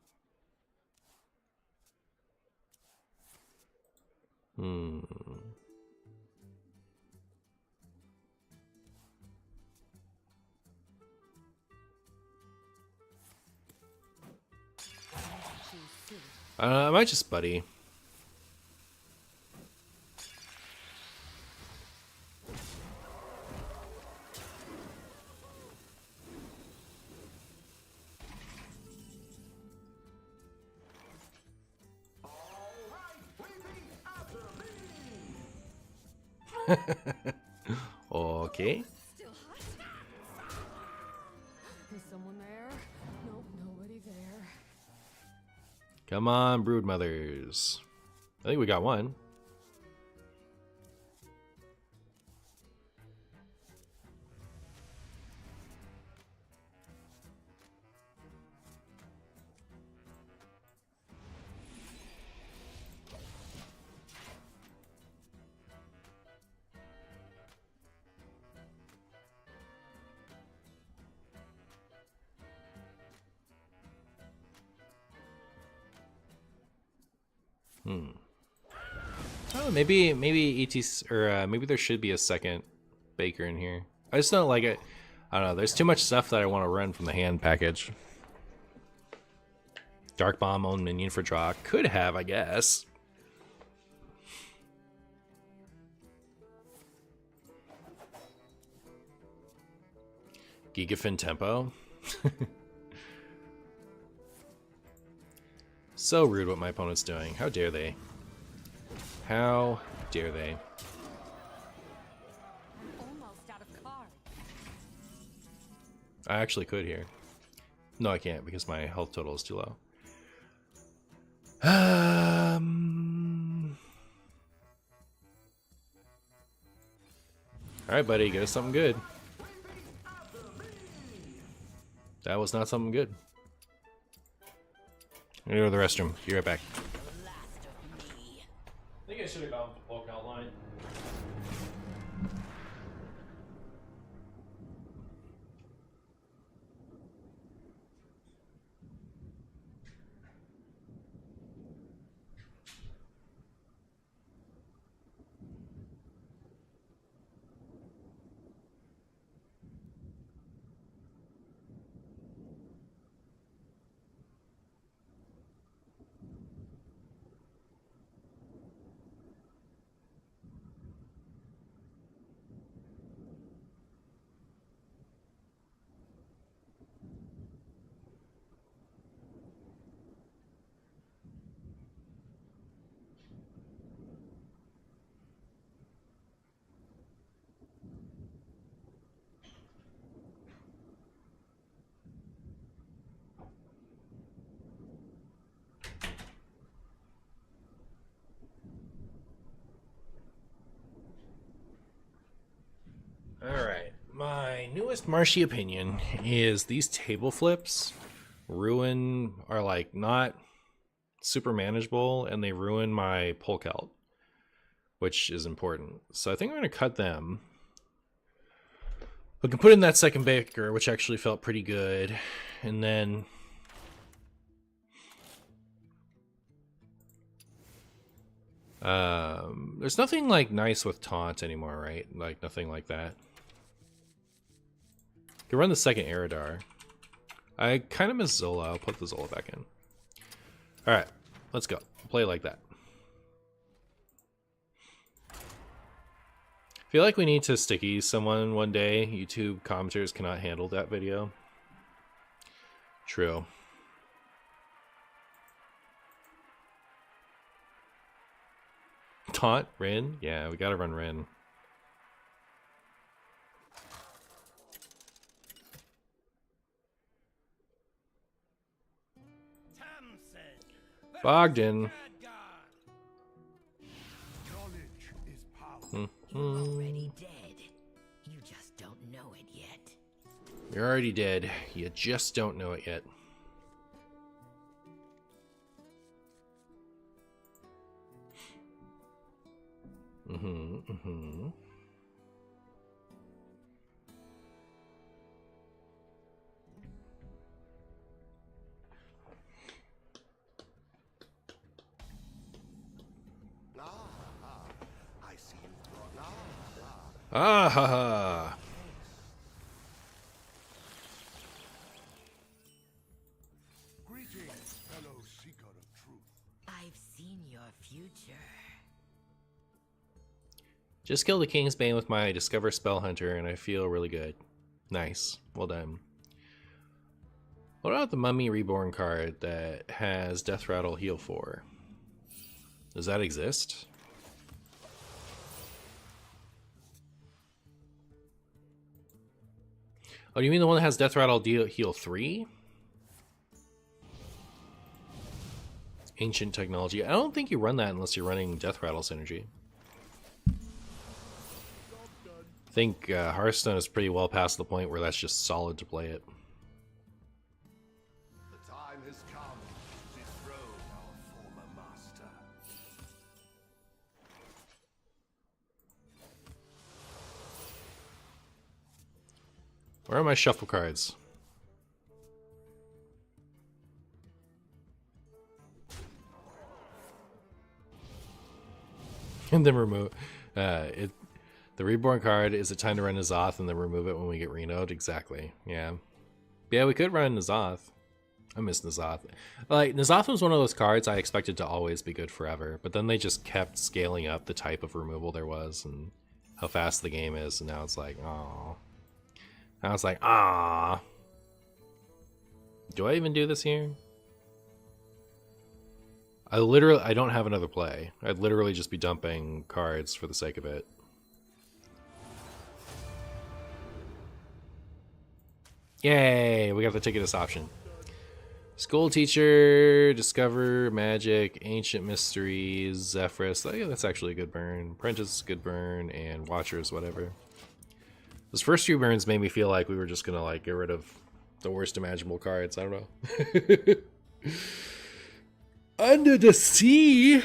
[SPEAKER 1] I might just buddy. Okay.
[SPEAKER 5] Still hot. Is someone there? Nope, nobody there.
[SPEAKER 1] Come on, Broodmothers. I think we got one. Oh, maybe ETs or maybe there should be a second baker in here. I just don't like it. I don't know. There's too much stuff that I want to run from the hand package. Dark Bomb own minion for draw. Could have, I guess. Gigafin tempo. So rude what my opponent's doing. How dare they? How dare they?
[SPEAKER 2] Almost out of cards.
[SPEAKER 1] I actually could here. No, I can't because my health total is too low. Alright, buddy, get us something good. That was not something good. I'm gonna go to the restroom. Be right back. I think I should have gone with the bulk outline. Alright, my newest Marshy opinion is these table flips are like not super manageable and they ruin my Polk out, which is important. So I think I'm going to cut them. We can put in that second baker, which actually felt pretty good, and then there's nothing like nice with taunt anymore, right? Like nothing like that. Can run the second Eridar. I kind of miss Zola. I'll put the Zola back in. Alright. Let's go. Play like that. Feel like we need to sticky someone one day. YouTube commenters cannot handle that video. True. Taunt? Rin? Yeah, we gotta run Rin. Bogdan.
[SPEAKER 3] Knowledge is power.
[SPEAKER 4] You're already dead. You just don't know it yet.
[SPEAKER 1] You're already dead. You just don't know it yet.
[SPEAKER 3] I see you brought
[SPEAKER 1] Ah ha ha.
[SPEAKER 3] Greetings, fellow seeker of truth.
[SPEAKER 4] I've seen your future.
[SPEAKER 1] Just killed the Kingsbane with my Discover Spell Hunter and I feel really good. Nice. Well done. What about the Mummy Reborn card that has Death Rattle Heal 4? Does that exist? Oh, you mean the one that has Death Rattle Heal 3? Ancient Technology. I don't think you run that unless you're running Death Rattle Synergy. I think Hearthstone is pretty well past the point where that's just solid to play it.
[SPEAKER 3] The time has come to dethrone our former master.
[SPEAKER 1] Where are my shuffle cards? And then remove the reborn card. Is it time to run Nazoth and then remove it when we get Reno'd? Exactly. Yeah. Yeah, we could run Nazoth. I miss Nazoth. Like, Nazoth was one of those cards I expected to always be good forever, but then they just kept scaling up the type of removal there was and how fast the game is, and now it's like, oh. I was like, ah. Do I even do this here? I don't have another play. I'd literally just be dumping cards for the sake of it. Yay, we got the Ticketus option. School Teacher, Discover, Magic, Ancient Mysteries, Zephyrus. Oh, yeah, that's actually a good burn. Apprentice, good burn, and Watchers, whatever. Those first few burns made me feel like we were just gonna like get rid of the worst imaginable cards. I don't know. Under the sea.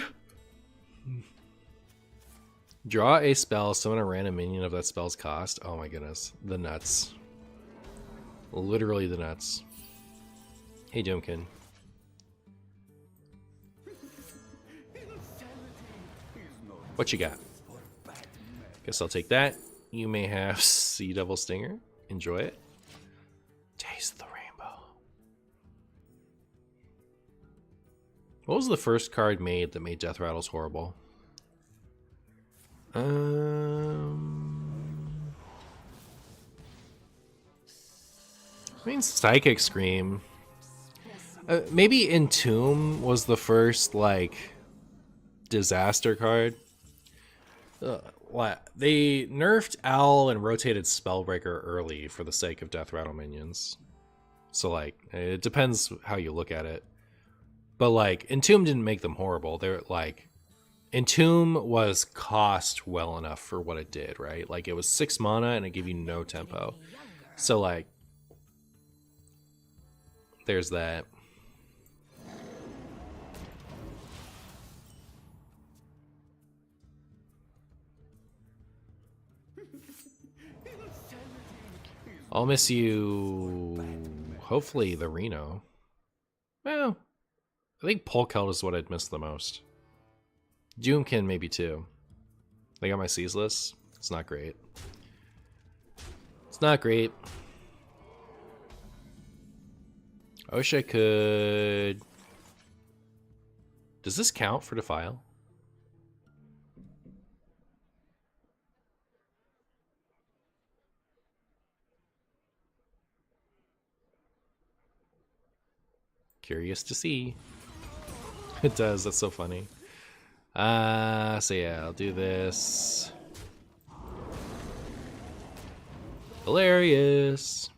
[SPEAKER 1] Draw a spell, summon a random minion of that spell's cost. Oh my goodness. The nuts. Literally the nuts. Hey, Doomkin. What you got? Guess I'll take that. You may have Sea Devil Stinger. Enjoy it. Taste the rainbow. What was the first card made that made Death Rattles horrible? I mean, Psychic Scream. Maybe Entomb was the first, like, disaster card. They nerfed Owl and rotated Spellbreaker early for the sake of Death Rattle minions. So, like, it depends how you look at it. But, like, Entomb didn't make them horrible. They're, like, Entomb was cost well enough for what it did, right? Like, it was 6 mana and it gave you no tempo. So, like, there's that. I'll miss you. Hopefully the Reno. Well, I think Polkheld is what I'd miss the most. Doomkin maybe too. They got my ceaseless. It's not great. It's not great. I wish I could Does this count for Defile? Curious to see. It does, that's so funny. So yeah, I'll do this. Hilarious.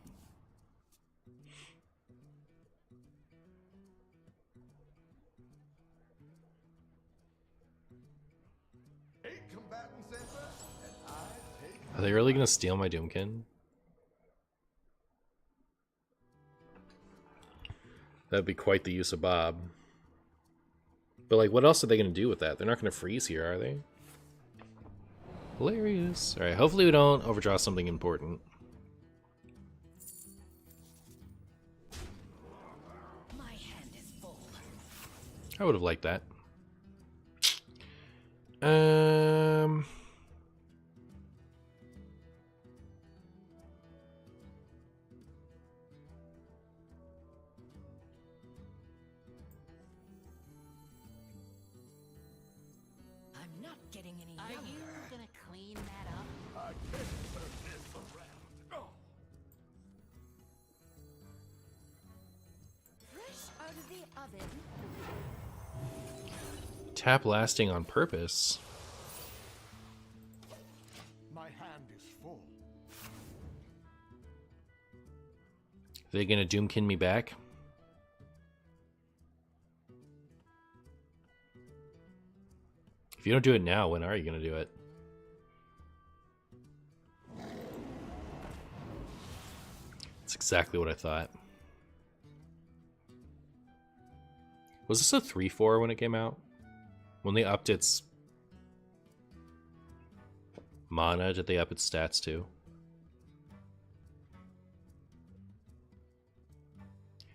[SPEAKER 1] Are they really gonna steal my Doomkin? That'd be quite the use of Bob. But like, what else are they gonna do with that? They're not gonna freeze here, are they? Hilarious. Alright, hopefully we don't overdraw something important.
[SPEAKER 4] My hand is full.
[SPEAKER 1] I would have liked that.
[SPEAKER 4] I'm not getting any
[SPEAKER 6] Are
[SPEAKER 4] younger.
[SPEAKER 6] you gonna clean that up?
[SPEAKER 2] Fresh out of the oven.
[SPEAKER 1] Tap lasting on purpose.
[SPEAKER 3] My hand is full.
[SPEAKER 1] Are they gonna Doomkin me back? If you don't do it now, when are you gonna do it? That's exactly what I thought. Was this a 3-4 when it came out? When they upped its mana, did they up its stats too?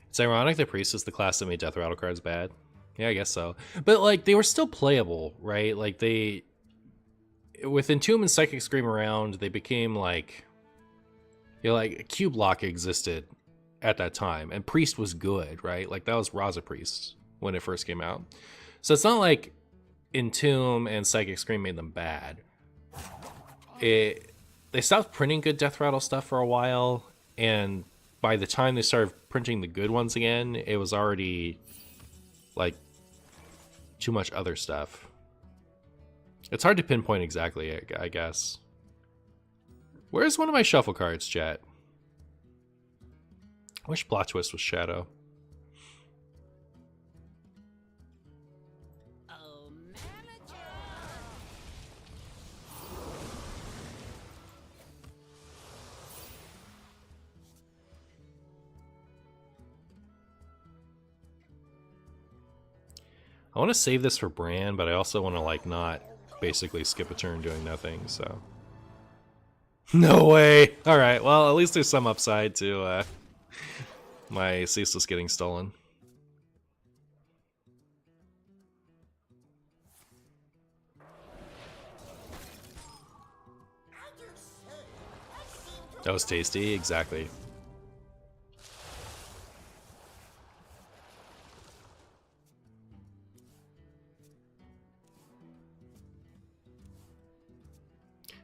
[SPEAKER 1] It's ironic that Priest is the class that made Death Rattle cards bad. Yeah, I guess so. But like, they were still playable, right? Like they, with Entomb and Psychic Scream around, they became like, you know, like Cube Lock existed at that time, and Priest was good, right? Like that was Raza Priest when it first came out. So it's not like Entomb and Psychic Scream made them bad. They stopped printing good Death Rattle stuff for a while, and by the time they started printing the good ones again, it was already like too much other stuff. It's hard to pinpoint exactly, I guess. Where's one of my shuffle cards, chat? I wish Plot Twist was Shadow.
[SPEAKER 6] Oh, manager!
[SPEAKER 1] I want to save this for Bran, but I also want to like not basically skip a turn doing nothing, so. No way! Alright, well, at least there's some upside to my Ceaseless getting stolen. That was tasty, exactly.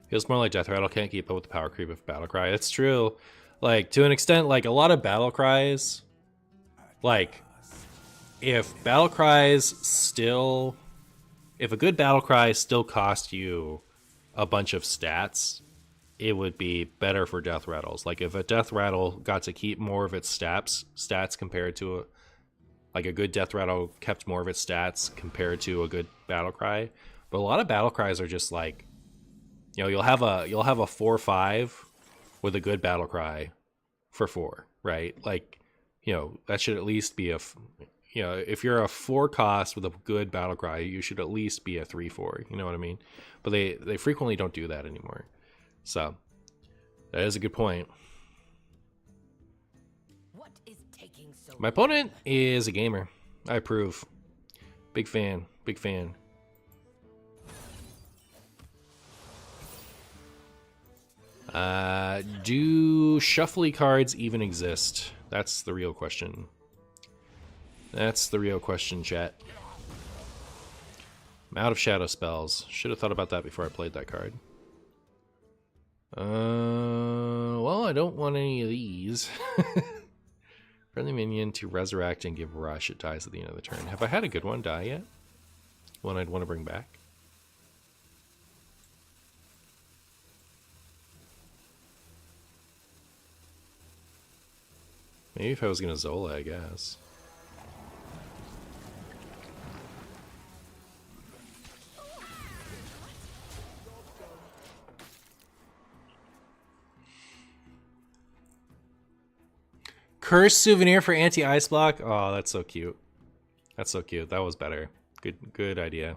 [SPEAKER 1] Feels more like Death Rattle can't keep up with the power creep of Battlecry. It's true. Like, to an extent, like, a lot of Battlecries, like, if Battlecries still... If a good Battlecry still cost you a bunch of stats, it would be better for Death Rattles. Like, if a Death Rattle got to keep more of its stats compared to like, a good Death Rattle kept more of its stats compared to a good Battlecry. But a lot of Battlecries are just, like, you know, you'll have a 4/5 with a good battle cry for 4, right? Like, you know, that should at least be you know, if you're a 4 cost with a good battle cry, you should at least be a 3/4. You know what I mean? But they frequently don't do that anymore. So that is a good point.
[SPEAKER 4] What is taking so
[SPEAKER 1] My opponent is a gamer. I approve. Big fan. Big fan. Do shuffly cards even exist? That's the real question. That's the real question, chat. I'm out of shadow spells. Should have thought about that before I played that card. Well, I don't want any of these. Friendly minion to resurrect and give rush. It dies at the end of the turn. Have I had a good one die yet? One I'd want to bring back? Maybe if I was going to Zola, I guess. Cursed souvenir for anti-ice block? Oh, that's so cute. That's so cute. That was better. Good idea.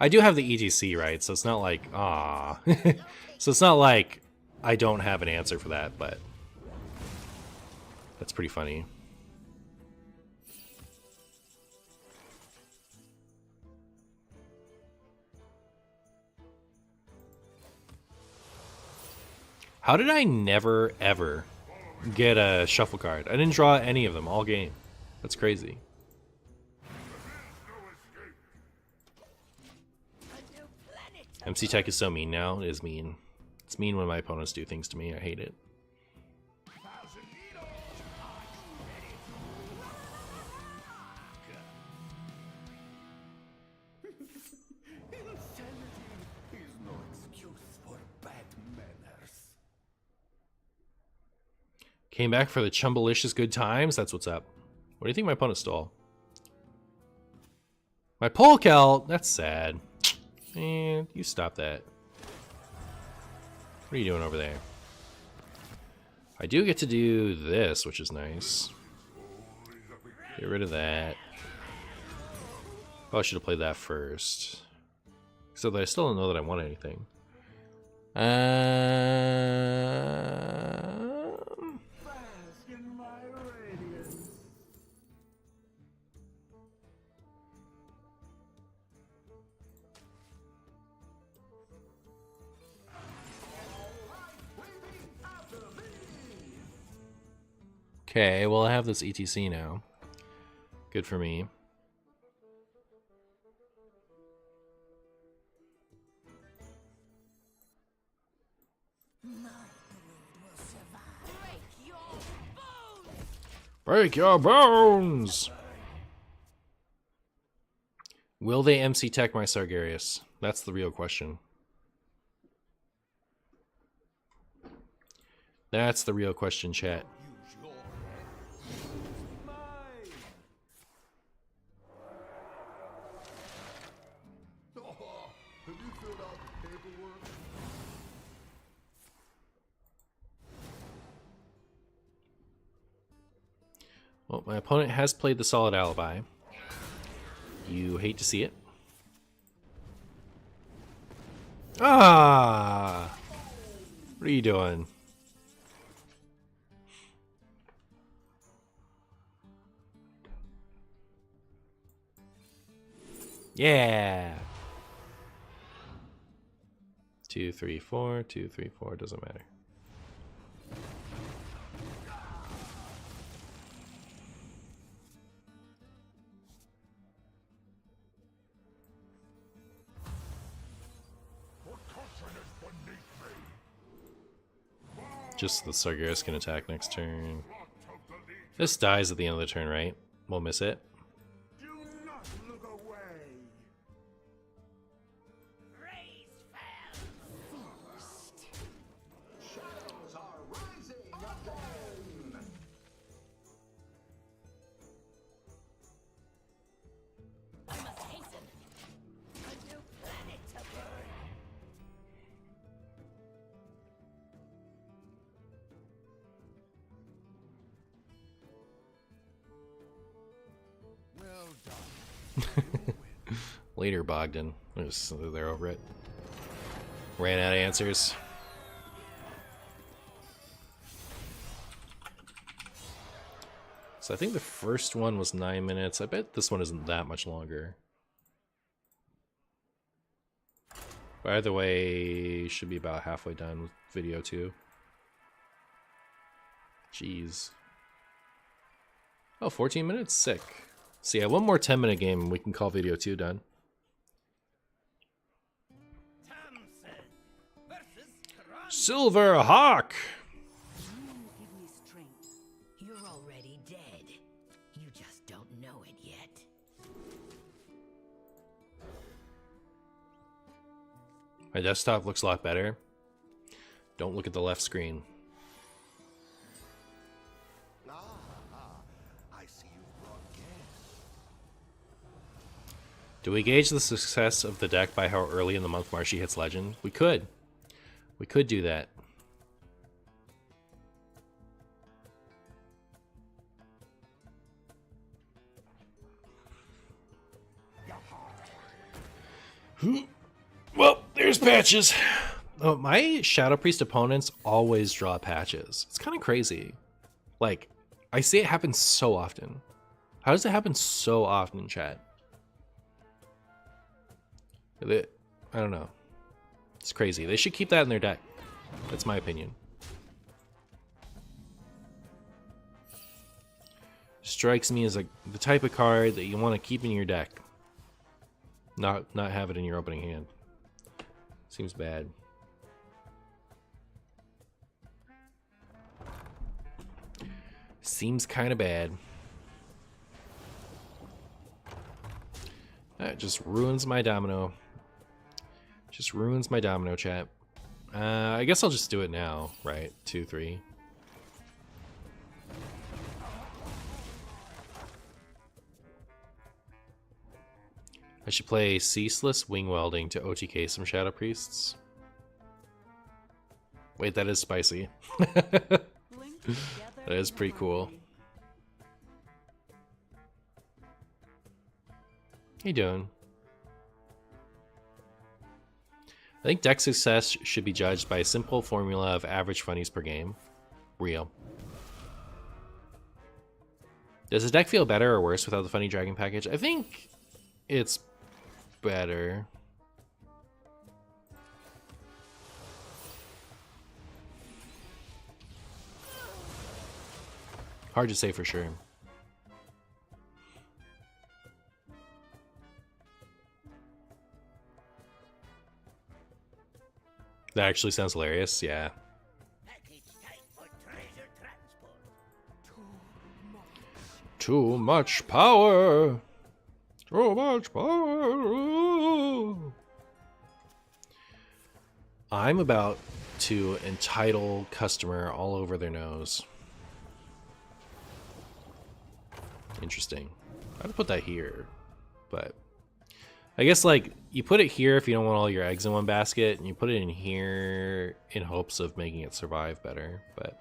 [SPEAKER 1] I do have the ETC, right? So it's not like, ah. So it's not like I don't have an answer for that, but that's pretty funny. How did I never, ever get a shuffle card? I didn't draw any of them all game. That's crazy. MC Tech is so mean now. It is mean. It's mean when my opponents do things to me. I hate it. Came back for the Chumbalicious good times? That's what's up. What do you think my opponent stole? My Polkel? That's sad. Man, you stop that. What are you doing over there? I do get to do this, which is nice. Get rid of that. Probably should have played that first. So that I still don't know that I want anything. Okay, well I have this ETC now. Good for me. Break your bones! Will they MC Tech my Sargarius? That's the real question. That's the real question, chat. Well, my opponent has played the Solid Alibi. You hate to see it. Ah! What are you doing? Yeah! 2, 3, 4, 2, 3, 4, doesn't matter. Just the Sargeras can attack next turn. This dies at the end of the turn, right? We'll miss it.
[SPEAKER 3] Do not look away. Shadows are rising again.
[SPEAKER 2] I must hasten. A new planet to burn.
[SPEAKER 3] Well done.
[SPEAKER 1] Later, Bogdan. They're over it. Ran out of answers. So I think the first one was 9 minutes. I bet this one isn't that much longer. But either way, should be about halfway done with video 2. Jeez. Oh, 14 minutes? Sick. So yeah, one more 10-minute game and we can call video 2 done. Silver Hawk!
[SPEAKER 2] Give me strength.
[SPEAKER 4] You're already dead. You just don't know it yet.
[SPEAKER 1] My desktop looks a lot better. Don't look at the left screen.
[SPEAKER 3] I see you've brought guests.
[SPEAKER 1] Do we gauge the success of the deck by how early in the month Marshy hits Legend? We could. We could do that. Well, there's patches. Oh, my Shadow Priest opponents always draw patches. It's kind of crazy. Like, I see it happen so often. How does it happen so often, chat? I don't know. It's crazy. They should keep that in their deck. That's my opinion. Strikes me as like the type of card that you want to keep in your deck. Not have it in your opening hand. Seems bad. Seems kind of bad. That just ruins my domino. Just ruins my domino, chat. I guess I'll just do it now, right? 2, 3. I should play Ceaseless Wing Welding to OTK some Shadow Priests. Wait, that is spicy. That is pretty cool. How you doing? I think deck success should be judged by a simple formula of average funnies per game. Real. Does the deck feel better or worse without the Funny Dragon package? I think it's better. Hard to say for sure. That actually sounds hilarious, yeah.
[SPEAKER 6] Package time for treasure transport.
[SPEAKER 1] Too much power! Too much power! I'm about to entitle customer all over their nose. Interesting. I'd put that here, but I guess like you put it here if you don't want all your eggs in one basket, and you put it in here in hopes of making it survive better. But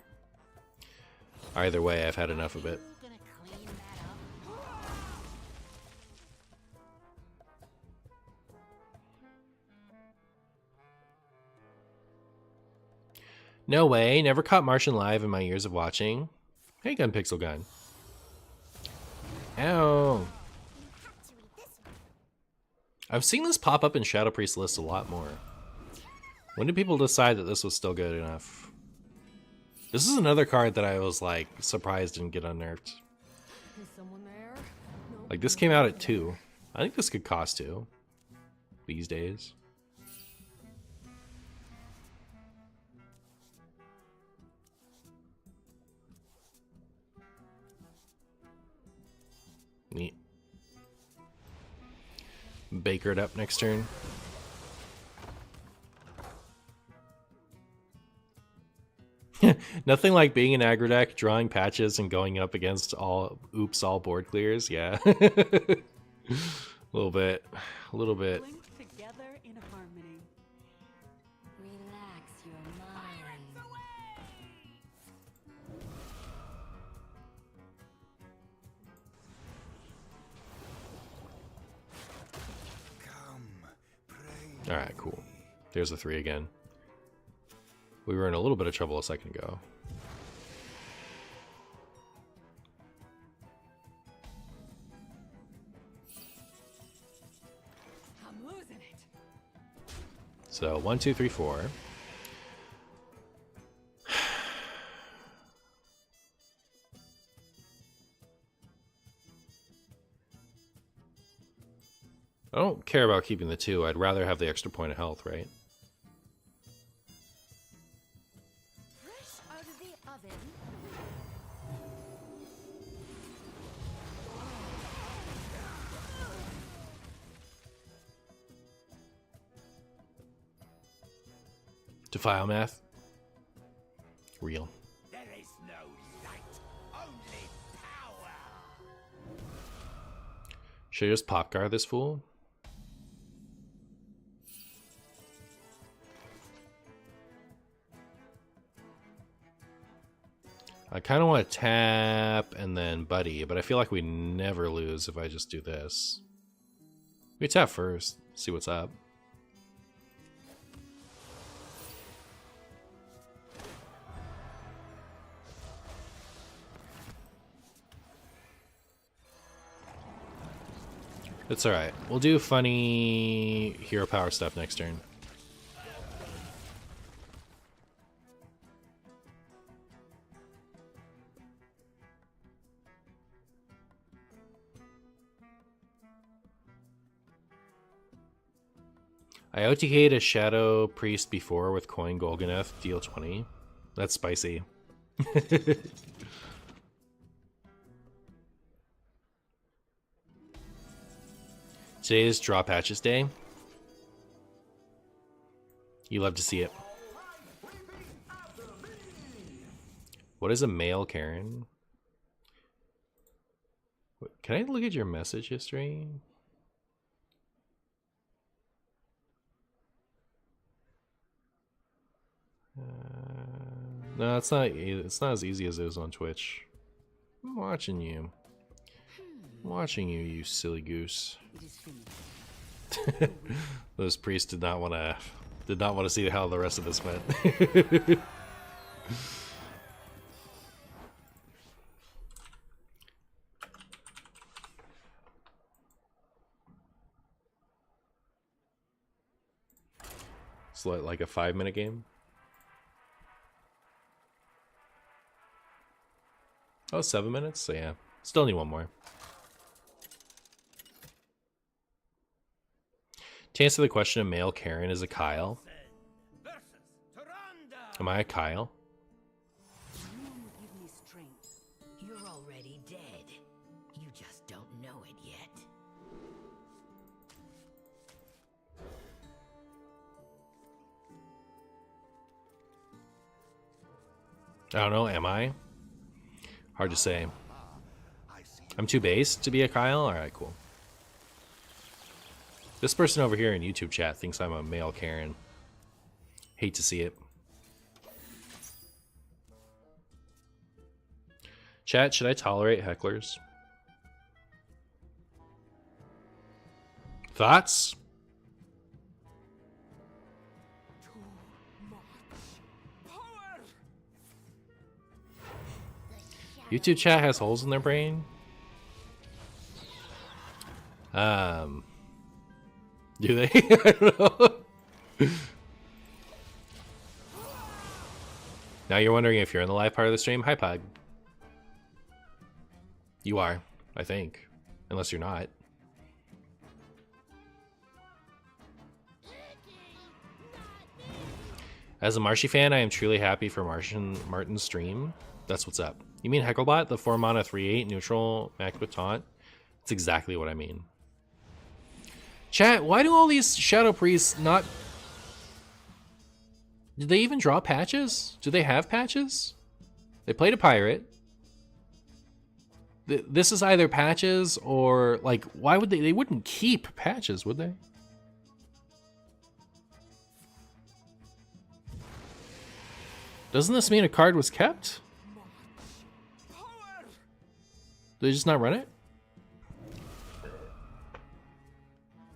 [SPEAKER 1] either way, I've had enough of it.
[SPEAKER 4] Gonna clean that up?
[SPEAKER 1] No way. Never caught Martian live in my years of watching. Hey, Gun Pixel Gun. Ow. I've seen this pop up in Shadow Priest lists a lot more. When did people decide that this was still good enough? This is another card that I was like surprised didn't get unnerved.
[SPEAKER 5] Is someone there? No.
[SPEAKER 1] Like this came out at 2. I think this could cost 2 these days. Neat. Bakered up next turn. Nothing like being an aggro deck, drawing patches, and going up against all board clears. Yeah. A little bit. A little bit.
[SPEAKER 2] Linked together in harmony.
[SPEAKER 4] Relax your mind.
[SPEAKER 1] Alright, cool. There's the 3 again. We were in a little bit of trouble a second ago.
[SPEAKER 2] I'm losing it.
[SPEAKER 1] So 1, 2, 3, 4. I don't care about keeping the 2. I'd rather have the extra point of health, right?
[SPEAKER 5] the oven.
[SPEAKER 1] Defile math. Real.
[SPEAKER 6] There is no light, only power.
[SPEAKER 1] Should I just pop guard this fool? I kind of want to tap and then buddy, but I feel like we never lose if I just do this. We tap first, see what's up. It's alright. We'll do funny hero power stuff next turn. I OTK'd a Shadow Priest before with Coin Golganeth, deal 20. That's spicy. Today is Draw Patches Day. You love to see it. What is a male Karen? Can I look at your message history? No, it's not. It's not as easy as it is on Twitch. I'm watching you. I'm watching you, you silly goose. Those priests did not want to see how the rest of this went. It's like a 5-minute game. Oh, 7 minutes? So yeah. Still need one more. To answer the question of male Karen is a Kyle. Am I a Kyle?
[SPEAKER 4] Give me strength. You're already dead. You just don't know it yet.
[SPEAKER 1] I don't know, am I? Hard to say. I'm too base to be a Kyle? Alright, cool. This person over here in YouTube chat thinks I'm a male Karen. Hate to see it. Chat, should I tolerate hecklers? Thoughts? YouTube chat has holes in their brain? Do they? I don't know. Now you're wondering if you're in the live part of the stream? Hi, Pug. You are, I think. Unless you're not. As a Marshy fan, I am truly happy for Martin's stream. That's what's up. You mean Hecklebot, the 4 mana 3/8 neutral max with taunt? That's exactly what I mean. Chat, why do all these Shadow Priests not... Did they even draw patches? Do they have patches? They played a pirate. This is either patches or, like, why would they wouldn't keep patches, would they? Doesn't this mean a card was kept? Did they just not run it?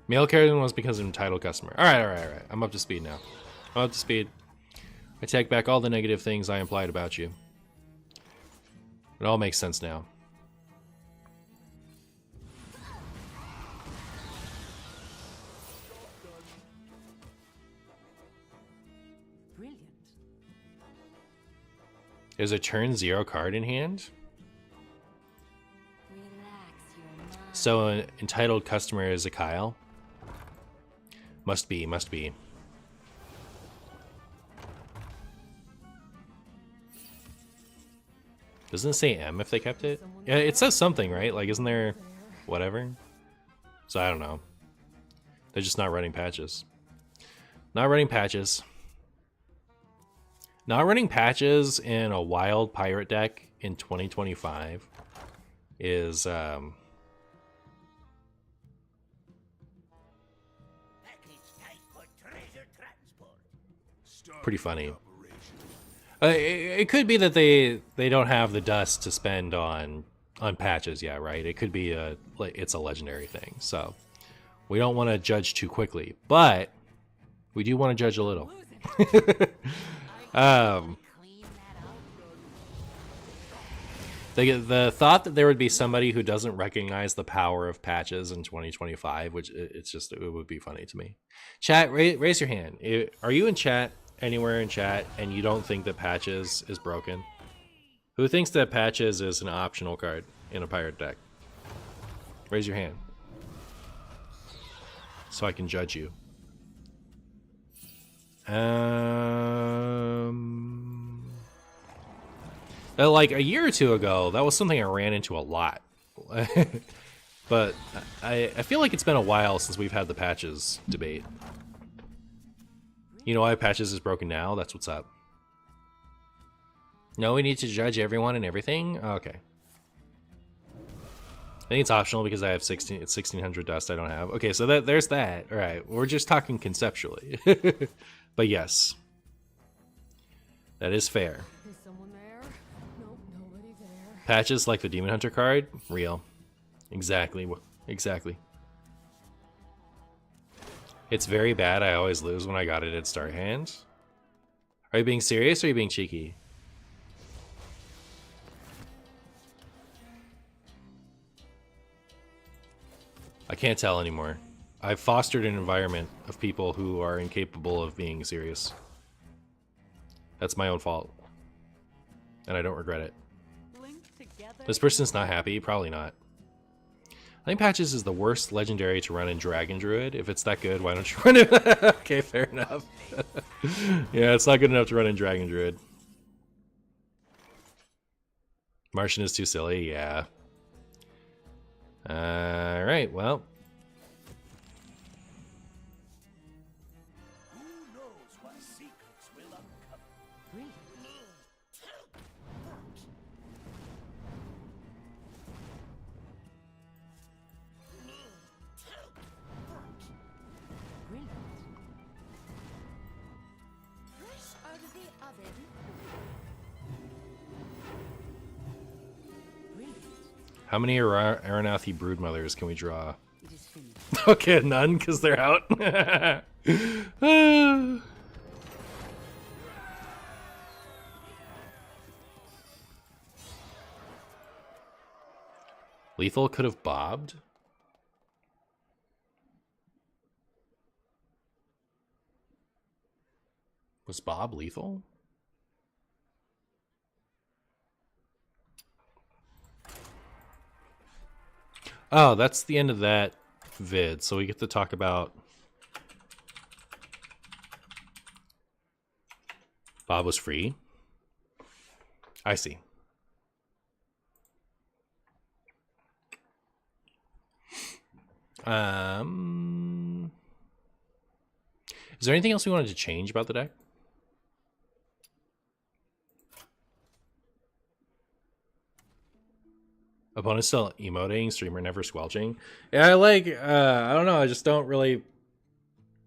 [SPEAKER 1] Male Karen was because of entitled customer. Alright. I'm up to speed now. I'm up to speed. I take back all the negative things I implied about you. It all makes sense now.
[SPEAKER 5] Brilliant.
[SPEAKER 1] Is a turn 0 card in hand?
[SPEAKER 5] Relax your mind.
[SPEAKER 1] So an entitled customer is a Kyle? Must be. Doesn't it say M if they kept it? Yeah, it says something, right? Like, isn't there whatever? So I don't know. They're just not running patches. Not running patches. Not running patches in a wild pirate deck in 2025 is pretty funny. It could be that they don't have the dust to spend on patches, yeah, right? It could be it's a legendary thing, so we don't want to judge too quickly, but we do want to judge a little. The thought that there would be somebody who doesn't recognize the power of patches in 2025, which it would be funny to me. Chat, raise your hand. Are you in chat, anywhere in chat, and you don't think that patches is broken? Who thinks that patches is an optional card in a pirate deck? Raise your hand so I can judge you. Like a year or two ago, that was something I ran into a lot. But I feel like it's been a while since we've had the patches debate. You know why patches is broken now? That's what's up. No, we need to judge everyone and everything? Okay. I think it's optional because I have 1600 dust I don't have. Okay, so there's that. All right, we're just talking conceptually. But yes. That is fair.
[SPEAKER 5] Is someone there? Nope, nobody there.
[SPEAKER 1] Patches like the Demon Hunter card? Real. Exactly. Exactly. It's very bad. I always lose when I got it at start hand. Are you being serious or are you being cheeky? I can't tell anymore. I've fostered an environment of people who are incapable of being serious. That's my own fault. And I don't regret it. This person's not happy? Probably not. I think Patches is the worst legendary to run in Dragon Druid. If it's that good, why don't you run it? Okay, fair enough. Yeah, it's not good enough to run in Dragon Druid. Martian is too silly, yeah. Alright, well. How many Aranathi broodmothers can we draw? Okay, none, because they're out. Lethal could have bobbed. Was Bob lethal? Oh, that's the end of that vid, so we get to talk about Bob was free. I see. Is there anything else we wanted to change about the deck? Opponent still emoting, streamer never squelching. Yeah, I don't know, I just don't really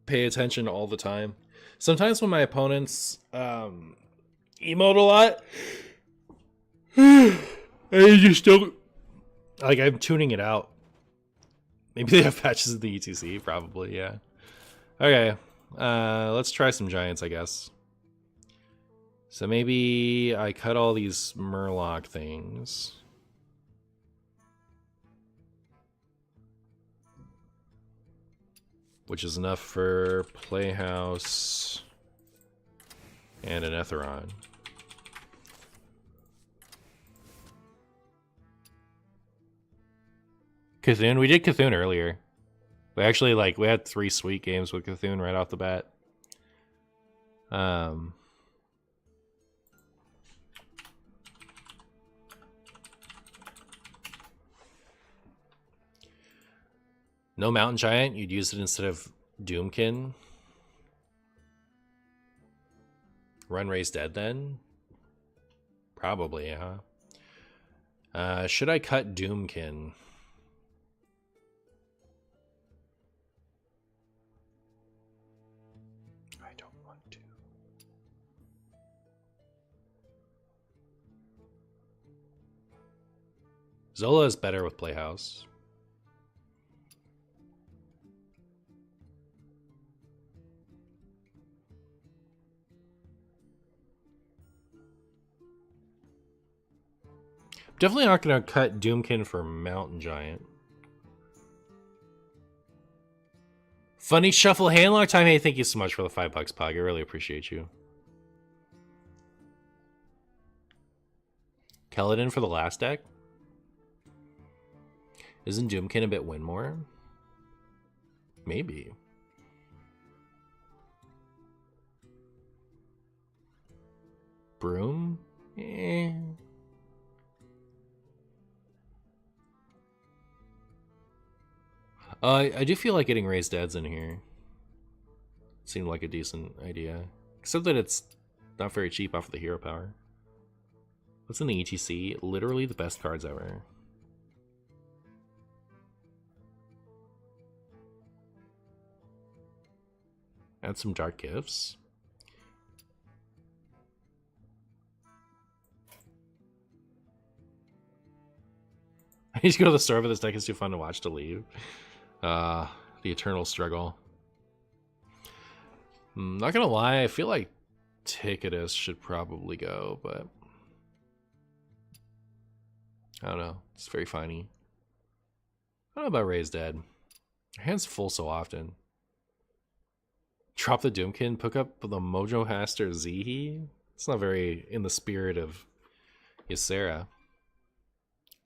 [SPEAKER 1] pay attention all the time. Sometimes when my opponents emote a lot, I just don't, like, I'm tuning it out. Maybe they have patches of the ETC, probably, yeah. Okay, let's try some giants, I guess. So maybe I cut all these Murloc things. Which is enough for Playhouse and an Etheron. Cthulhu, we did Cthulhu earlier. We actually, we had 3 sweet games with Cthulhu right off the bat. No Mountain Giant, you'd use it instead of Doomkin. Run Raise Dead then? Probably, huh? Should I cut Doomkin? I don't want to. Zola is better with Playhouse. Definitely not going to cut Doomkin for Mountain Giant. Funny Shuffle Handlock time. Hey, thank you so much for the $5, Pog. I really appreciate you. Paladin for the last deck? Isn't Doomkin a bit win more? Maybe. Broom? Eh. I do feel like getting Raised Deads in here. Seemed like a decent idea. Except that it's not very cheap off of the hero power. What's in the ETC? Literally the best cards ever. Add some Dark Gifts. I need to go to the store, but this deck is too fun to watch to leave. The eternal struggle. Not gonna lie, I feel like Ticketus should probably go, but I don't know. It's very funny. I don't know about Raised Dead. Your hand's full so often. Drop the Doomkin, pick up the Mojo Haster Zihi. It's not very in the spirit of Ysera.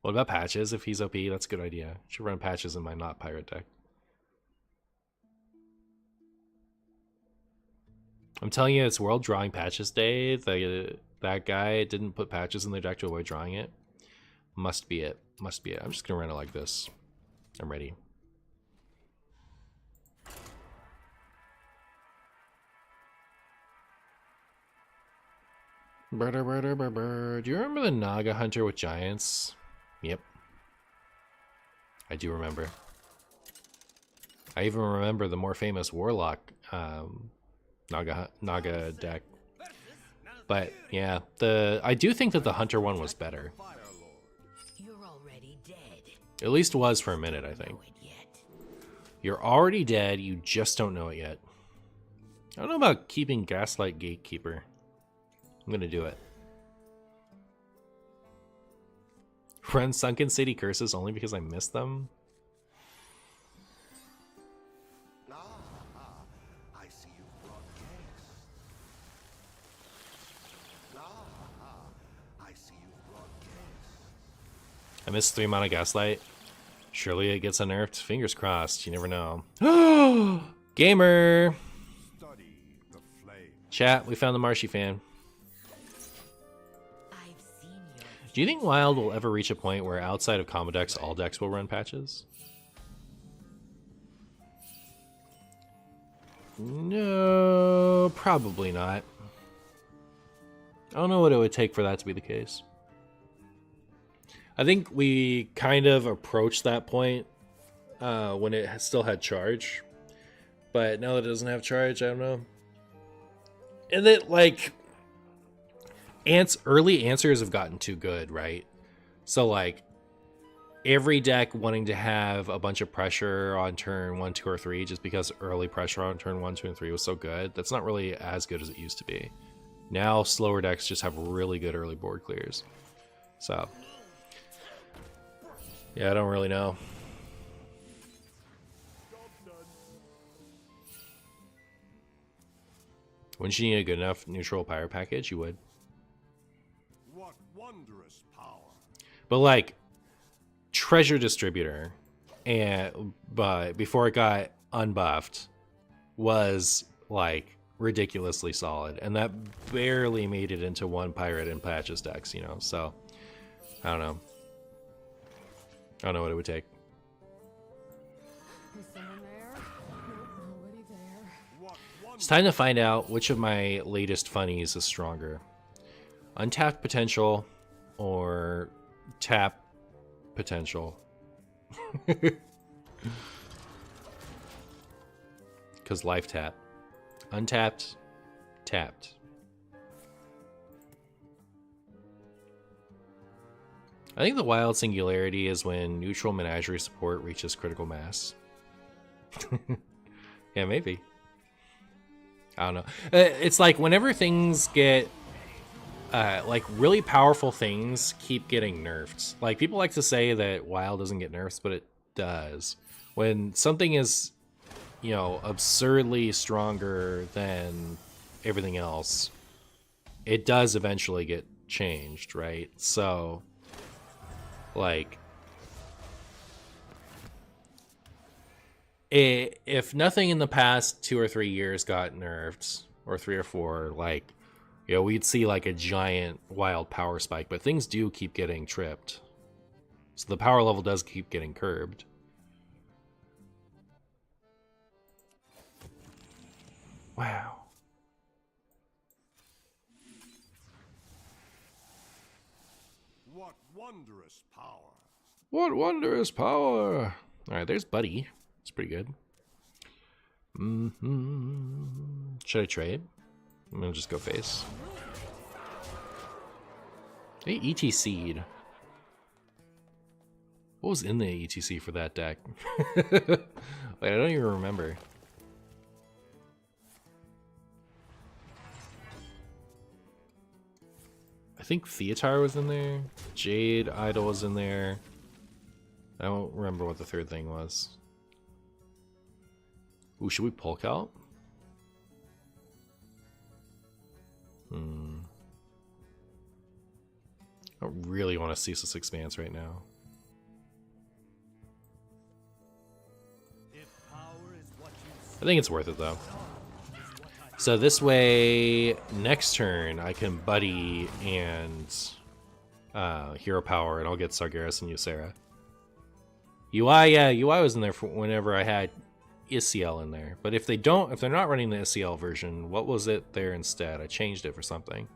[SPEAKER 1] What about Patches? If he's OP, that's a good idea. Should run Patches in my not pirate deck. I'm telling you, it's World Drawing Patches Day. That guy didn't put Patches in their deck to avoid drawing it. Must be it. Must be it. I'm just gonna run it like this. I'm ready. Do you remember the Naga Hunter with Giants? Yep. I do remember. I even remember the more famous Warlock Naga deck. But yeah, I do think that the Hunter one was better.
[SPEAKER 4] You're already dead.
[SPEAKER 1] At least was for a minute, I think. You're already dead, you just don't know it yet. I don't know about keeping Gaslight Gatekeeper. I'm gonna do it. Run Sunken City Curses only because I missed them?
[SPEAKER 3] I see you brought guests. I see you brought guests.
[SPEAKER 1] I missed 3 mana Gaslight. Surely it gets unnerved. Fingers crossed, you never know. Gamer!
[SPEAKER 3] Study the flame.
[SPEAKER 1] Chat, we found the Marshy fan.
[SPEAKER 4] I've seen your
[SPEAKER 1] Do you think Wild will ever reach a point where outside of combo decks, all decks will run Patches? No, probably not. I don't know what it would take for that to be the case. I think we kind of approached that point when it still had charge. But now that it doesn't have charge, I don't know. And that, like, early answers have gotten too good, right? So, like, every deck wanting to have a bunch of pressure on turn 1, 2, or 3 just because early pressure on turn 1, 2, and 3 was so good. That's not really as good as it used to be. Now, slower decks just have really good early board clears. So, yeah, I don't really know. Wouldn't you need a good enough neutral pirate package? You would.
[SPEAKER 3] What wondrous power.
[SPEAKER 1] But, like, Treasure Distributor, but before it got unbuffed, was, like, ridiculously solid. And that barely made it into one pirate and Patches decks, you know? So, I don't know. I don't know what it would take.
[SPEAKER 5] We
[SPEAKER 1] It's time to find out which of my latest funnies is stronger. Untapped potential or tap potential. Because life tap. Untapped, tapped. I think the wild singularity is when neutral menagerie support reaches critical mass. Yeah, maybe. I don't know. It's like whenever things get, like really powerful things keep getting nerfed. Like people like to say that wild doesn't get nerfs, but it does. When something is, you know, absurdly stronger than everything else, it does eventually get changed, right? So, like, if nothing in the past 2 or 3 years got nerfed, or 3 or 4, like, you know, we'd see like a giant wild power spike, but things do keep getting tripped. So the power level does keep getting curbed. Wow.
[SPEAKER 3] What wondrous power!
[SPEAKER 1] What wondrous power! Alright, there's Buddy. It's pretty good. Should I trade? I'm gonna just go face. Hey, ETC'd. What was in the ETC for that deck? Wait, I don't even remember. I think Theatar was in there. Jade Idol was in there. I don't remember what the third thing was. Ooh, should we Polk out? I don't really want to Ceaseless Expanse right now. I think it's worth it though. So this way, next turn, I can Buddy and Hero Power, and I'll get Sargeras and Ysera. UI, yeah, UI was in there for whenever I had Isiel in there. But if they're not running the Isiel version, what was it there instead? I changed it for something.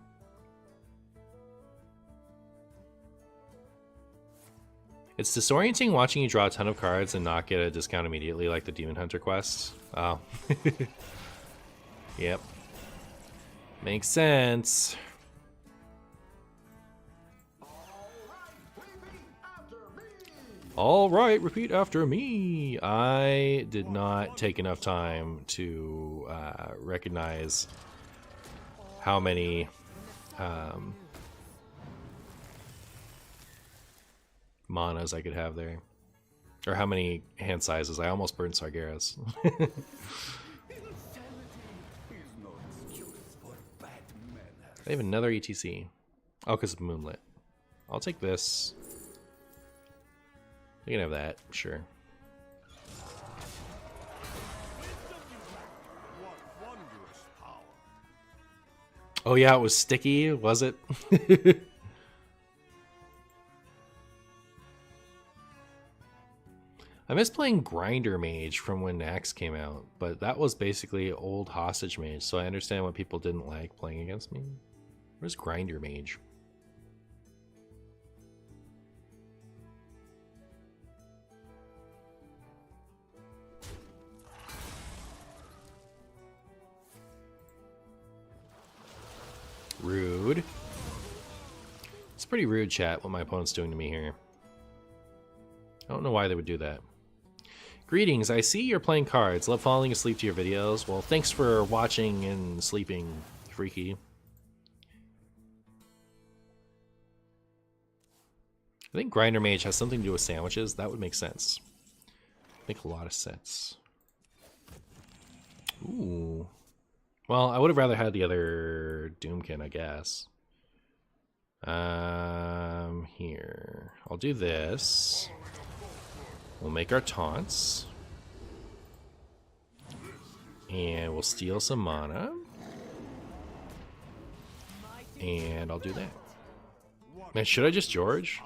[SPEAKER 1] It's disorienting watching you draw a ton of cards and not get a discount immediately, like the Demon Hunter quest. Oh. Yep. Makes sense. All right, repeat after me. I did not take enough time to recognize how many manas I could have there. Or how many hand sizes. I almost burned Sargeras. I have another ETC. Oh, because of Moonlit. I'll take this. You can have that, sure. Oh yeah, it was sticky, was it? I miss playing Grinder Mage from when Nax came out, but that was basically old Hostage Mage, so I understand why people didn't like playing against me. Where's Grinder Mage? Rude. It's pretty rude, chat, what my opponent's doing to me here. I don't know why they would do that. Greetings, I see you're playing cards. Love falling asleep to your videos. Well, thanks for watching and sleeping, freaky. I think Grinder Mage has something to do with sandwiches. That would make sense. Make a lot of sense. Ooh. Well, I would have rather had the other Doomkin, I guess. Here. I'll do this. We'll make our taunts. And we'll steal some mana. And I'll do that. Man, should I just George?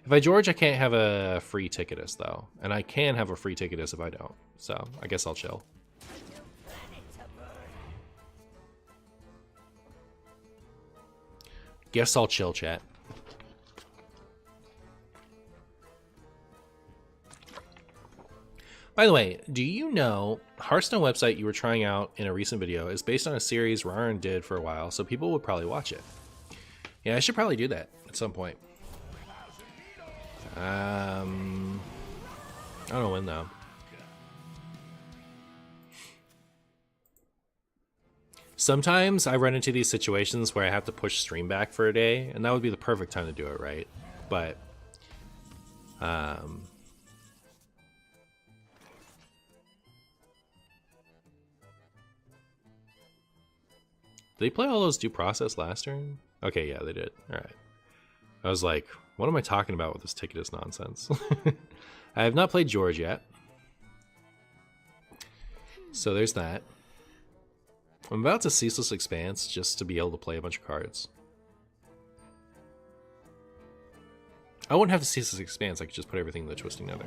[SPEAKER 1] If I George, I can't have a free Ticketus, though. And I can have a free Ticketus if I don't. So, I guess I'll chill. Guess I'll chill, chat. By the way, do you know Hearthstone website you were trying out in a recent video is based on a series Rarn did for a while, so people would probably watch it. Yeah, I should probably do that at some point. I don't know when though. Sometimes I run into these situations where I have to push stream back for a day, and that would be the perfect time to do it, right? But did they play all those due process last turn? Okay, yeah, they did. Alright. I was like, what am I talking about with this Ticketus nonsense? I have not played George yet. So there's that. I'm about to Ceaseless Expanse just to be able to play a bunch of cards. I wouldn't have to Ceaseless Expanse, I could just put everything in the Twisting Nether.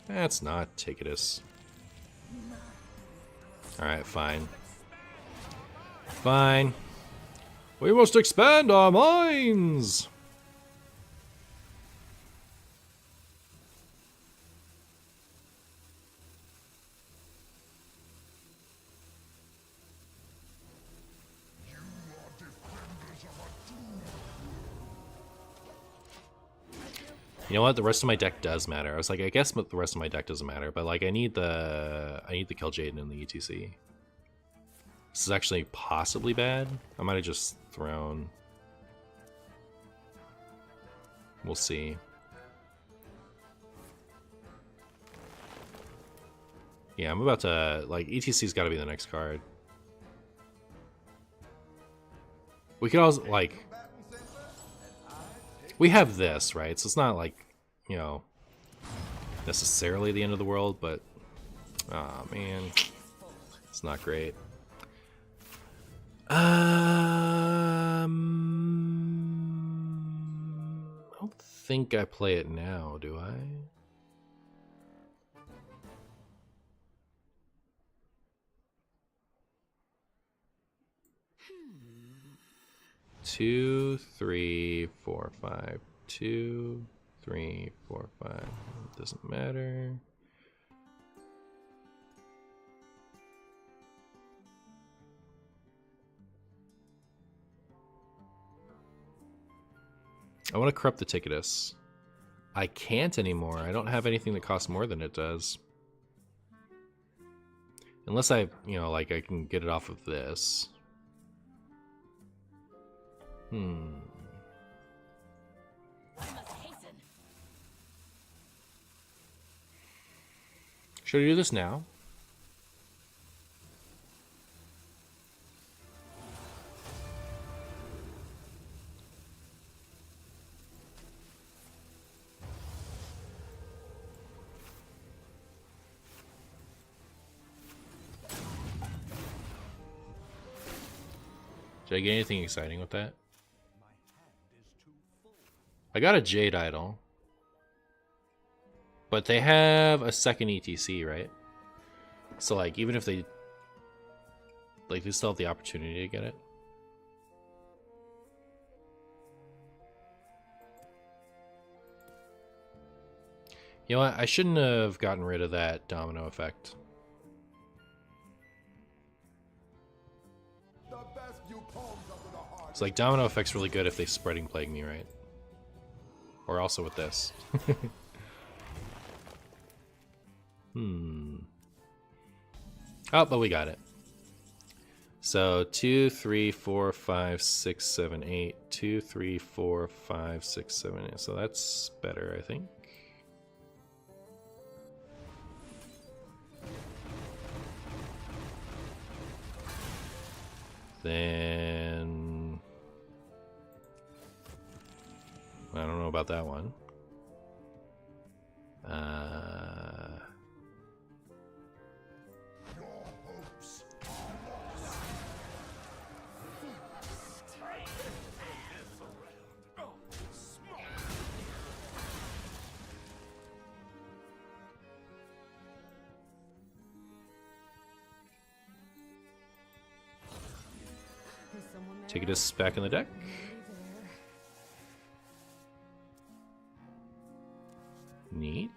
[SPEAKER 1] That's not Ticketus. Alright, fine. Fine. We must expand our minds! You know what? The rest of my deck does matter. I was like, I guess the rest of my deck doesn't matter, but like I need the Kill Jaden in the ETC. This is actually possibly bad. I might have just thrown. We'll see. Yeah, I'm about to like ETC's got to be the next card. We could also like. We have this, right? So it's not like, you know, necessarily the end of the world, but oh man, it's not great. I don't think I play it now, do I? Two, three, four, five. 2, 3, 4, 5. Doesn't matter. I want to corrupt the Ticketus. I can't anymore. I don't have anything that costs more than it does. Unless I, you know, like I can get it off of this. Should I do this now? Did I get anything exciting with that? I got a Jade Idol. But they have a second ETC, right? So, like, even if they... Like, they still have the opportunity to get it. You know what? I shouldn't have gotten rid of that domino effect. It's like, domino effect's really good if they spreading plague me, right? Or also with this. Oh, but we got it. So 2, 3, 4, 5, 6, 7, 8. 2, 3, 4, 5, 6, 7, 8. So that's better, I think. Then I don't know about that one. Ticketus back in the deck. Neat.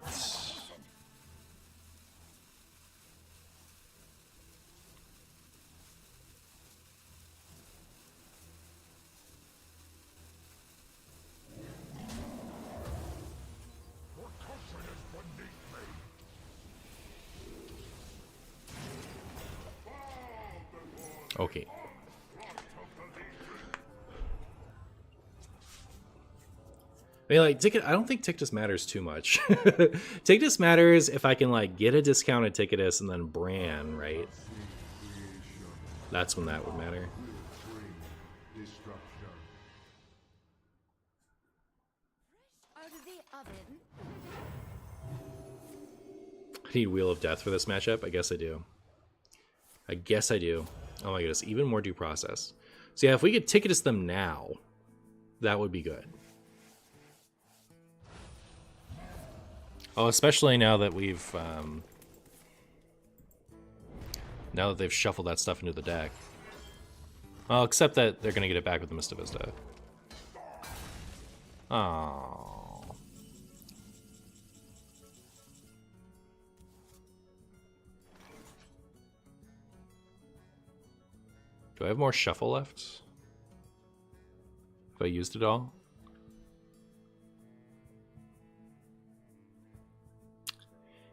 [SPEAKER 1] Okay. I mean, like, ticket. I don't think Ticketus matters too much. Ticketus matters if I can, like, get a discounted Ticketus and then Bran, right? That's when that would matter.
[SPEAKER 3] Destruction.
[SPEAKER 5] Out of the oven.
[SPEAKER 1] I need Wheel of Death for this matchup. I guess I do. I guess I do. Oh my goodness, even more due process. So yeah, if we could Ticketus them now, that would be good. Oh, especially now that we've now that they've shuffled that stuff into the deck. Well, except that they're gonna get it back with the Mista Vista. Oh. Do I have more shuffle left? Have I used it all?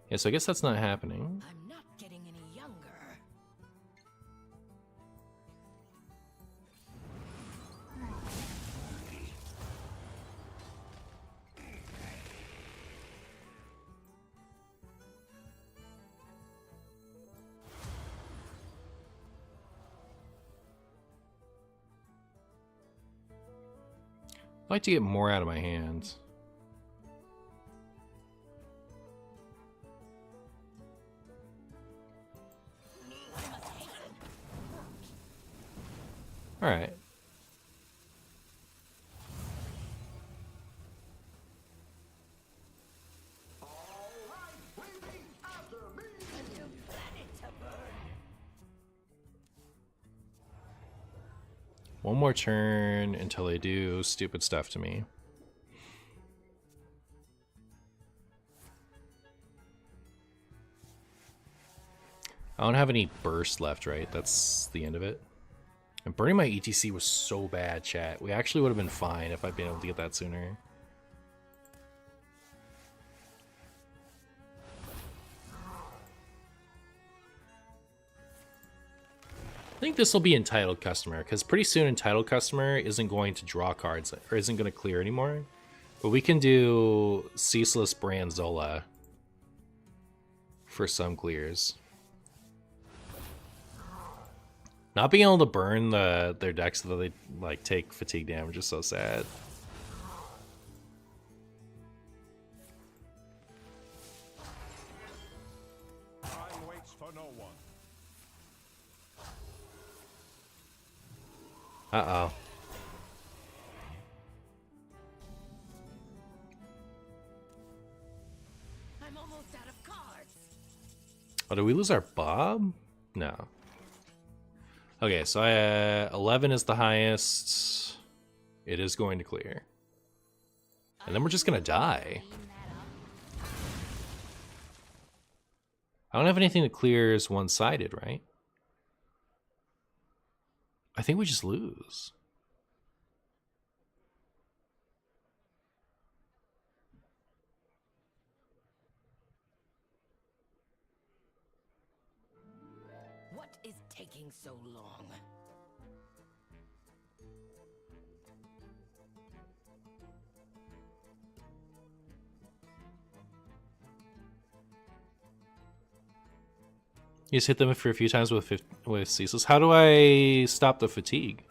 [SPEAKER 1] Yeah, so I guess that's not happening.
[SPEAKER 4] I'm not getting any younger.
[SPEAKER 1] I'd like to get more out of my hands. All right. One more turn until they do stupid stuff to me. I don't have any burst left, right? That's the end of it. And burning my ETC was so bad, chat. We actually would have been fine if I'd been able to get that sooner. I think this will be Entitled Customer, because pretty soon Entitled Customer isn't going to draw cards, or isn't going to clear anymore. But we can do Ceaseless Bran Zola for some clears. Not being able to burn their decks so that they like take fatigue damage is so sad.
[SPEAKER 6] Time waits for no one.
[SPEAKER 1] Uh-oh.
[SPEAKER 4] I'm almost out of cards.
[SPEAKER 1] Oh, did we lose our Bob? No. Okay, so 11 is the highest. It is going to clear. And then we're just going to die. I don't have anything that clears one-sided, right? I think we just lose.
[SPEAKER 4] What is taking so long?
[SPEAKER 1] You just hit them for a few times with Ceaseless. How do I stop the fatigue?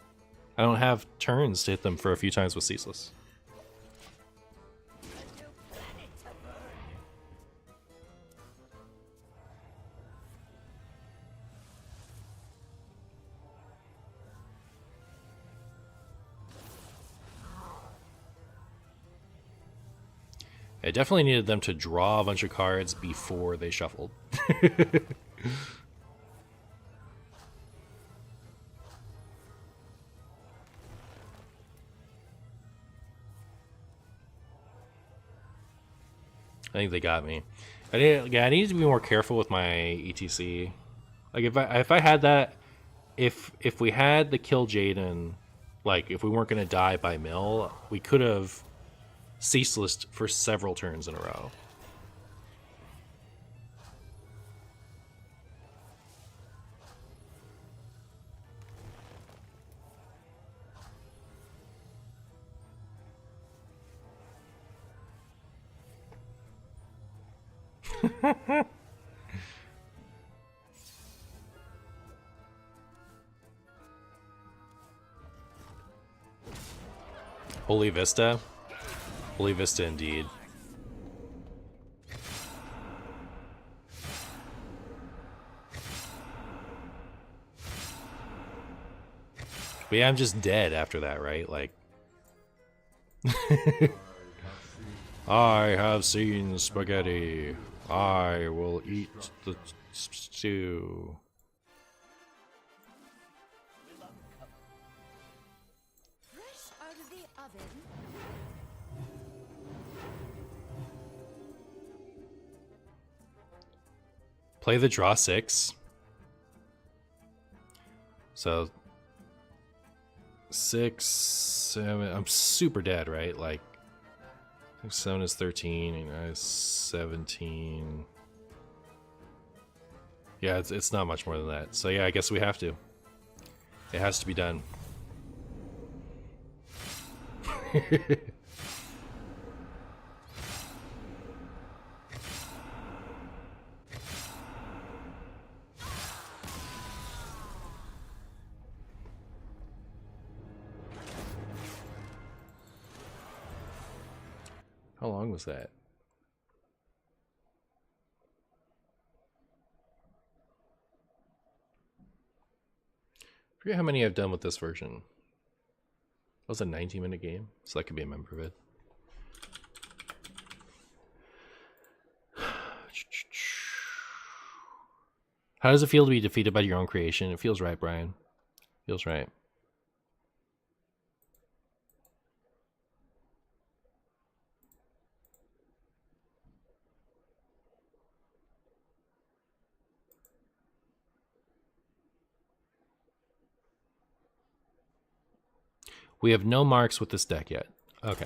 [SPEAKER 1] I don't have turns to hit them for a few times with Ceaseless. I definitely needed them to draw a bunch of cards before they shuffled. I think they got me. I need to be more careful with my ETC. Like if I had that, if we had the kill Jaden, like if we weren't gonna die by mill, we could have ceaseless for several turns in a row. Holy Vista? Holy Vista indeed. But yeah, I'm just dead after that, right? Like... I have seen spaghetti. I will eat the stew.
[SPEAKER 5] Fresh out of the oven.
[SPEAKER 1] Play the draw 6. So 6, 7. I'm super dead, right? Like 7 is 13, and 9 is 17. Yeah, it's not much more than that. So yeah, I guess we have to. It has to be done. How long was that? I forget how many I've done with this version. That was a 90-minute game, so that could be a member of it. How does it feel to be defeated by your own creation? It feels right, Brian. Feels right. We have no marks with this deck yet. Okay.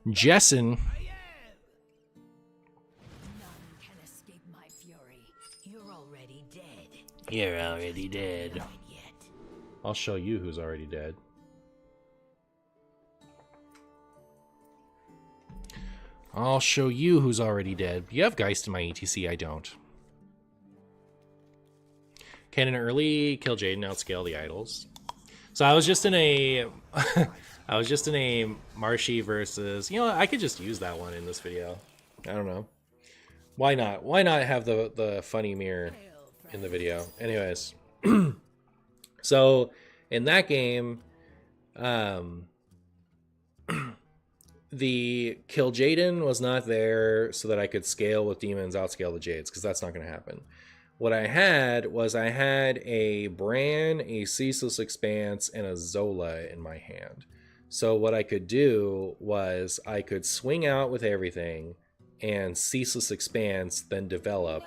[SPEAKER 1] Jessen.
[SPEAKER 4] None can escape my fury. You're already dead.
[SPEAKER 1] You're already dead.
[SPEAKER 4] Not yet.
[SPEAKER 1] I'll show you who's already dead. I'll show you who's already dead. You have Geist in my ETC, I don't. Can an early kill Jaden outscale the idols? So I was just in a I was just in a Marshy versus, you know, I could just use that one in this video. I don't know. Why not? Why not have the funny mirror in the video? Anyways. So in that game, the kill Jaden was not there so that I could scale with demons, outscale the Jades, because that's not going to happen. What I had was I had a Bran, a Ceaseless Expanse, and a Zola in my hand. So what I could do was I could swing out with everything and Ceaseless Expanse, then develop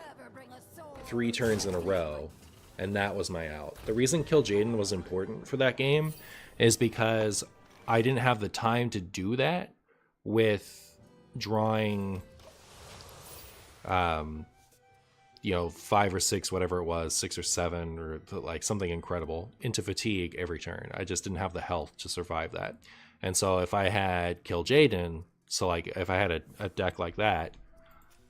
[SPEAKER 1] 3 turns in a row, and that was my out. The reason Kill Jaden was important for that game is because I didn't have the time to do that with drawing, you know, 5 or 6, whatever it was, 6 or 7, or like something incredible into fatigue every turn. I just didn't have the health to survive that. And so if I had Kill Jaden, so like if I had a deck like that,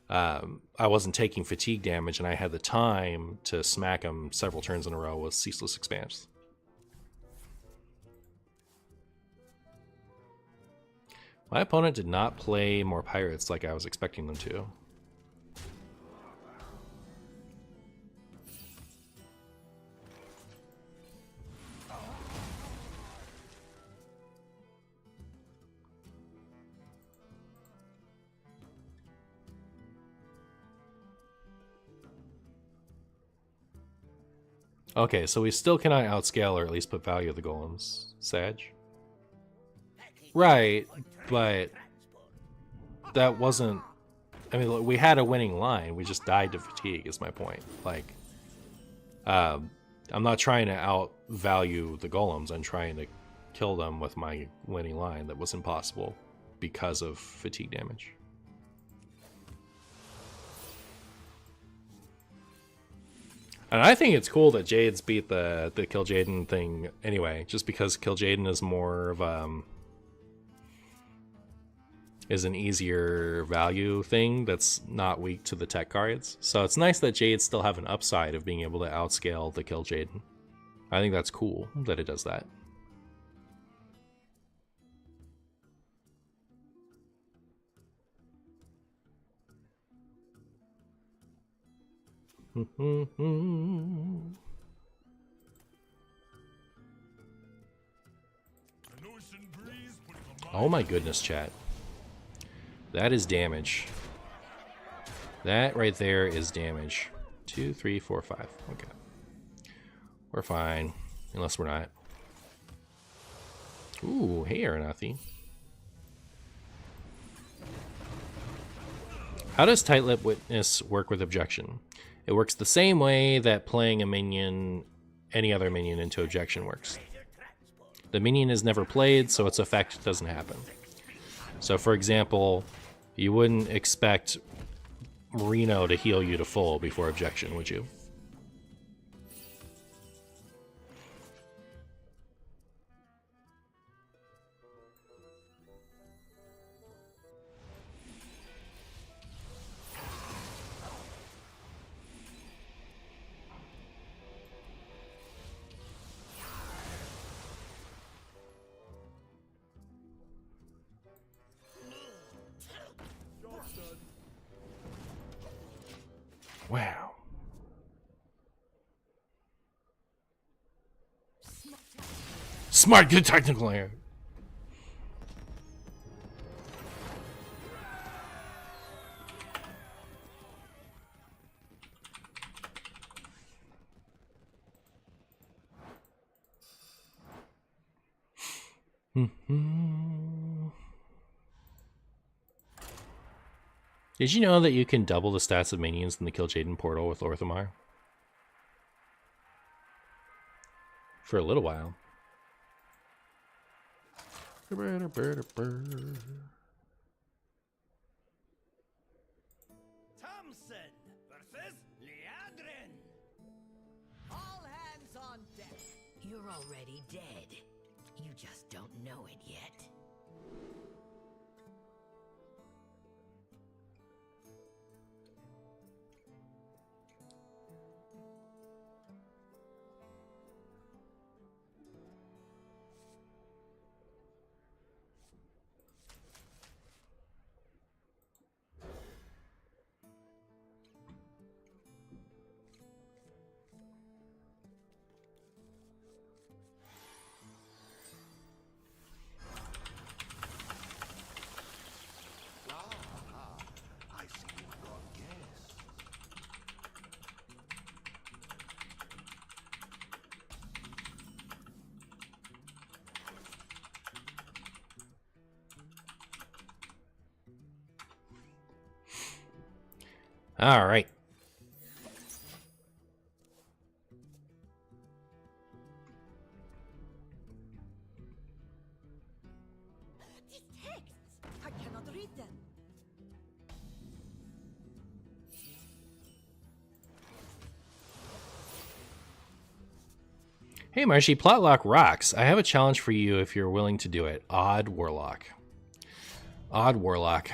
[SPEAKER 1] I wasn't taking fatigue damage, and I had the time to smack him several turns in a row with Ceaseless Expanse. My opponent did not play more pirates like I was expecting them to. Okay, so we still cannot outscale or at least put value of the golems. Sag? Right, but that wasn't... I mean, look, we had a winning line. We just died to fatigue, is my point. Like, I'm not trying to outvalue the golems. I'm trying to kill them with my winning line that was impossible because of fatigue damage. And I think it's cool that Jade's beat the Kill Jaden thing anyway, just because Kill Jaden is more of is an easier value thing that's not weak to the tech cards. So it's nice that Jade still have an upside of being able to outscale the Kill Jaden. I think that's cool that it does that. Oh my goodness, chat. That is damage. That right there is damage. 2, 3, 4, 5. Okay. We're fine. Unless we're not. Ooh, hey, Aranathi. How does Tight-Lip Witness work with objection? It works the same way that playing a minion, any other minion, into objection works. The minion is never played, so its effect doesn't happen. So, for example, you wouldn't expect Marino to heal you to full before objection, would you? Wow. Smart, good technical error. Did you know that you can double the stats of minions in the Kill Jaden portal with Orthamar? For a little while.
[SPEAKER 6] Thompson versus Leandrin.
[SPEAKER 2] All hands on deck.
[SPEAKER 4] You're already dead. You just don't know it yet.
[SPEAKER 3] I see you've got guests.
[SPEAKER 1] All right.
[SPEAKER 5] These texts! I cannot read them.
[SPEAKER 1] Hey Marshy, Plotlock rocks. I have a challenge for you if you're willing to do it. Odd Warlock. Odd Warlock.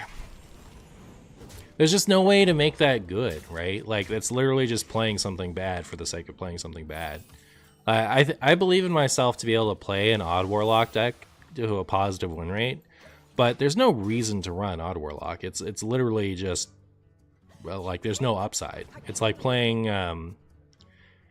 [SPEAKER 1] There's just no way to make that good, right? Like, that's literally just playing something bad for the sake of playing something bad. I believe in myself to be able to play an Odd Warlock deck to a positive win rate, but there's no reason to run Odd Warlock. It's literally just, well, like, there's no upside. It's like playing,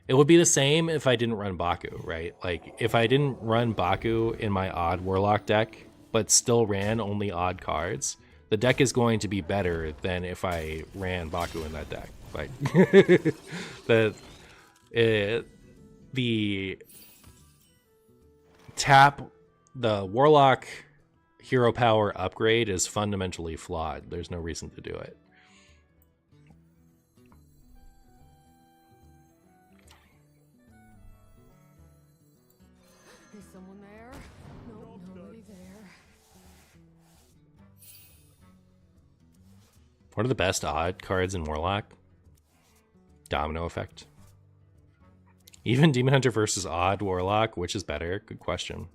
[SPEAKER 1] it would be the same if I didn't run Baku, right? Like, if I didn't run Baku in my Odd Warlock deck, but still ran only odd cards, the deck is going to be better than if I ran Baku in that deck. Like, the Warlock hero power upgrade is fundamentally flawed. There's no reason to do it.
[SPEAKER 5] Is someone there? No, nobody there.
[SPEAKER 1] What are the best odd cards in Warlock? Domino effect. Even Demon Hunter versus odd Warlock, which is better? Good question.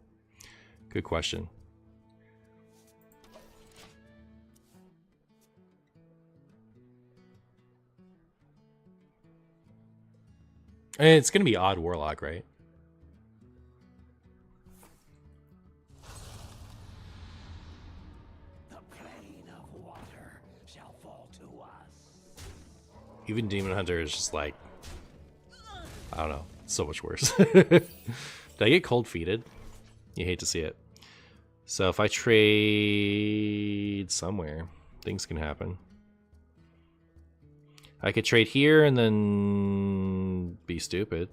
[SPEAKER 1] Good question. It's going to be odd Warlock, right?
[SPEAKER 6] The plane of water shall fall to us.
[SPEAKER 1] Even Demon Hunter is just like, I don't know, so much worse. Did I get cold feeted? You hate to see it. So if I trade somewhere, things can happen. I could trade here and then be stupid.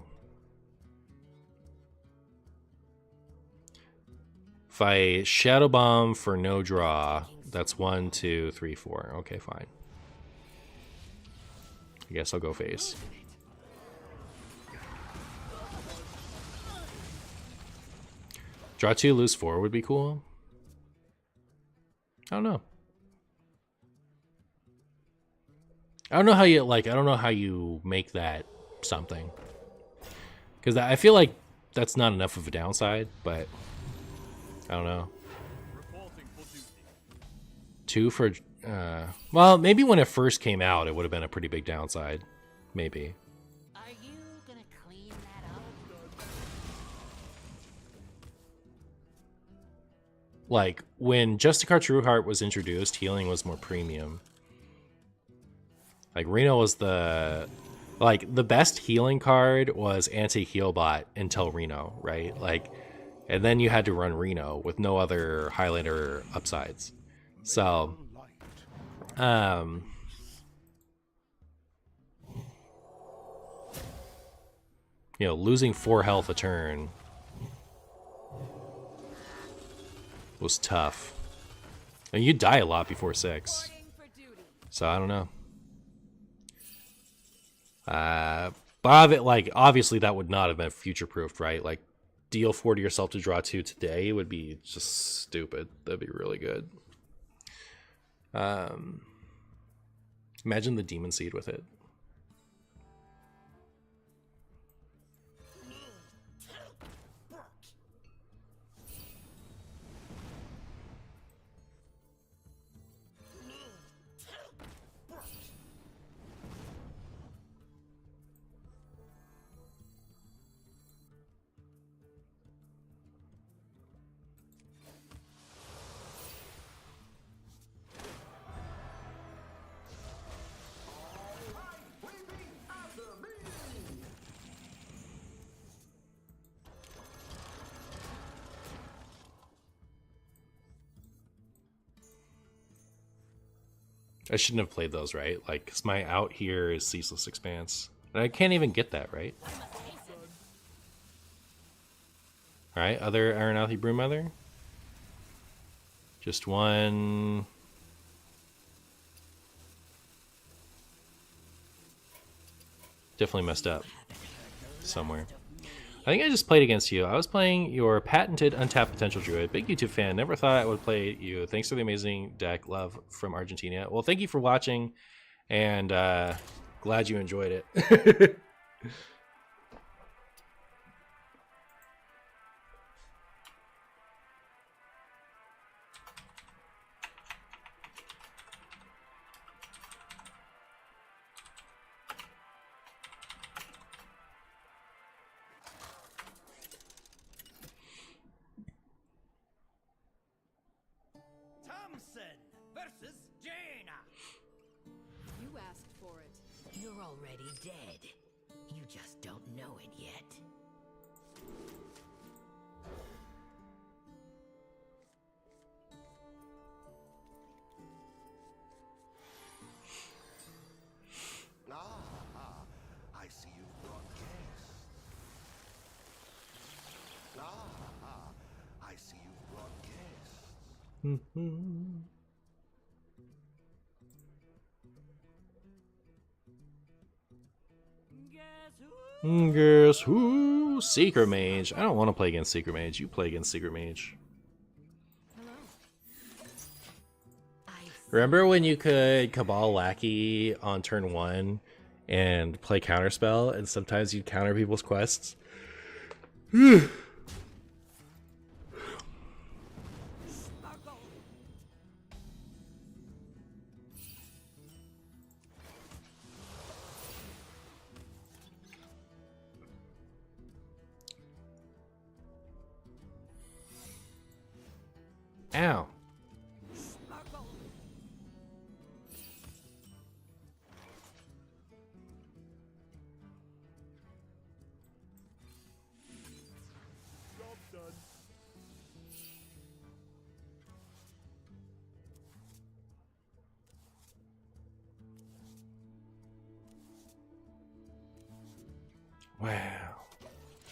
[SPEAKER 1] If I Shadow Bomb for no draw, that's 1, 2, 3, 4. Okay, fine. I guess I'll go face. Draw 2, lose 4 would be cool. I don't know. I don't know how you I don't know how you make that something. Because I feel like that's not enough of a downside, but I don't know. 2 for well, maybe when it first came out it would have been a pretty big downside. Maybe.
[SPEAKER 4] Are you gonna clean that up?
[SPEAKER 1] Like when Justicar Trueheart was introduced, healing was more premium. Like Reno was the best healing card was anti-heal bot until Reno, right? Like, and then you had to run Reno with no other highlighter upsides. So, you know, losing 4 health a turn was tough. And you die a lot before 6. So I don't know. But like obviously that would not have been future-proofed, right? Like deal 4 to yourself to draw 2 today would be just stupid. That'd be really good. Imagine the Demon Seed with it. I shouldn't have played those, right? Like, 'cause my out here is Ceaseless Expanse. And I can't even get that, right? Alright, other Aeronautic Brewmother. Just one. Definitely messed up somewhere. I think I just played against you. I was playing your patented Untapped Potential Druid. Big YouTube fan. Never thought I would play you. Thanks for the amazing deck. Love from Argentina. Well, thank you for watching, and glad you enjoyed it.
[SPEAKER 6] Thompson versus Jaina.
[SPEAKER 5] You asked for it.
[SPEAKER 4] You're already dead. You just don't know it yet.
[SPEAKER 3] I see you've brought guests.
[SPEAKER 1] Guess who? Secret Mage. I don't want to play against Secret Mage. You play against Secret Mage. Remember when you could Cabal Lackey on turn 1 and play Counterspell, and sometimes you'd counter people's quests? Ow. Wow.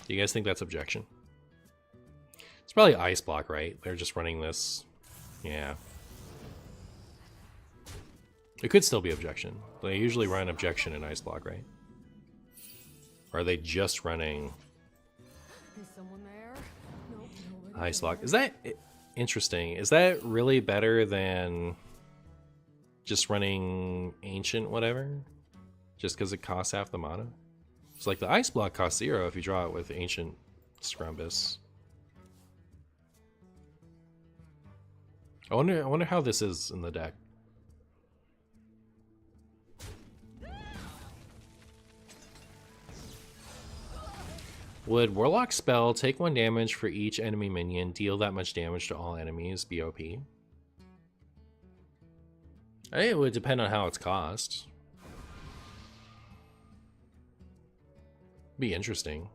[SPEAKER 1] Do you guys think that's objection? It's probably Ice Block, right? They're just running this. Yeah. It could still be objection. They usually run objection in Ice Block, right? Or are they just running
[SPEAKER 5] Is someone there? Nope, nobody
[SPEAKER 1] Ice
[SPEAKER 5] there.
[SPEAKER 1] Block? Is that interesting? Is that really better than just running Ancient whatever? Just because it costs half the mana? It's like the Ice Block costs 0 if you draw it with Ancient Scrumbus. I wonder how this is in the deck. Would Warlock spell take 1 damage for each enemy minion, deal that much damage to all enemies, BOP? I think it would depend on how it's cost. Be interesting.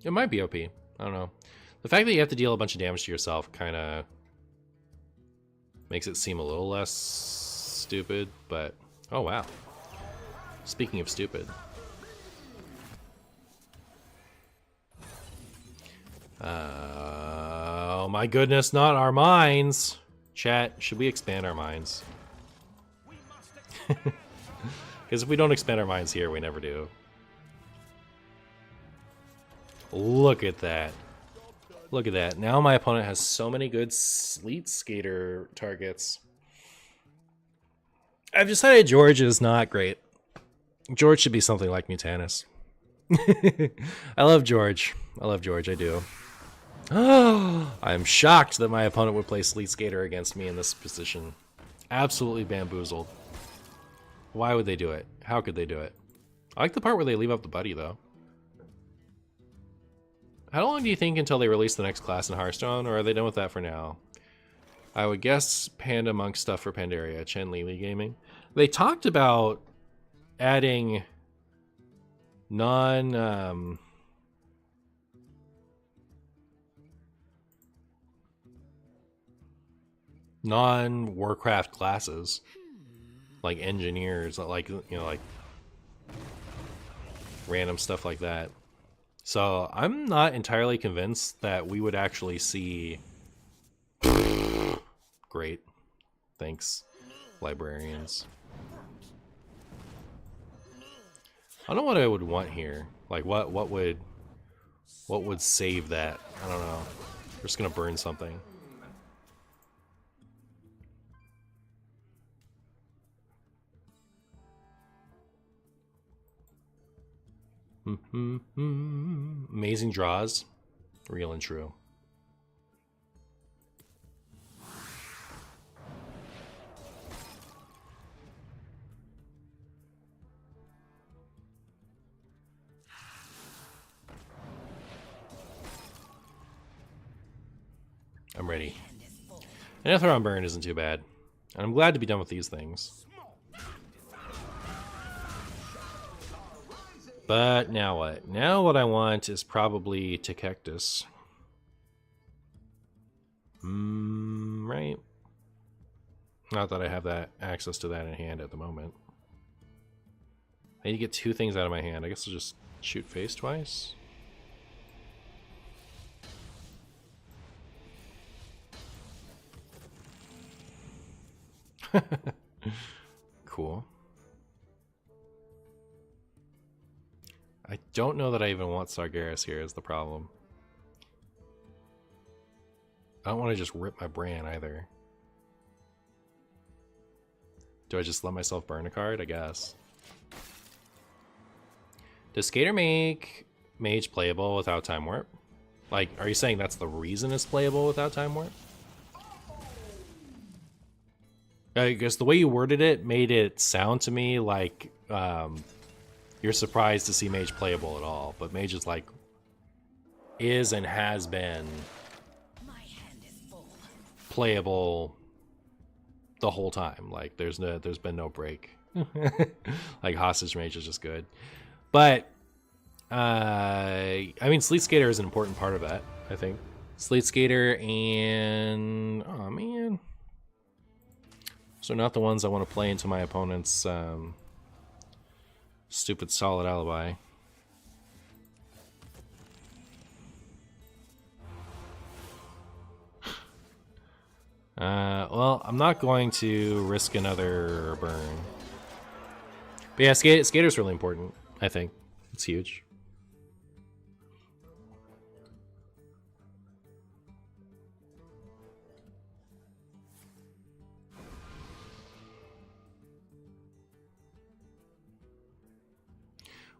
[SPEAKER 1] It might be OP. I don't know. The fact that you have to deal a bunch of damage to yourself kind of makes it seem a little less stupid, but oh wow. Speaking of stupid. Oh my goodness, not our minds. Chat, should we expand our minds? Because if we don't expand our minds here, we never do. Look at that. Look at that. Now my opponent has so many good Sleet Skater targets. I've decided George is not great. George should be something like Mutanus. I love George. I love George, I do. I'm shocked that my opponent would play Sleet Skater against me in this position. Absolutely bamboozled. Why would they do it? How could they do it? I like the part where they leave out the buddy, though. How long do you think until they release the next class in Hearthstone, or are they done with that for now? I would guess Panda Monk stuff for Pandaria, Chen Lili Gaming. They talked about adding non-Warcraft classes, like engineers, like, you know, like random stuff like that. So I'm not entirely convinced that we would actually see. Great, thanks, librarians. I don't know what I would want here. Like what would save that? I don't know. We're just gonna burn something. Amazing draws, real and true. I'm ready. Anetheron Burn isn't too bad, and I'm glad to be done with these things. But now what? Now what I want is probably Tecectus. Right? Not that I have that access to that in hand at the moment. I need to get 2 things out of my hand. I guess I'll just shoot face twice. Cool. I don't know that I even want Sargeras here is the problem. I don't want to just rip my Bran either. Do I just let myself burn a card? I guess. Does Skater make Mage playable without Time Warp? Like, are you saying that's the reason it's playable without Time Warp? I guess the way you worded it made it sound to me like you're surprised to see Mage playable at all, but Mage is like is and has been playable the whole time. Like there's been no break. Like Hostage Mage is just good, but I mean Sleet Skater is an important part of that. I think Sleet Skater and oh man. So not the ones I want to play into my opponent's stupid solid alibi. Well, I'm not going to risk another burn. But yeah, Skater's really important, I think. It's huge.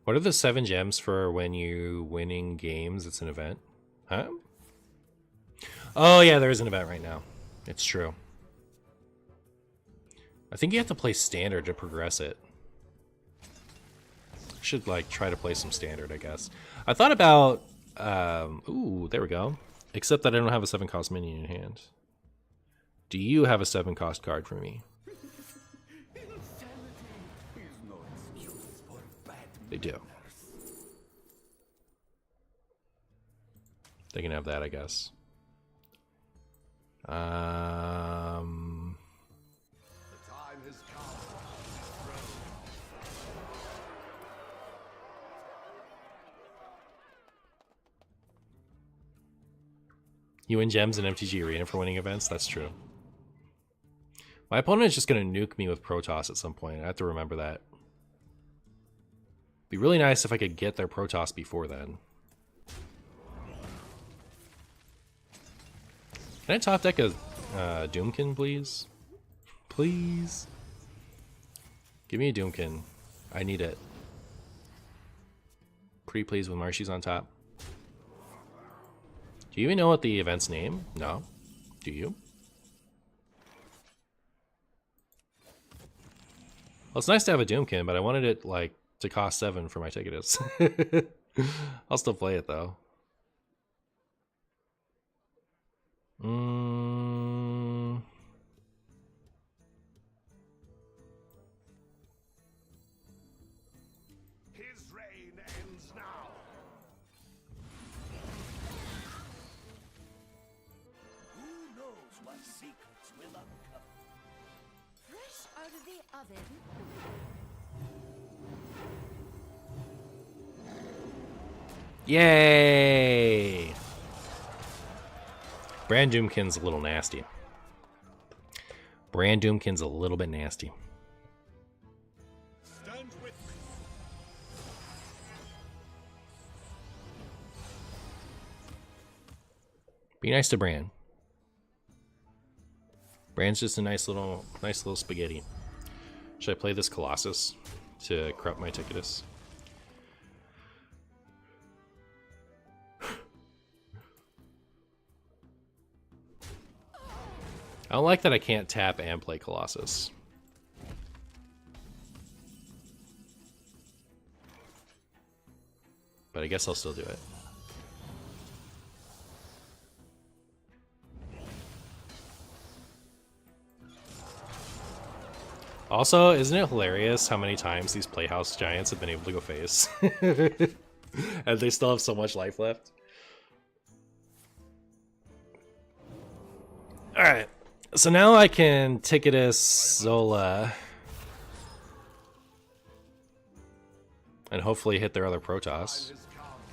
[SPEAKER 1] What are the 7 gems for when you winning games? It's an event. Huh? Oh yeah, there is an event right now. It's true. I think you have to play standard to progress it. I should like try to play some standard, I guess. I thought about ooh, there we go. Except that I don't have a 7-cost minion in hand. Do you have a 7-cost card for me? They do. They can have that, I guess.
[SPEAKER 3] The time has come.
[SPEAKER 1] You win gems in MTG Arena for winning events? That's true. My opponent is just going to nuke me with Protoss at some point. I have to remember that. Be really nice if I could get their Protoss before then. Can I top deck a Doomkin, please? Please? Give me a Doomkin. I need it. Pretty pleased with Marshies on top. Do you even know what the event's name? No. Do you? Well, it's nice to have a Doomkin, but I wanted it, like, to cost 7 for my Ticketus. I'll still play it, though.
[SPEAKER 3] His reign ends now.
[SPEAKER 6] Who knows what secrets will uncover?
[SPEAKER 5] Fresh out of the oven.
[SPEAKER 1] Yay! Brand Doomkin's a little nasty. Brand Doomkin's a little bit nasty.
[SPEAKER 3] Stand with me.
[SPEAKER 1] Be nice to Bran. Bran's just a nice little spaghetti. Should I play this Colossus to corrupt my Ticketus? I don't like that I can't tap and play Colossus. But I guess I'll still do it. Also, isn't it hilarious how many times these Playhouse Giants have been able to go face? And they still have so much life left. Alright. So now I can Ticketus Zola. and hopefully hit their other Protoss.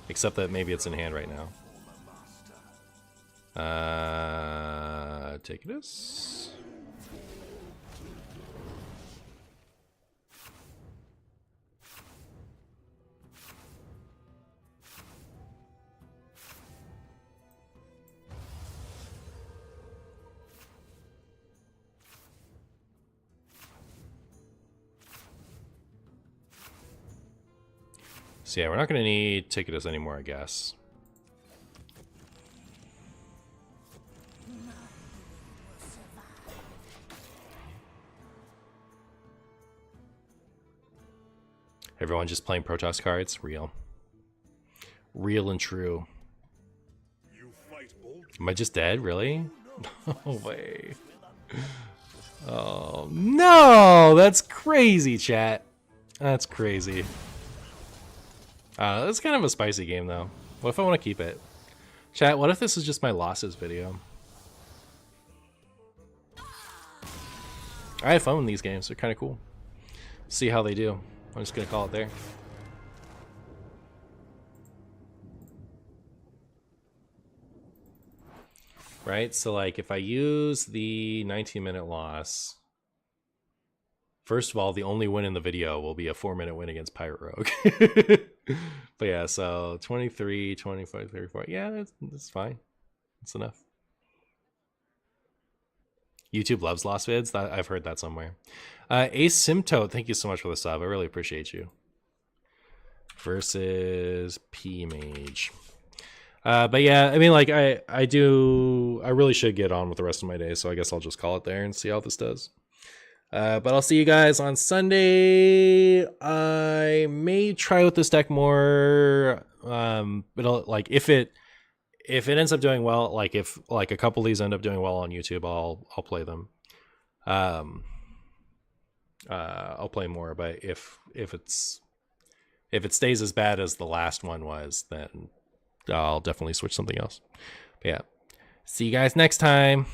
[SPEAKER 1] Except that maybe it's in hand right now. Take this. So yeah, we're not going to need Ticketus anymore, I guess. Everyone just playing Protoss cards? Real. Real and true. Am I just dead? Really? No way. Oh, no! That's crazy, chat. That's crazy. That's kind of a spicy game, though. What if I want to keep it? Chat, what if this is just my losses video? I have fun with these games. They're kind of cool. See how they do. I'm just going to call it there. Right? So, like, if I use the 19-minute loss... First of all, the only win in the video will be a 4-minute win against Pirate Rogue. But yeah, so 23, 25, 34. Yeah, that's fine. That's enough. YouTube loves lost vids. I've heard that somewhere. Asymptote, thank you so much for the sub. I really appreciate you. Versus P Mage. But yeah, I mean, like, I really should get on with the rest of my day, so I guess I'll just call it there and see how this does. But I'll see you guys on Sunday. I may try with this deck more. But like if it ends up doing well, like if like a couple of these end up doing well on YouTube, I'll play them. I'll play more. But if it stays as bad as the last one was, then I'll definitely switch something else. But yeah, see you guys next time.